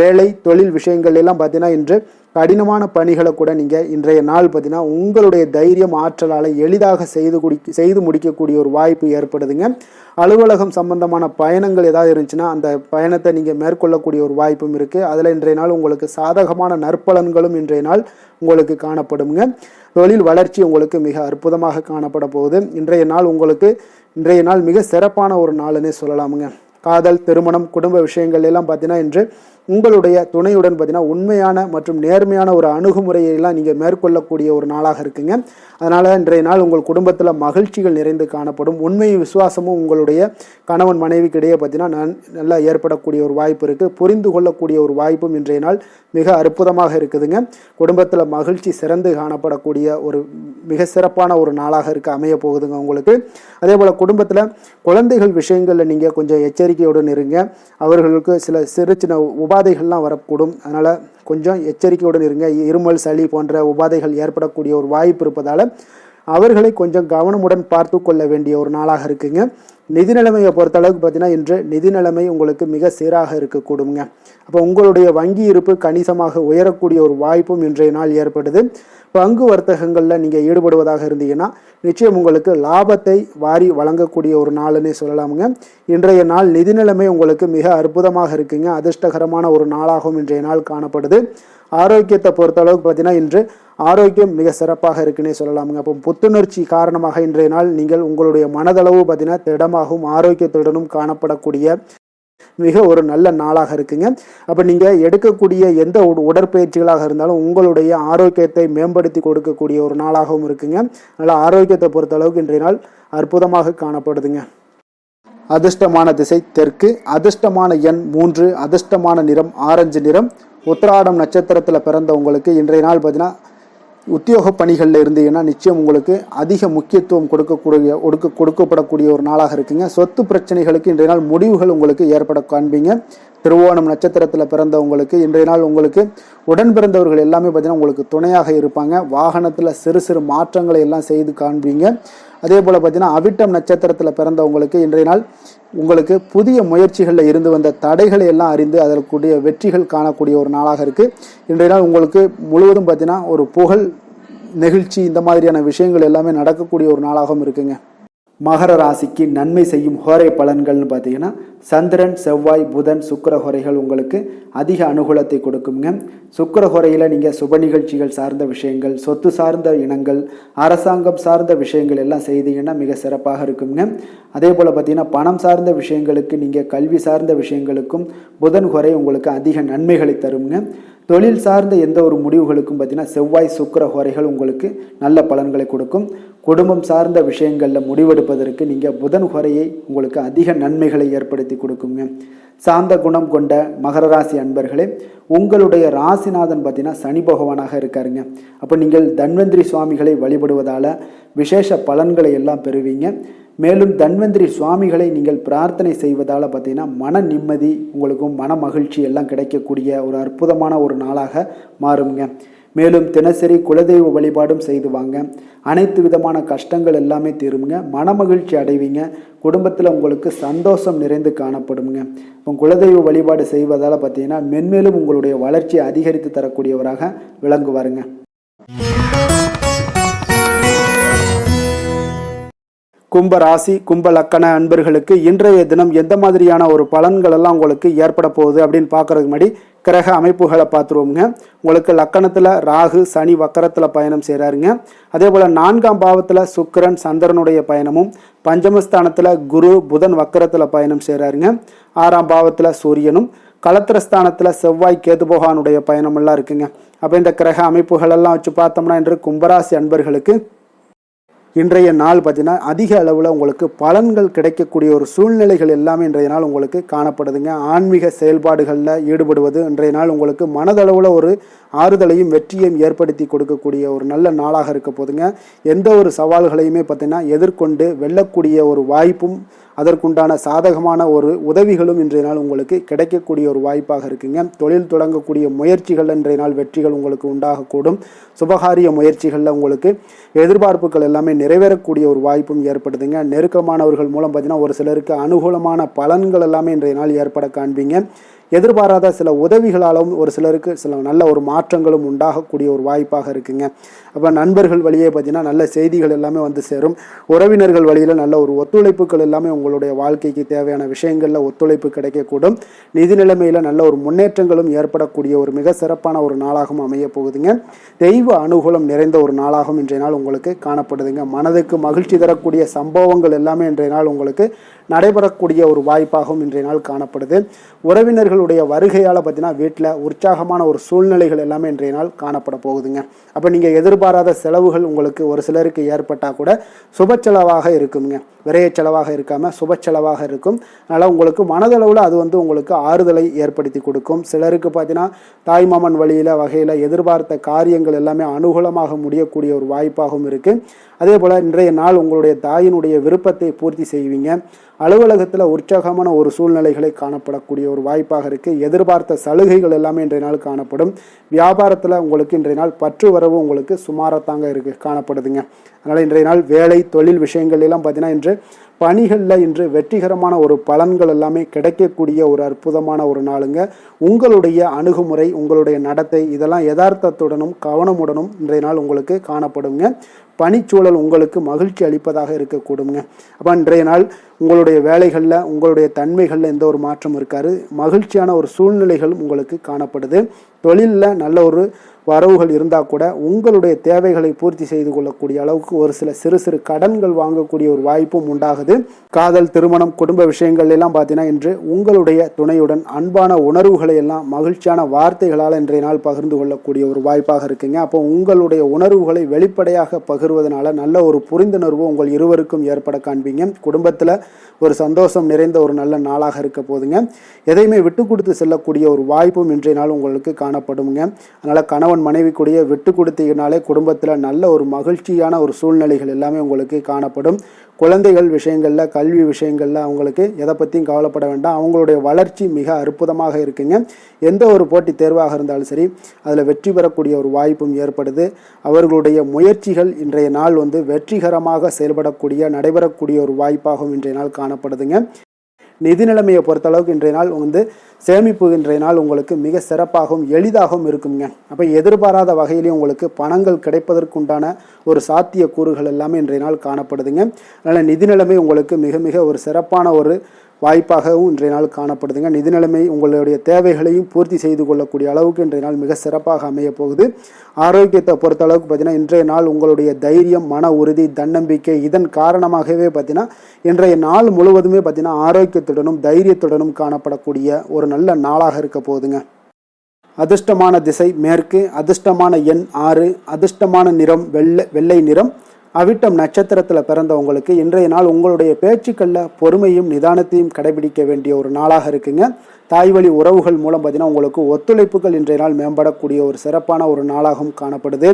வேலை தொழில் விஷயங்கள் எல்லாம் பார்த்தீங்கன்னா இன்று கடினமான பணிகளை கூட நீங்கள் இன்றைய நாள் பார்த்தீங்கன்னா உங்களுடைய தைரியம் ஆற்றலால் எளிதாக செய்து முடிக்கக்கூடிய ஒரு வாய்ப்பு ஏற்படுதுங்க. அலுவலகம் சம்பந்தமான பயணங்கள் ஏதாவது இருந்துச்சுன்னா அந்த பயணத்தை நீங்கள் மேற்கொள்ளக்கூடிய ஒரு வாய்ப்பும் இருக்குது. அதில் இன்றைய நாள் உங்களுக்கு சாதகமான நற்பலன்களும் இன்றைய நாள் உங்களுக்கு காணப்படுங்க. தொழில் வளர்ச்சி உங்களுக்கு மிக அற்புதமாக காணப்பட போகுது. இன்றைய நாள் மிக சிறப்பான ஒரு நாள்னே சொல்லலாமுங்க. காதல், திருமணம், குடும்ப விஷயங்கள் எல்லாம் பார்த்தீங்கன்னா இன்று உங்களுடைய துணையுடன் பார்த்தீங்கன்னா உண்மையான மற்றும் நேர்மையான ஒரு அணுகுமுறையெல்லாம் நீங்கள் மேற்கொள்ளக்கூடிய ஒரு நாளாக இருக்குங்க. அதனால் இன்றைய நாள் உங்கள் குடும்பத்தில் மகிழ்ச்சிகள் நிறைந்து காணப்படும். உண்மையும் விசுவாசமும் உங்களுடைய கணவன் மனைவிக்கு இடையே பார்த்தீங்கன்னா நல்லா ஏற்படக்கூடிய ஒரு வாய்ப்பு இருக்குது. புரிந்து கொள்ளக்கூடிய ஒரு வாய்ப்பும் இன்றைய நாள் மிக அற்புதமாக இருக்குதுங்க. குடும்பத்தில் மகிழ்ச்சி சிறந்து காணப்படக்கூடிய ஒரு மிக சிறப்பான ஒரு நாளாக அமைய போகுதுங்க உங்களுக்கு. அதே போல் குடும்பத்தில் குழந்தைகள் விஷயங்களில் நீங்கள் கொஞ்சம் எச்சரிக்கையுடன் இருங்க. அவர்களுக்கு சில சின்ன உபாதைகள்லாம் வரக்கூடும். அதனால் கொஞ்சம் எச்சரிக்கையுடன் இருங்க. இருமல், சளி போன்ற உபாதைகள் ஏற்படக்கூடிய ஒரு வாய்ப்பு இருப்பதால் அவர்களை கொஞ்சம் கவனமுடன் பார்த்து கொள்ள வேண்டிய ஒரு நாளாக இருக்குங்க. நிதி நிலைமையை பொறுத்தளவுக்கு பார்த்தீங்கன்னா இன்று நிதி நிலைமை உங்களுக்கு மிக சீராக இருக்கக்கூடுங்க. அப்போ உங்களுடைய வங்கி இருப்பு கணிசமாக உயரக்கூடிய ஒரு வாய்ப்பும் இன்றைய நாள் ஏற்படுது. பங்கு வர்த்தகங்களில் நீங்கள் ஈடுபடுவதாக இருந்தீங்கன்னா நிச்சயம் உங்களுக்கு லாபத்தை வாரி வழங்கக்கூடிய ஒரு நாள்னே சொல்லலாமுங்க. இன்றைய நாள் நிதி நிலைமை உங்களுக்கு மிக அற்புதமாக இருக்குங்க. அதிர்ஷ்டகரமான ஒரு நாளாகவும் இன்றைய நாள் காணப்படுது. ஆரோக்கியத்தை பொறுத்தளவுக்கு பார்த்தீங்கன்னா இன்று ஆரோக்கியம் மிக சிறப்பாக இருக்குன்னே சொல்லலாமுங்க. அப்போ புத்துணர்ச்சி காரணமாக இன்றைய நாள் நீங்கள் உங்களுடைய மனதளவு பார்த்தீங்கன்னா திடமாகவும் ஆரோக்கியத்துடனும் காணப்படக்கூடிய மிக ஒரு நல்ல நாளாக இருக்குங்க. அப்போ நீங்கள் எடுக்கக்கூடிய எந்த உடற்பயிற்சிகளாக இருந்தாலும் உங்களுடைய ஆரோக்கியத்தை மேம்படுத்தி கொடுக்கக்கூடிய ஒரு நாளாகவும் இருக்குங்க. அதனால் ஆரோக்கியத்தை பொறுத்தளவுக்கு இன்றைய நாள் அற்புதமாக காணப்படுதுங்க. அதிர்ஷ்டமான திசை தெற்கு, அதிர்ஷ்டமான எண் 3, அதிர்ஷ்டமான நிறம் ஆரஞ்சு நிறம். உத்திராடம் நட்சத்திரத்தில் பிறந்த உங்களுக்கு இன்றைய நாள் பார்த்தீங்கன்னா உத்தியோக பணிகளில் இருந்தீங்கன்னா நிச்சயம் உங்களுக்கு அதிக முக்கியத்துவம் கொடுக்கப்படக்கூடிய ஒரு நாளாக இருக்குங்க. சொத்து பிரச்சனைகளுக்கு இன்றைய நாள் முடிவுகள் உங்களுக்கு ஏற்பட காண்பீங்க. திருவோணம் நட்சத்திரத்தில் பிறந்தவங்களுக்கு இன்றைய நாள் உங்களுக்கு உடன் பிறந்தவர்கள் எல்லாமே பார்த்தீங்கன்னா உங்களுக்கு துணையாக இருப்பாங்க. வாகனத்தில் சிறு சிறு மாற்றங்களை எல்லாம் செய்து காண்பீங்க. அதே போல் பார்த்தீங்கன்னா அவிட்டம் நட்சத்திரத்தில் பிறந்தவங்களுக்கு இன்றைய நாள் உங்களுக்கு புதிய முயற்சிகளில் இருந்து வந்த தடைகளை எல்லாம் அறிந்து அதற்குரிய வெற்றிகள் காணக்கூடிய ஒரு நாளாக இருக்குது. இன்றைய நாள் உங்களுக்கு முழுவதும் பார்த்தீங்கன்னா ஒரு புகழ் நெகிழ்ச்சி இந்த மாதிரியான விஷயங்கள் எல்லாமே நடக்கக்கூடிய ஒரு நாளாகவும் இருக்குங்க. மகர ராசிக்கு நன்மை செய்யும் ஹோரை பலன்கள்னு பார்த்தீங்கன்னா சந்திரன், செவ்வாய், புதன், சுக்கிர ஹோரைகள் உங்களுக்கு அதிக அனுகூலத்தை கொடுக்குங்க. சுக்கிர ஹோரையில் நீங்கள் சுப நிகழ்ச்சிகள் சார்ந்த விஷயங்கள், சொத்து சார்ந்த இனங்கள், அரசாங்கம் சார்ந்த விஷயங்கள் எல்லாம் செய்தீங்கன்னா மிக சிறப்பாக இருக்குங்க. அதே போல் பார்த்தீங்கன்னா பணம் சார்ந்த விஷயங்களுக்கு, நீங்கள் கல்வி சார்ந்த விஷயங்களுக்கும் புதன் ஹோரை உங்களுக்கு அதிக நன்மைகளை தருங்க. தொழில் சார்ந்த எந்த ஒரு முடிவுகளுக்கும் பார்த்தீங்கன்னா செவ்வாய், சுக்கிர ஹோரைகள் உங்களுக்கு நல்ல பலன்களை கொடுக்கும். குடும்பம் சார்ந்த விஷயங்களில் முடிவெடுப்பதற்கு நீங்கள் புதன் ஹோரையை உங்களுக்கு அதிக நன்மைகளை ஏற்படுத்தி கொடுக்குங்க. சாந்த குணம் கொண்ட மகர ராசி அன்பர்களே, உங்களுடைய ராசிநாதன் பார்த்தீங்கன்னா சனி பகவானாக இருக்காருங்க. அப்போ நீங்கள் தன்வந்திரி சுவாமிகளை வழிபடுவதால் விசேஷ பலன்களை எல்லாம் பெறுவீங்க. மேலும் தன்வந்திரி சுவாமிகளை நீங்கள் பிரார்த்தனை செய்வதால் பார்த்தீங்கன்னா மன நிம்மதி, உங்களுக்கும் மன மகிழ்ச்சி எல்லாம் கிடைக்கக்கூடிய ஒரு அற்புதமான ஒரு நாளாக மாறுங்க. மேலும் தினசரி குலதெய்வ வழிபாடும் செய்து வாங்க. அனைத்து விதமான கஷ்டங்கள் எல்லாமே தீருங்க. மனமகிழ்ச்சி அடைவீங்க. குடும்பத்தில் உங்களுக்கு சந்தோஷம் நிறைந்து காணப்படுங்க. இப்போ குலதெய்வ வழிபாடு செய்வதால் பார்த்தீங்கன்னா மென்மேலும் உங்களுடைய வளர்ச்சியை அதிகரித்து தரக்கூடியவராக விளங்குவாருங்க. கும்ப ராசி, கும்ப லக்கண அன்பர்களுக்கு இன்றைய தினம் எந்த மாதிரியான ஒரு பலன்கள் எல்லாம் உங்களுக்கு ஏற்பட போகுது அப்படின்னு பார்க்கறதுக்கு முன்னாடி கிரக அமைப்புகளை பார்த்துருவோங்க. உங்களுக்கு லக்கணத்தில் ராகு, சனி வக்கரத்தில் பயணம் செய்கிறாருங்க. அதே போல் 4ஆம் பாவத்தில் சுக்கிரன், சந்திரனுடைய பயணமும், பஞ்சமஸ்தானத்தில் குரு, புதன் வக்கரத்தில் பயணம் செய்கிறாருங்க. 6ஆம் பாவத்தில் சூரியனும், களத்திரஸ்தானத்தில் செவ்வாய், கேது பகவானுடைய பயணமெல்லாம் இருக்குங்க. அப்போ இந்த கிரக அமைப்புகளெல்லாம் வச்சு பார்த்தோம்னா இன்று கும்பராசி அன்பர்களுக்கு இன்றைய நாள் பார்த்தீங்கன்னா அதிக அளவில் உங்களுக்கு பலன்கள் கிடைக்கக்கூடிய ஒரு சூழ்நிலைகள் எல்லாமே இன்றைய நாள் உங்களுக்கு காணப்படுதுங்க. ஆன்மீக செயல்பாடுகளில் ஈடுபடுவது இன்றைய நாள் உங்களுக்கு மனதளவில் ஒரு ஆறுதலையும் வெற்றியையும் ஏற்படுத்தி கொடுக்கக்கூடிய ஒரு நல்ல நாளாக இருக்க போதுங்க. எந்த ஒரு சவால்களையுமே பார்த்தீங்கன்னா எதிர்கொண்டு வெல்லக்கூடிய ஒரு வாய்ப்பும் அதற்குண்டான சாதகமான ஒரு உதவிகளும் இன்றைய நாள் உங்களுக்கு கிடைக்கக்கூடிய ஒரு வாய்ப்பாக இருக்குங்க. தொழில் தொடங்கக்கூடிய முயற்சிகள் இன்றைய நாள் வெற்றிகள் உங்களுக்கு உண்டாகக்கூடும். சுபகாரிய முயற்சிகளில் உங்களுக்கு எதிர்பார்ப்புகள் எல்லாமே நிறைவேறக்கூடிய ஒரு வாய்ப்பும் ஏற்படுதுங்க. நெருக்கமானவர்கள் மூலம் பார்த்தீங்கன்னா ஒரு சிலருக்கு அனுகூலமான பலன்கள் எல்லாமே இன்றைய நாள் ஏற்பட காண்பீங்க. எதிர்பாராத சில உதவிகளாலும் ஒரு சிலருக்கு சில நல்ல ஒரு மாற்றங்களும் உண்டாகக்கூடிய ஒரு வாய்ப்பாக இருக்குங்க. அப்போ நண்பர்கள் வழியே பார்த்தீங்கன்னா நல்ல செய்திகள் எல்லாமே வந்து சேரும். உறவினர்கள் வழியில் நல்ல ஒரு ஒத்துழைப்புகள் எல்லாமே உங்களுடைய வாழ்க்கைக்கு தேவையான விஷயங்களில் ஒத்துழைப்பு கிடைக்கக்கூடும். நிதி நிலைமையில் நல்ல ஒரு முன்னேற்றங்களும் ஏற்படக்கூடிய ஒரு மிக சிறப்பான ஒரு நாளாகவும் அமைய போகுதுங்க. தெய்வ அனுகூலம் நிறைந்த ஒரு நாளாகவும் இன்றைய நாள் உங்களுக்கு காணப்படுதுங்க. மனதுக்கு மகிழ்ச்சி தரக்கூடிய சம்பவங்கள் எல்லாமே இன்றைய நாள் உங்களுக்கு நடைபெறக்கூடிய ஒரு வாய்ப்பாகவும் இன்றைய நாள் காணப்படுது. உறவினர்களுடைய வருகையால் பார்த்தீங்கன்னா வீட்டில் உற்சாகமான ஒரு சூழ்நிலைகள் எல்லாமே இன்றைய நாள் காணப்பட போகுதுங்க. அப்போ நீங்கள் எதிர்பாராத செலவுகள் உங்களுக்கு ஒரு சிலருக்கு ஏற்பட்டால் கூட சுப செலவாக இருக்குங்க. விரைய செலவாக இருக்காமல் சுப செலவாக இருக்கும். அதனால் உங்களுக்கு மனதளவில் அது உங்களுக்கு ஆறுதலை ஏற்படுத்தி கொடுக்கும். சிலருக்கு பார்த்தீங்கன்னா தாய்மாமன் வகையில் எதிர்பார்த்த காரியங்கள் எல்லாமே அனுகூலமாக முடியக்கூடிய ஒரு வாய்ப்பாகவும் இருக்குது. அதே போல் இன்றைய நாள் உங்களுடைய தாயினுடைய விருப்பத்தை பூர்த்தி செய்வீங்க. அலுவலகத்தில் உற்சாகமான ஒரு சூழ்நிலைகளை காணப்படக்கூடிய ஒரு வாய்ப்பாக இருக்குது. எதிர்பார்த்த சலுகைகள் எல்லாமே இன்றைய நாள் காணப்படும். வியாபாரத்தில் உங்களுக்கு இன்றைய நாள் பற்று வரவு உங்களுக்கு சுமாரத்தாங்க காணப்படுதுங்க. அதனால் இன்றைய நாள் வேலை தொழில் விஷயங்கள் எல்லாம் பார்த்தீங்கன்னா இன்று பணிகளில் இன்று வெற்றிகரமான ஒரு பலன்கள் எல்லாமே கிடைக்கக்கூடிய ஒரு அற்புதமான ஒரு நாளுங்க. உங்களுடைய அணுகுமுறை, உங்களுடைய நடத்தை இதெல்லாம் யதார்த்தத்துடனும் கவனமுடனும் இன்றைய நாள் உங்களுக்கு காணப்படுங்க. பணிச்சூழல் உங்களுக்கு மகிழ்ச்சி அளிப்பதாக இருக்கக்கூடுங்க. அப்போ இன்றைய நாள் உங்களுடைய வேலைகளில் உங்களுடைய தன்மைகளில் எந்த ஒரு மாற்றம் இருக்காது. மகிழ்ச்சியான ஒரு சூழ்நிலைகளும் உங்களுக்கு காணப்படுது. தொழிலில் நல்ல ஒரு வரவுகள் இருந்தால் கூட உங்களுடைய தேவைகளை பூர்த்தி செய்து கொள்ளக்கூடிய அளவுக்கு ஒரு சில சிறு சிறு கடன்கள் வாங்கக்கூடிய ஒரு வாய்ப்பும் உண்டாகுது. காதல், திருமணம், குடும்ப விஷயங்கள் எல்லாம் பார்த்தீங்கன்னா இன்று உங்களுடைய துணையுடன் அன்பான உணர்வுகளை எல்லாம் மகிழ்ச்சியான வார்த்தைகளால் இன்றைய நாள் பகிர்ந்து கொள்ளக்கூடிய ஒரு வாய்ப்பாக இருக்குங்க. அப்போ உங்களுடைய உணர்வுகளை வெளிப்படையாக பகிர்வதனால நல்ல ஒரு புரிந்துணர்வு உங்கள் இருவருக்கும் ஏற்பட காண்பீங்க. குடும்பத்தில் ஒரு சந்தோஷம் நிறைந்த ஒரு நல்ல நாளாக இருக்க போதுங்க. எதையுமே விட்டு கொடுத்து செல்லக்கூடிய ஒரு வாய்ப்பும் இன்றைய நாள் உங்களுக்கு காணப்படுங்க. அதனால் கணவன் கணவன் மனைவிக்குடைய விட்டு கொடுத்தீங்கனாலே குடும்பத்தில் நல்ல ஒரு மகிழ்ச்சியான ஒரு சூழ்நிலைகள் எல்லாமே உங்களுக்கு காணப்படும். குழந்தைகள் விஷயங்களில், கல்வி விஷயங்களில் அவங்களுக்கு எதை பற்றியும் கவலைப்பட வேண்டாம். அவங்களுடைய வளர்ச்சி மிக அற்புதமாக இருக்குங்க. எந்த ஒரு போட்டி தேர்வாக இருந்தாலும் சரி அதில் வெற்றி பெறக்கூடிய ஒரு வாய்ப்பும் ஏற்படுது. அவர்களுடைய முயற்சிகள் இன்றைய நாள் வெற்றிகரமாக செயல்படக்கூடிய நடைபெறக்கூடிய ஒரு வாய்ப்பாகவும் இன்றைய நாள் காணப்படுதுங்க. நிதி நிலைமையை பொறுத்தளவுக்கு இன்றைய நாள் சேமிப்பு இன்றைய நாள் உங்களுக்கு மிக சிறப்பாகவும் எளிதாகவும் இருக்குங்க. அப்போ எதிர்பாராத வகையிலேயும் உங்களுக்கு பணங்கள் கிடைப்பதற்குண்டான ஒரு சாத்திய கூறுகள் எல்லாமே இன்றைய நாள் காணப்படுதுங்க. அதனால் நிதி நிலைமை உங்களுக்கு மிக மிக ஒரு சிறப்பான ஒரு வாய்ப்பாகவும் இன்றைய நாள் காணப்படுதுங்க. நிதி நிலைமை உங்களுடைய தேவைகளையும் பூர்த்தி செய்து கொள்ளக்கூடிய அளவுக்கு இன்றைய நாள் மிக சிறப்பாக அமைய போகுது. ஆரோக்கியத்தை பொறுத்த அளவுக்கு பார்த்தீங்கன்னா இன்றைய நாள் உங்களுடைய தைரியம், மன உறுதி, தன்னம்பிக்கை இதன் காரணமாகவே பார்த்தீங்கன்னா இன்றைய நாள் முழுவதுமே பார்த்தீங்கன்னா ஆரோக்கியத்துடனும் தைரியத்துடனும் காணப்படக்கூடிய ஒரு நல்ல நாளாக இருக்க போகுதுங்க. அதிர்ஷ்டமான திசை மேற்கு, அதிர்ஷ்டமான எண் 6, அதிர்ஷ்டமான நிறம் வெள்ளை நிறம். அவிட்டம் நட்சத்திரத்தில் பிறந்தவங்களுக்கு இன்றைய நாள் உங்களுடைய பேச்சுக்களில் பொறுமையும் நிதானத்தையும் கடைபிடிக்க வேண்டிய ஒரு நாளாக இருக்குங்க. தாய்வழி உறவுகள் மூலம் பார்த்தீங்கன்னா உங்களுக்கு ஒத்துழைப்புகள் இன்றைய நாள் மேம்படக்கூடிய ஒரு சிறப்பான ஒரு நாளாகவும் காணப்படுது.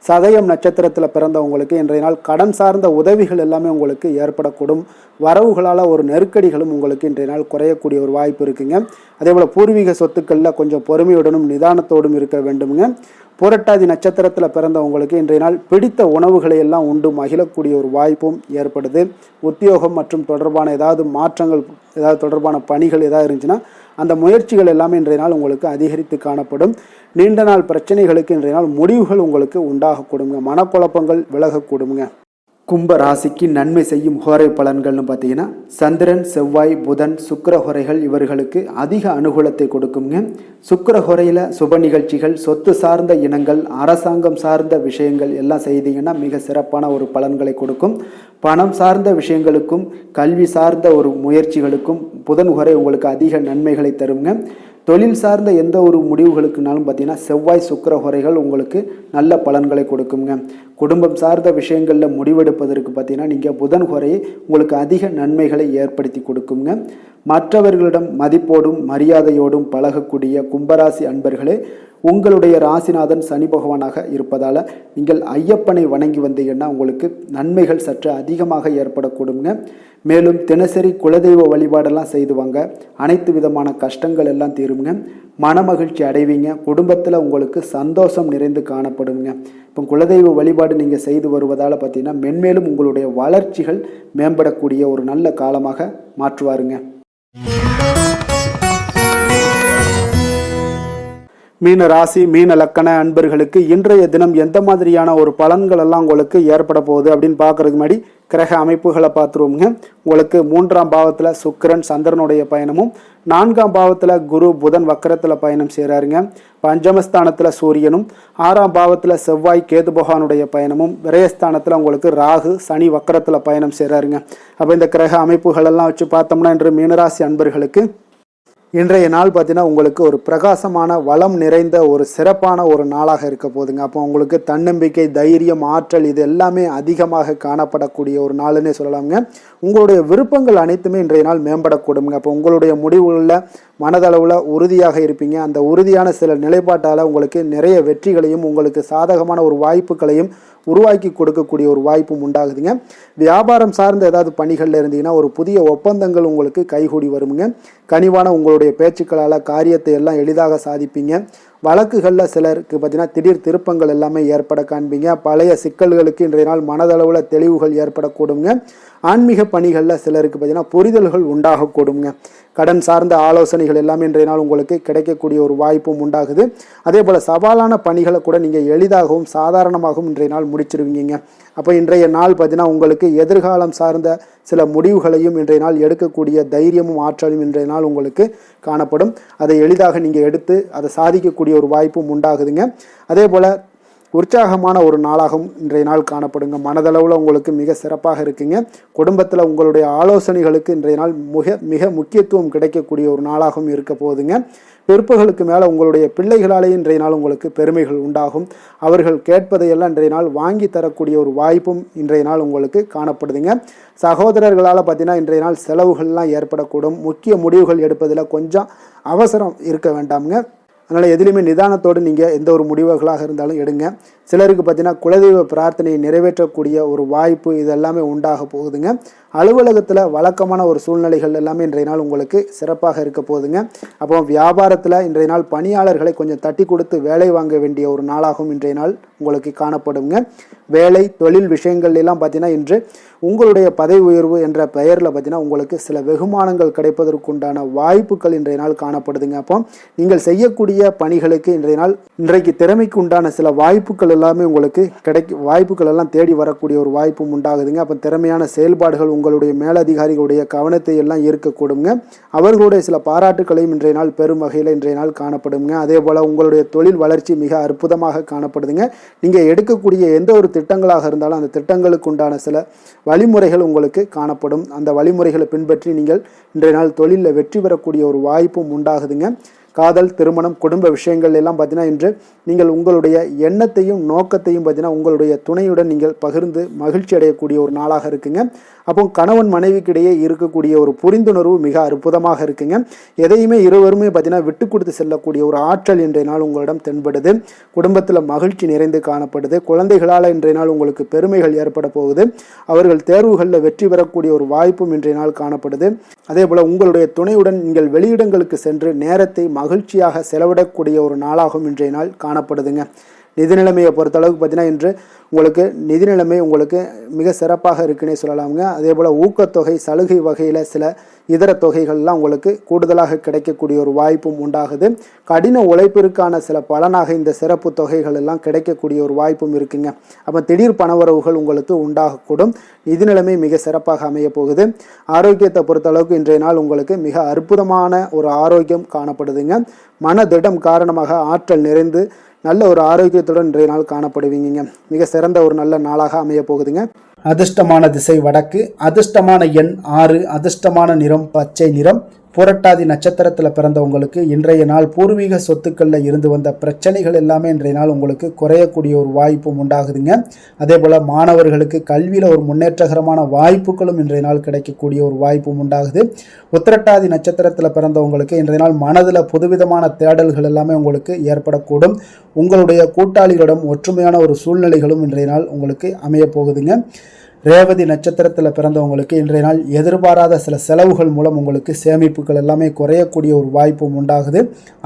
சதயம் நட்சத்திரத்தில் பிறந்தவங்களுக்கு இன்றைய நாள் கடன் சார்ந்த உதவிகள் எல்லாமே உங்களுக்கு ஏற்படக்கூடும். வரவுகளால் ஒரு நெருக்கடிகளும் உங்களுக்கு இன்றைய நாள் குறையக்கூடிய ஒரு வாய்ப்பு இருக்குங்க. அதே போல் பூர்வீக சொத்துக்களில் கொஞ்சம் பொறுமையுடனும் நிதானத்தோடும் இருக்க வேண்டுமுங்க. புரட்டாதி நட்சத்திரத்தில் பிறந்தவங்களுக்கு இன்றைய நாள் பிடித்த உணவுகளை எல்லாம் உண்டு மகிழக்கூடிய ஒரு வாய்ப்பும் ஏற்படுது. உத்தியோகம் மற்றும் தொடர்பான ஏதாவது மாற்றங்கள், ஏதாவது தொடர்பான பணிகள் ஏதாவது இருந்துச்சுன்னா அந்த முயற்சிகள் எல்லாமே இன்றைய நாள் உங்களுக்கு அதிகரித்து காணப்படும். நீண்ட நாள் பிரச்சனைகளுக்கு இன்றைய நாள் முடிவுகள் உங்களுக்கு உண்டாகக்கூடுங்க. மனக்குழப்பங்கள் விலகக்கூடுங்க. கும்ப ராசிக்கு நன்மை செய்யும் ஹோரை பலன்கள்னு பார்த்தீங்கன்னா சந்திரன், செவ்வாய், புதன், சுக்கிர ஹோரைகள் இவர்களுக்கு அதிக அனுகூலத்தை கொடுக்குங்க. சுக்கிர ஹோரையில் சுப நிகழ்ச்சிகள், சொத்து சார்ந்த இனங்கள், அரசாங்கம் சார்ந்த விஷயங்கள் எல்லாம் செய்தீங்கன்னா மிக சிறப்பான ஒரு பலன்களை கொடுக்கும். பணம் சார்ந்த விஷயங்களுக்கும் கல்வி சார்ந்த ஒரு முயற்சிகளுக்கும் புதன் ஹோரை உங்களுக்கு அதிக நன்மைகளை தருங்க. தொழில் சார்ந்த எந்த ஒரு முடிவுகளுக்குனாலும் பார்த்தீங்கன்னா செவ்வாய், சுக்கிர ஹோரைகள் உங்களுக்கு நல்ல பலன்களை கொடுக்குங்க. குடும்பம் சார்ந்த விஷயங்களில் முடிவெடுப்பதற்கு பார்த்தீங்கன்னா நீங்கள் புதன் ஹோரையை உங்களுக்கு அதிக நன்மைகளை ஏற்படுத்தி கொடுக்குங்க. மற்றவர்களிடம் மதிப்போடும் மரியாதையோடும் பழகக்கூடிய கும்பராசி அன்பர்களே, உங்களுடைய ராசிநாதன் சனி பகவானாக இருப்பதால் நீங்கள் ஐயப்பனை வணங்கி வந்தீங்கன்னா உங்களுக்கு நன்மைகள் சற்று அதிகமாக ஏற்படக்கூடுங்க. மேலும் தினசரி குலதெய்வ வழிபாடெல்லாம் செய்து வாங்க. அனைத்து விதமான கஷ்டங்கள் எல்லாம் தீருங்க. மனமகிழ்ச்சி அடைவீங்க. குடும்பத்தில் உங்களுக்கு சந்தோஷம் நிறைந்து காணப்படுங்க. இப்போ குலதெய்வ வழிபாடு நீங்கள் செய்து வருவதால் பார்த்தீங்கன்னா மென்மேலும் உங்களுடைய வளர்ச்சிகள் மேம்படக்கூடிய ஒரு நல்ல காலமாக மாற்றுவாருங்க. மீன ராசி, மீன லக்கண அன்பர்களுக்கு இன்றைய தினம் எந்த மாதிரியான ஒரு பலன்கள் எல்லாம் உங்களுக்கு ஏற்பட போகுது அப்படின்னு பார்க்கறதுக்கு முன்னாடி கிரக அமைப்புகளை பார்த்துருவோங்க. உங்களுக்கு 3ஆம் பாவத்தில் சுக்கிரன் சந்திரனுடைய பயணமும், 4ஆம் பாவத்தில் குரு புதன் வக்கரத்தில் பயணம் செய்கிறாருங்க. பஞ்சமஸ்தானத்தில் சூரியனும், 6ஆம் பாவத்தில் செவ்வாய் கேது பகவானுடைய பயணமும், விரயஸ்தானத்தில் உங்களுக்கு ராகு சனி வக்கரத்தில் பயணம் செய்கிறாருங்க. அப்போ இந்த கிரக அமைப்புகள் எல்லாம் வச்சு பார்த்தோம்னா இன்று மீனராசி அன்பர்களுக்கு இன்றைய நாள் பார்த்தீங்கன்னா உங்களுக்கு ஒரு பிரகாசமான வளம் நிறைந்த ஒரு சிறப்பான ஒரு நாளாக இருக்க போகுதுங்க. அப்போ உங்களுக்கு தன்னம்பிக்கை, தைரியம், ஆற்றல் இது எல்லாமே அதிகமாக காணப்படக்கூடிய ஒரு நாளுன்னே சொல்லலாமுங்க. உங்களுடைய விருப்பங்கள் அனைத்துமே இன்றைய நாள் மேம்படக்கூடுங்க. அப்போ உங்களுடைய முடிவுகளில் மனதளவில் உறுதியாக இருப்பீங்க. அந்த உறுதியான சில நிலைப்பாட்டால் உங்களுக்கு நிறைய வெற்றிகளையும் உங்களுக்கு சாதகமான ஒரு வாய்ப்புகளையும் உருவாக்கி கொடுக்கக்கூடிய ஒரு வாய்ப்பும் உண்டாகுதுங்க. வியாபாரம் சார்ந்த ஏதாவது பணிகளில் இருந்தீங்கன்னா ஒரு புதிய ஒப்பந்தங்கள் உங்களுக்கு கைகூடி வருங்க. கனிவான உங்களுடைய பேச்சுக்களால் காரியத்தை எல்லாம் எளிதாக சாதிப்பீங்க. வழக்குகளில் சிலருக்கு பார்த்தீங்கன்னா திடீர் திருப்பங்கள் எல்லாமே ஏற்பட காண்பீங்க. பழைய சிக்கல்களுக்கு இன்றைய நாள் மனதளவில் தெளிவுகள் ஏற்படக்கூடுங்க. ஆன்மீக பணிகளில் சிலருக்கு பார்த்தீங்கன்னா புரிதல்கள் உண்டாகக்கூடுங்க. கடன் சார்ந்த ஆலோசனைகள் எல்லாமே இன்றைய நாள் உங்களுக்கு கிடைக்கக்கூடிய ஒரு வாய்ப்பும் உண்டாகுது. அதே போல் சவாலான பணிகளை கூட நீங்கள் எளிதாகவும் சாதாரணமாகவும் இன்றைய நாள் முடிச்சிருவீங்க. அப்போ இன்றைய நாள் பார்த்தீங்கன்னா உங்களுக்கு எதிர்காலம் சார்ந்த சில முடிவுகளையும் இன்றைய நாள் எடுக்கக்கூடிய தைரியமும் ஆற்றலும் இன்றைய நாள் உங்களுக்கு காணப்படும். அதை எளிதாக நீங்கள் எடுத்து அதை சாதிக்கக்கூடிய ஒரு வாய்ப்பும் உண்டாகுதுங்க. அதே போல் உற்சாகமான ஒரு நாளாகவும் இன்றைய நாள் காணப்படுங்க. மனதளவில் உங்களுக்கு மிக சிறப்பாக இருக்குங்க. குடும்பத்தில் உங்களுடைய ஆலோசனைகளுக்கு இன்றைய நாள் மிக முக்கியத்துவம் கிடைக்கக்கூடிய ஒரு நாளாகவும் இருக்க போகுதுங்க. பிற்பகலுக்கு மேலே உங்களுடைய பிள்ளைகளாலே இன்றைய நாள் உங்களுக்கு பெருமைகள் உண்டாகும். அவர்கள் கேட்பதையெல்லாம் இன்றைய நாள் வாங்கி தரக்கூடிய ஒரு வாய்ப்பும் இன்றைய நாள் உங்களுக்கு காணப்படுதுங்க. சகோதரர்களால் பார்த்தீங்கன்னா இன்றைய நாள் செலவுகள்லாம் ஏற்படக்கூடும். முக்கிய முடிவுகள் எடுப்பதில் கொஞ்சம் அவசரம் இருக்க வேண்டாமுங்க. அதனால் எதுலேயுமே நிதானத்தோடு நீங்கள் எந்த ஒரு முடிவுகளாக இருந்தாலும் எடுங்க. சிலருக்கு பார்த்தீங்கன்னா குலதெய்வ பிரார்த்தனையை நிறைவேற்றக்கூடிய ஒரு வாய்ப்பு இதெல்லாமே உண்டாக போகுதுங்க. அலுவலகத்தில் வழக்கமான ஒரு சூழ்நிலைகள் எல்லாமே இன்றைய நாள் உங்களுக்கு சிறப்பாக இருக்க போகுதுங்க. அப்போ வியாபாரத்தில் இன்றைய நாள் பணியாளர்களை கொஞ்சம் தட்டி கொடுத்து வேலை வாங்க வேண்டிய ஒரு நாளாகவும் இன்றைய நாள் உங்களுக்கு காணப்படுங்க. வேலை தொழில் விஷயங்கள் எல்லாம் பார்த்தீங்கன்னா இன்று உங்களுடைய பதவி உயர்வு என்ற பெயரில் பார்த்தீங்கன்னா உங்களுக்கு சில வெகுமானங்கள் கிடைப்பதற்குண்டான வாய்ப்புகள் இன்றைய நாள் காணப்படுதுங்க. அப்போ நீங்கள் செய்யக்கூடிய பணிகளுக்கு இன்றைக்கு திறமைக்கு உண்டான சில வாய்ப்புகள் எல்லாமே உங்களுக்கு வாய்ப்புகள் எல்லாம் தேடி வரக்கூடிய ஒரு வாய்ப்பும் உண்டாகுதுங்க. அப்போ திறமையான செயல்பாடுகள் உங்களுடைய மேலதிகாரிகளுடைய கவனத்தை எல்லாம் ஈர்க்கக்கூடுங்க. அவர்களுடைய சில பாராட்டுகளையும் இன்றைய நாள் பெரும் வகையில் இன்றைய நாள் காணப்படுங்க. அதே போல் உங்களுடைய தொழில் வளர்ச்சி மிக அற்புதமாக காணப்படுதுங்க. நீங்கள் எடுக்கக்கூடிய எந்த ஒரு திட்டங்களாக இருந்தாலும் அந்த திட்டங்களுக்கு உண்டான சில வழிமுறைகள் உங்களுக்கு காணப்படும். அந்த வழிமுறைகளை பின்பற்றி நீங்கள் இன்றைய நாள் தொழிலில் வெற்றி பெறக்கூடிய ஒரு வாய்ப்பும் உண்டாகுதுங்க. காதல், திருமணம், குடும்ப விஷயங்கள் எல்லாம் பார்த்தீங்கன்னா இன்று நீங்கள் உங்களுடைய எண்ணத்தையும் நோக்கத்தையும் பார்த்தீங்கன்னா உங்களுடைய துணையுடன் நீங்கள் பகிர்ந்து மகிழ்ச்சி அடையக்கூடிய ஒரு நாளாக இருக்குங்க. அப்போ கணவன் மனைவிக்கிடையே இருக்கக்கூடிய ஒரு புரிந்துணர்வு மிக அற்புதமாக இருக்குங்க. எதையுமே இருவருமே பார்த்தீங்கன்னா விட்டு கொடுத்து செல்லக்கூடிய ஒரு ஆற்றல் இன்றைய நாள் உங்களிடம் தென்படுது. குடும்பத்தில் மகிழ்ச்சி நிறைந்து காணப்படுது. குழந்தைகளால் இன்றைய நாள் உங்களுக்கு பெருமைகள் ஏற்பட போகுது. அவர்கள் தேர்வுகளில் வெற்றி பெறக்கூடிய ஒரு வாய்ப்பும் இன்றைய நாள் காணப்படுது. அதே போல் உங்களுடைய துணையுடன் நீங்கள் வெளியிடங்களுக்கு சென்று நேரத்தை மகிழ்ச்சியாக செலவிடக்கூடிய ஒரு நாளாகவும் இன்றைய நாள் காணப்படுதுங்க. நிதி நிலைமையை பொறுத்தளவுக்கு பார்த்தீங்கன்னா இன்று உங்களுக்கு நிதி நிலைமை உங்களுக்கு மிக சிறப்பாக இருக்குன்னே சொல்லலாமுங்க. அதே போல் ஊக்கத்தொகை, சலுகை வகையில் சில இதர தொகைகள்லாம் உங்களுக்கு கூடுதலாக கிடைக்கக்கூடிய ஒரு வாய்ப்பும் உண்டாகுது. கடின உழைப்பிற்கான சில பலனாக இந்த சிறப்பு தொகைகள் எல்லாம் கிடைக்கக்கூடிய ஒரு வாய்ப்பும் இருக்குங்க. அப்போ திடீர் பணவரவுகள் உங்களுக்கு உண்டாகக்கூடும். நிதி நிலைமை மிக சிறப்பாக அமைய போகுது. ஆரோக்கியத்தை பொறுத்தளவுக்கு இன்றைய நாள் உங்களுக்கு மிக அற்புதமான ஒரு ஆரோக்கியம் காணப்படுதுங்க. மனதிடம் காரணமாக ஆற்றல் நிறைந்து நல்ல ஒரு ஆரோக்கியத்துடன் இன்றைய நாள் காணப்படுவீங்க. மிக சிறந்த ஒரு நல்ல நாளாக அமைய போகுதுங்க. அதிர்ஷ்டமான திசை வடக்கு, அதிர்ஷ்டமான எண் 6, அதிர்ஷ்டமான நிறம் பச்சை நிறம். புரட்டாதி நட்சத்திரத்தில் பிறந்தவங்களுக்கு இன்றைய நாள் பூர்வீக சொத்துக்களில் இருந்து வந்த பிரச்சனைகள் எல்லாமே இன்றைய நாள் உங்களுக்கு குறையக்கூடிய ஒரு வாய்ப்பும் உண்டாகுதுங்க. அதே போல் மாணவர்களுக்கு கல்வியில் ஒரு முன்னேற்றகரமான வாய்ப்புகளும் இன்றைய நாள் கிடைக்கக்கூடிய ஒரு வாய்ப்பும் உண்டாகுது. உத்திரட்டாதி நட்சத்திரத்தில் பிறந்தவங்களுக்கு இன்றைய நாள் மனதில் புதுவிதமான தேடல்கள் எல்லாமே உங்களுக்கு ஏற்படக்கூடும். உங்களுடைய கூட்டாளிகளிடம் ஒற்றுமையான ஒரு சூழ்நிலைகளும் இன்றைய நாள் உங்களுக்கு அமைய போகுதுங்க. ரேவதி நட்சத்திரத்தில் பிறந்தவங்களுக்கு இன்றைய நாள் எதிர்பாராத சில செலவுகள் மூலம் உங்களுக்கு சேமிப்புகள் எல்லாமே குறையக்கூடிய ஒரு வாய்ப்பும் உண்டாகுது.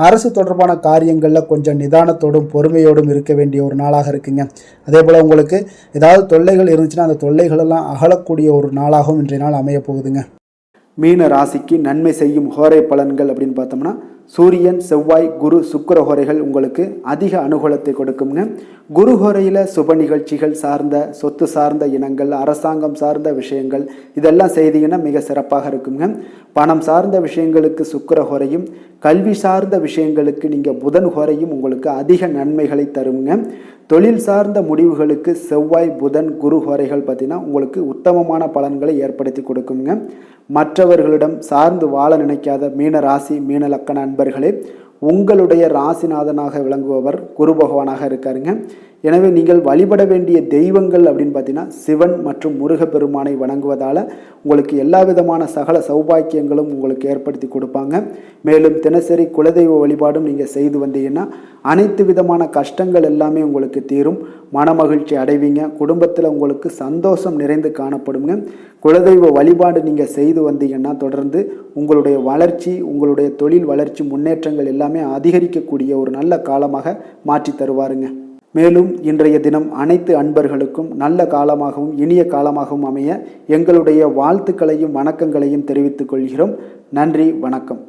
அரசு தொடர்பான காரியங்களில் கொஞ்சம் நிதானத்தோடும் பொறுமையோடும் இருக்க வேண்டிய ஒரு நாளாக இருக்குங்க. அதே போல் உங்களுக்கு ஏதாவது தொல்லைகள் இருந்துச்சுன்னா அந்த தொல்லைகள் எல்லாம் அகலக்கூடிய ஒரு நாளாகவும் இன்றைய நாள் அமைய போகுதுங்க. மீன ராசிக்கு நன்மை செய்யும் ஹோரை பலன்கள் அப்படின்னு பார்த்தோம்னா சூரியன், செவ்வாய், குரு, சுக்கிர ஹோரைகள் உங்களுக்கு அதிக அனுகூலத்தை கொடுக்குங்க. குரு ஹோரையில் சுப நிகழ்ச்சிகள் சார்ந்த சொத்து சார்ந்த இனங்கள், அரசாங்கம் சார்ந்த விஷயங்கள் இதெல்லாம் செய்தீங்கன்னா மிக சிறப்பாக இருக்குங்க. பணம் சார்ந்த விஷயங்களுக்கு சுக்கிர ஹோரையும், கல்வி சார்ந்த விஷயங்களுக்கு நீங்கள் புதன் ஹோரையும் உங்களுக்கு அதிக நன்மைகளை தருங்க. தொழில் சார்ந்த முடிவுகளுக்கு செவ்வாய், புதன், குரு ஹோரைகள் பார்த்தீங்கன்னா உங்களுக்கு உத்தமமான பலன்களை ஏற்படுத்தி கொடுக்குங்க. மற்றவர்களிடம் சார்ந்து வாழ நினைக்காத மீன ராசி, மீன லக்கண அன்பர்களே, உங்களுடைய ராசிநாதனாக விளங்குபவர் குரு பகவானாக இருக்காருங்க. எனவே நீங்கள் வழிபட வேண்டிய தெய்வங்கள் அப்படின்னு பார்த்தீங்கன்னா சிவன் மற்றும் முருகப்பெருமானை வணங்குவதால் உங்களுக்கு எல்லா விதமான சகல சௌபாக்கியங்களும் உங்களுக்கு ஏற்படுத்தி கொடுப்பாங்க. மேலும் தினசரி குலதெய்வ வழிபாடும் நீங்கள் செய்து வந்தீங்கன்னா அனைத்து விதமான கஷ்டங்கள் எல்லாமே உங்களுக்கு தீரும். மனமகிழ்ச்சி அடைவீங்க. குடும்பத்தில் உங்களுக்கு சந்தோஷம் நிறைந்து காணப்படுங்க. குலதெய்வ வழிபாடு நீங்கள் செய்து வந்தீங்கன்னா தொடர்ந்து உங்களுடைய வளர்ச்சி, உங்களுடைய தொழில் வளர்ச்சி, முன்னேற்றங்கள் எல்லாமே அதிகரிக்கக்கூடிய ஒரு நல்ல காலமாக மாற்றி தருவாருங்க. மேலும் இன்றைய தினம் அனைத்து அன்பர்களுக்கும் நல்ல காலமாகவும் இனிய காலமாகவும் அமைய எங்களுடைய வாழ்த்துக்களையும் வணக்கங்களையும் தெரிவித்துக் கொள்கிறோம். நன்றி, வணக்கம்.